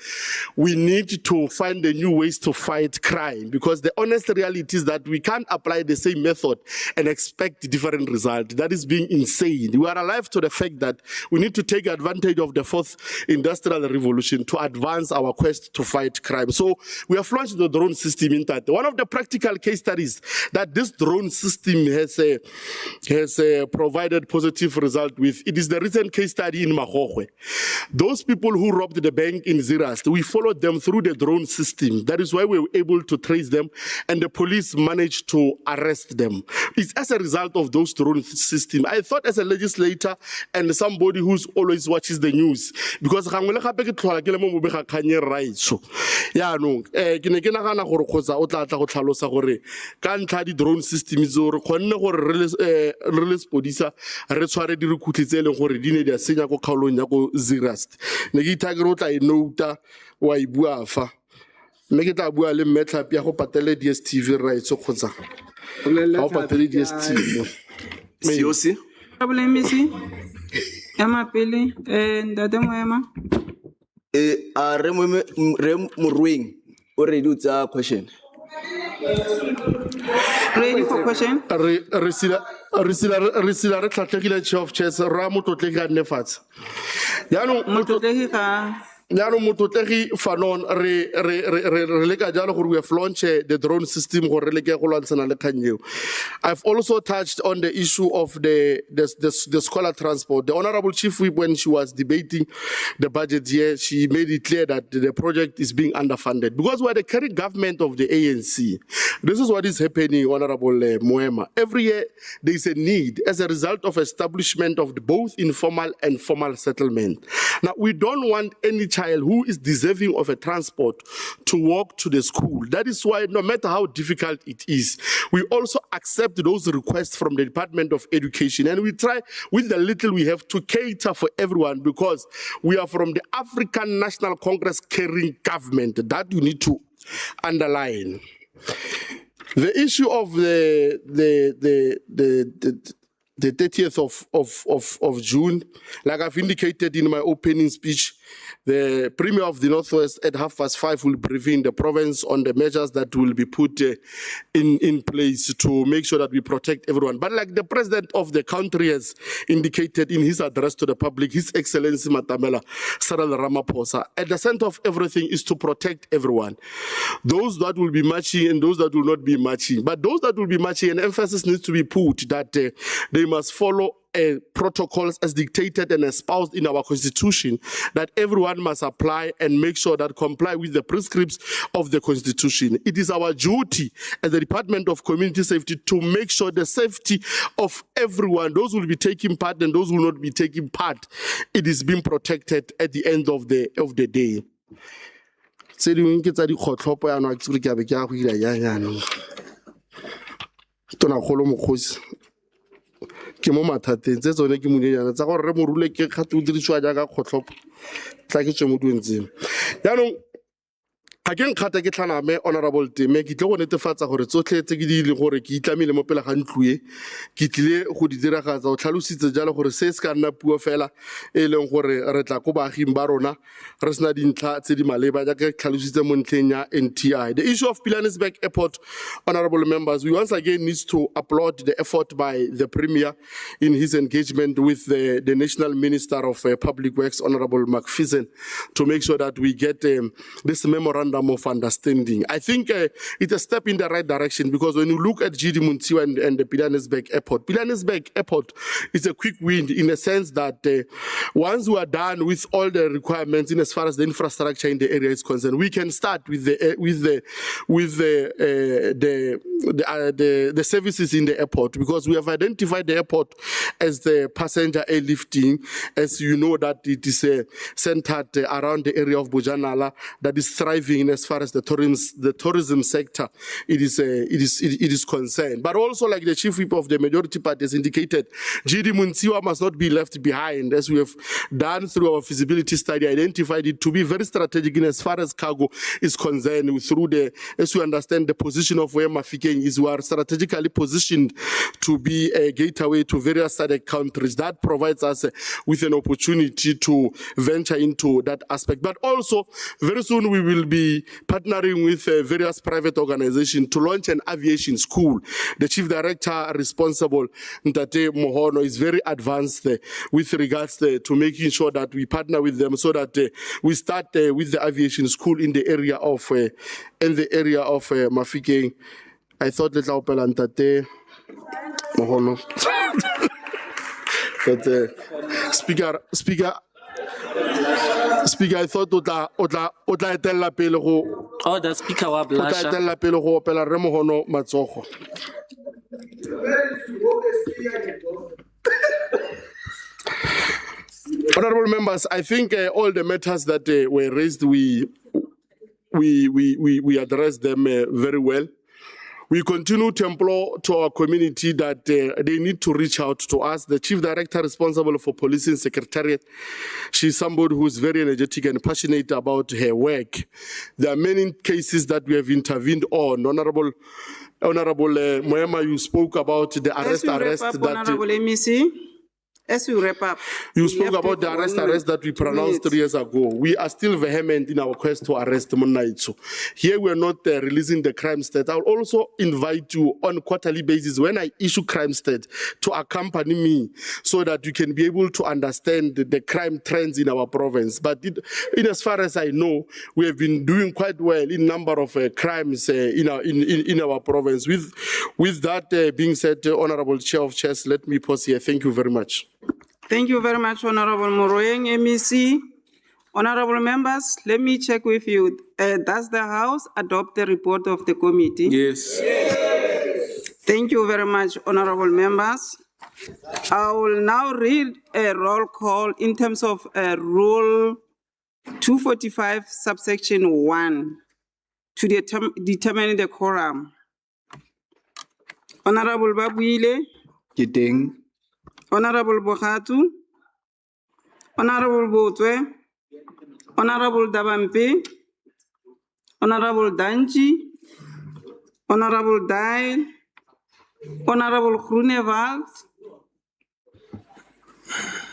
[SPEAKER 12] we need to find the new ways to fight crime because the honest reality is that we can't apply the same method and expect different results. That is being insane. We are alive to the fact that we need to take advantage of the fourth industrial revolution to advance our quest to fight crime. So we have launched the drone system in that. One of the practical case studies that this drone system has provided positive result with, it is the recent case study in Mahogwe. Those people who robbed the bank in Zirast, we followed them through the drone system. That is why we were able to trace them and the police managed to arrest them. It's as a result of those drone systems. I thought as a legislator and somebody who's always watching the news because gangwe le gape ke tlhola ke le mo mobe ga khanye raitso yaanong ke ne ke nagana gore khotsa o tla go tlhalosa gore ka ntlha di drone systems zo re khonne gore re le spodisa re tshware di rekhutlhi tse leng gore di ne di a senya go kgaolong ya go Zirast ne ke ithakere o tla e nota wa ibua fa mme ke tla bua le mme Tlhapi ya go patele DSTV rights kgotsa ga o patele DSTV.
[SPEAKER 7] COC.
[SPEAKER 9] Honorable MEC, ema pele, Ntate Moema.
[SPEAKER 7] Re Morueng, already it's a question.
[SPEAKER 9] Ready for question?
[SPEAKER 12] Re sila re tlhatlhegile Chair of Chairs ra motlotlegi a nne fatshe.
[SPEAKER 9] Motlotlegi ga
[SPEAKER 12] Yaanong motlotlegi Fanon re leka jalo gore we have launched the drone system gore re leke go lwantshana le kgang eo. I've also touched on the issue of the scholar transport. The Honorable Chief Whip, when she was debating the budget here, she made it clear that the project is being underfunded because we're the current government of the ANC. This is what is happening, Honorable Moema. Every year there is a need as a result of establishment of both informal and formal settlement. Now we don't want any child who is deserving of a transport to walk to the school. That is why no matter how difficult it is, we also accept those requests from the Department of Education and we try with the little we have to cater for everyone because we are from the African National Congress carrying government. That you need to underline. The issue of the 30th of June, like I've indicated in my opening speech, the Premier of the Northwest at 5:30 will briefing the province on the measures that will be put in place to make sure that we protect everyone. But like the President of the country has indicated in his address to the public, His Excellency Matamela Cyril Ramaphosa, at the center of everything is to protect everyone. Those that will be marching and those that will not be marching. But those that will be marching, an emphasis needs to be put that they must follow protocols as dictated and espoused in our constitution that everyone must apply and make sure that comply with the prescripts of the constitution. It is our duty as the Department of Community Safety to make sure the safety of everyone, those who will be taking part and those who will not be taking part, it is being protected at the end of the day. Ke mo mathateng tse tsone ke monyenyana tsa gore re morule ke kgate o dirisiwa jaaka kgotlhopo tla ke tswe mo duentseng yaanong ga ke nkgata ke tlhaname Honorable Teme ke tle go netefatsa gore tsotlhe tse ke di ile gore ke itlamile mo pele ga ntlo e ke tlile go di diragatsa o tlhalositse jalo gore se se ka nna puo fela e leng gore re tla ko baaging ba rona re sena dintlha tse di maleba jaaka ke tlhalositse mo ntlheng ya NTI. The issue of Pilanesberg Airport, Honorable members, we once again need to applaud the effort by the Premier in his engagement with the National Minister of Public Works, Honorable McPherson, to make sure that we get this memorandum of understanding. I think it's a step in the right direction because when you look at GD Muntiwa and the Pilanesberg Airport is a quick win in the sense that once we are done with all the requirements in as far as the infrastructure in the area is concerned, we can start with the services in the airport because we have identified the airport as the passenger airlifting, as you know that it is centered around the area of Bojanala that is thriving as far as the tourism sector it is concerned. But also, like the Chief Whip of the majority party has indicated, GD Muntiwa must not be left behind, as we have done through our feasibility study, identified it to be very strategic in as far as cargo is concerned. As we understand the position of where Mafikeng is, we are strategically positioned to be a gateway to various other countries. That provides us with an opportunity to venture into that aspect. But also, very soon we will be partnering with various private organizations to launch an aviation school. The Chief Director responsible, Ntate Mohono, is very advanced with regards to making sure that we partner with them so that we start with the aviation school in the area of Mafikeng. I thought let's open Ntate Mohono. But Speaker, I thought otla etella pele go
[SPEAKER 5] Oh, the Speaker wa blasha.
[SPEAKER 12] etella pele go opela re Mohono matsogo. Honorable members, I think all the matters that were raised, we addressed them very well. We continue to implore to our community that they need to reach out to us. The Chief Director responsible for Policing Secretariat, she's somebody who is very energetic and passionate about her work. There are many cases that we have intervened on. Honorable Moema, you spoke about the
[SPEAKER 9] As we wrap
[SPEAKER 12] arrest
[SPEAKER 9] up,
[SPEAKER 12] that
[SPEAKER 9] Honorable MEC, as we wrap up.
[SPEAKER 12] you
[SPEAKER 9] we
[SPEAKER 12] spoke
[SPEAKER 9] have
[SPEAKER 12] about the
[SPEAKER 9] to- 1
[SPEAKER 12] arrest
[SPEAKER 9] minute,
[SPEAKER 12] that we
[SPEAKER 9] 2
[SPEAKER 12] pronounced
[SPEAKER 9] minutes.
[SPEAKER 12] 3 years ago. We are still vehement in our quest to arrest Monnaitso. Here we are not releasing the crime stat. I'll also invite you on quarterly basis when I issue crime stat to accompany me so that you can be able to understand the crime trends in our province. But in as far as I know, we have been doing quite well in number of crimes in our province. With that being said, Honorable Chair of Chairs, let me pause here. Thank you very much.
[SPEAKER 9] Thank you very much, Honorable Moroeng, MEC. Honorable members, let me check with you. Does the House adopt the report of the committee?
[SPEAKER 2] Yes.
[SPEAKER 9] Thank you very much, honorable members. I will now read a roll call in terms of Rule 245, subsection 1, to determine the quorum. Honorable Babuile,
[SPEAKER 7] Kiteng.
[SPEAKER 9] Honorable Bogatu, Honorable Botwe, Honorable Dabampe, Honorable Danji, Honorable Dai, Honorable Grunewald,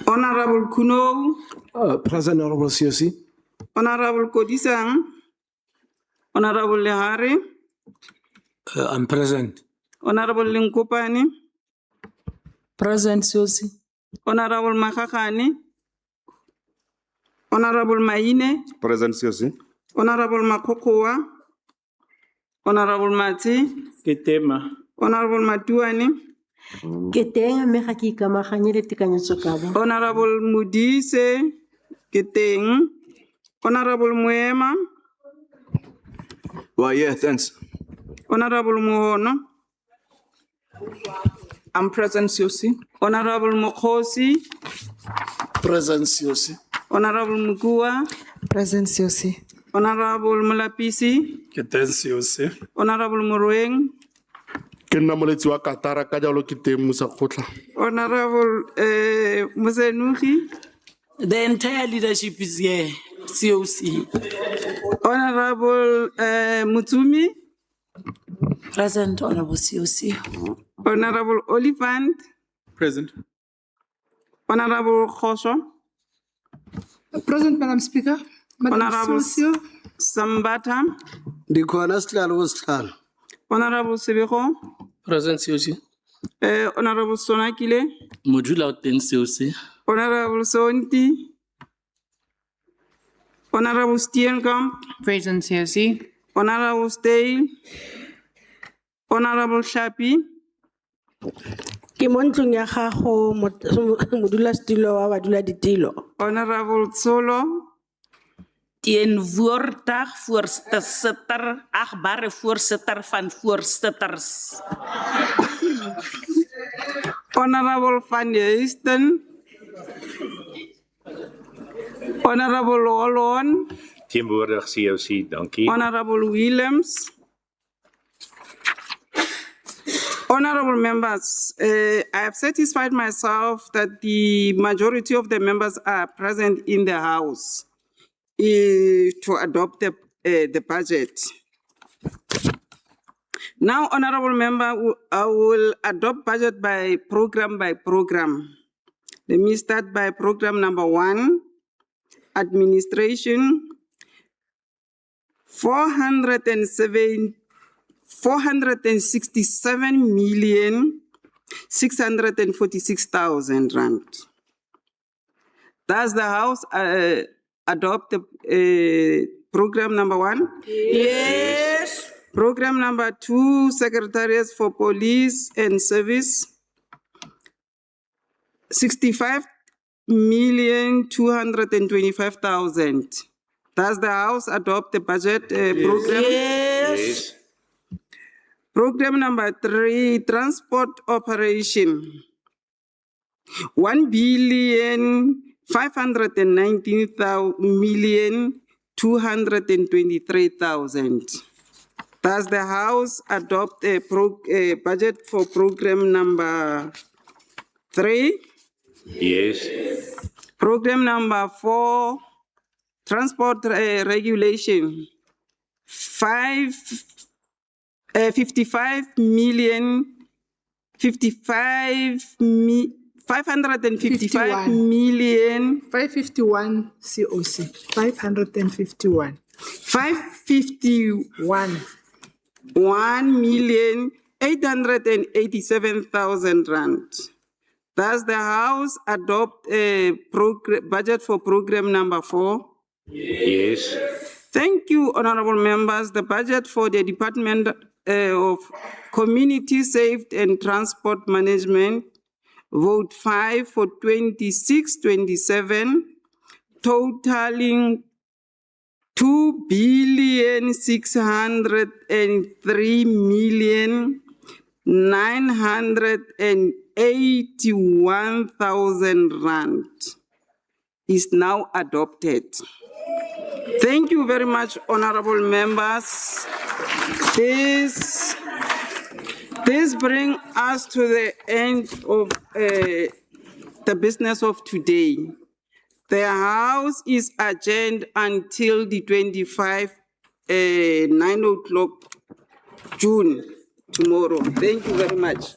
[SPEAKER 9] Honorable Kuno,
[SPEAKER 6] Present, Honorable COC.
[SPEAKER 9] Honorable Kodisang, Honorable Lehari,
[SPEAKER 6] I'm present.
[SPEAKER 9] Honorable Linkopani,
[SPEAKER 8] Present, COC.
[SPEAKER 9] Honorable Makakani, Honorable Maine,
[SPEAKER 10] Present COC.
[SPEAKER 9] Honorable Makokoa, Honorable Mati,
[SPEAKER 13] Ketema.
[SPEAKER 9] Honorable Matuani, Honorable Mudise, Keteng, Honorable Muema,
[SPEAKER 7] Well, yeah, thanks.
[SPEAKER 9] Honorable Muhono,
[SPEAKER 2] I'm present, COC.
[SPEAKER 9] Honorable Mokosi,
[SPEAKER 6] Present, COC.
[SPEAKER 9] Honorable Mukua,
[SPEAKER 11] Present, COC.
[SPEAKER 9] Honorable Mulapisi,
[SPEAKER 6] COC.
[SPEAKER 9] Honorable Moroeng,
[SPEAKER 12] Ke nna moletsi wa Katara ka jalo ke teng Musa Kgotla.
[SPEAKER 9] Honorable Musenuki,
[SPEAKER 3] The entire leadership is here, COC.
[SPEAKER 9] Honorable Mutumi,
[SPEAKER 11] Present, Honorable COC.
[SPEAKER 9] Honorable Oliphant,
[SPEAKER 4] Present.
[SPEAKER 9] Honorable Khosho,
[SPEAKER 1] President, Madam Speaker. Madam
[SPEAKER 9] Honorable
[SPEAKER 1] Sosio.
[SPEAKER 9] Sambata,
[SPEAKER 6] Ndikhona sihlalo sihlalo.
[SPEAKER 9] Honorable Sebego,
[SPEAKER 6] Present, COC.
[SPEAKER 9] Honorable Sonakile,
[SPEAKER 5] Modula o teng COC.
[SPEAKER 9] Honorable Sonti, Honorable Steenkamp,
[SPEAKER 14] Present, COC.
[SPEAKER 9] Honorable Stale, Honorable Shapi,
[SPEAKER 11] Ke mo ntlong ya gago modulasetulo wa baduladitilo.
[SPEAKER 9] Honorable Solo,
[SPEAKER 3] Tien woordag voorsitter, achtbare voorzitter van voorzitters.
[SPEAKER 9] Honorable Van Heisten, Honorable Olon,
[SPEAKER 10] Teenwoordig COC, dankie.
[SPEAKER 9] Honorable Williams. Honorable members, I have satisfied myself that the majority of the members are present in the House to adopt the budget. Now, honorable member, I will adopt budget by program. Let me start by program number 1, administration, 467,646,000 rand. Does the House adopt the program number 1?
[SPEAKER 3] Yes.
[SPEAKER 9] Program number 2, Secretariats for Police and Service, 65,225,000. Does the House adopt the budget program?
[SPEAKER 3] Yes.
[SPEAKER 9] Program number 3, Transport Operation, 1,519,223,000. Does the House adopt a budget for program number 3?
[SPEAKER 10] Yes.
[SPEAKER 9] Program number 4, transport regulation, 555 million, 555 million,
[SPEAKER 1] 551 COC, 551.
[SPEAKER 9] 551 1,887,000 rand. Does the House adopt a budget for program number 4?
[SPEAKER 10] Yes.
[SPEAKER 9] Thank you, honorable members. The budget for the Department of Community Safety and Transport Management, vote 5 for 26-27, totaling 2,603,981,000 rand is now adopted. Thank you very much, honorable members. This brings us to the end of the business of today. The House is adjourned until the 25, 9 o'clock June, tomorrow. Thank you very much.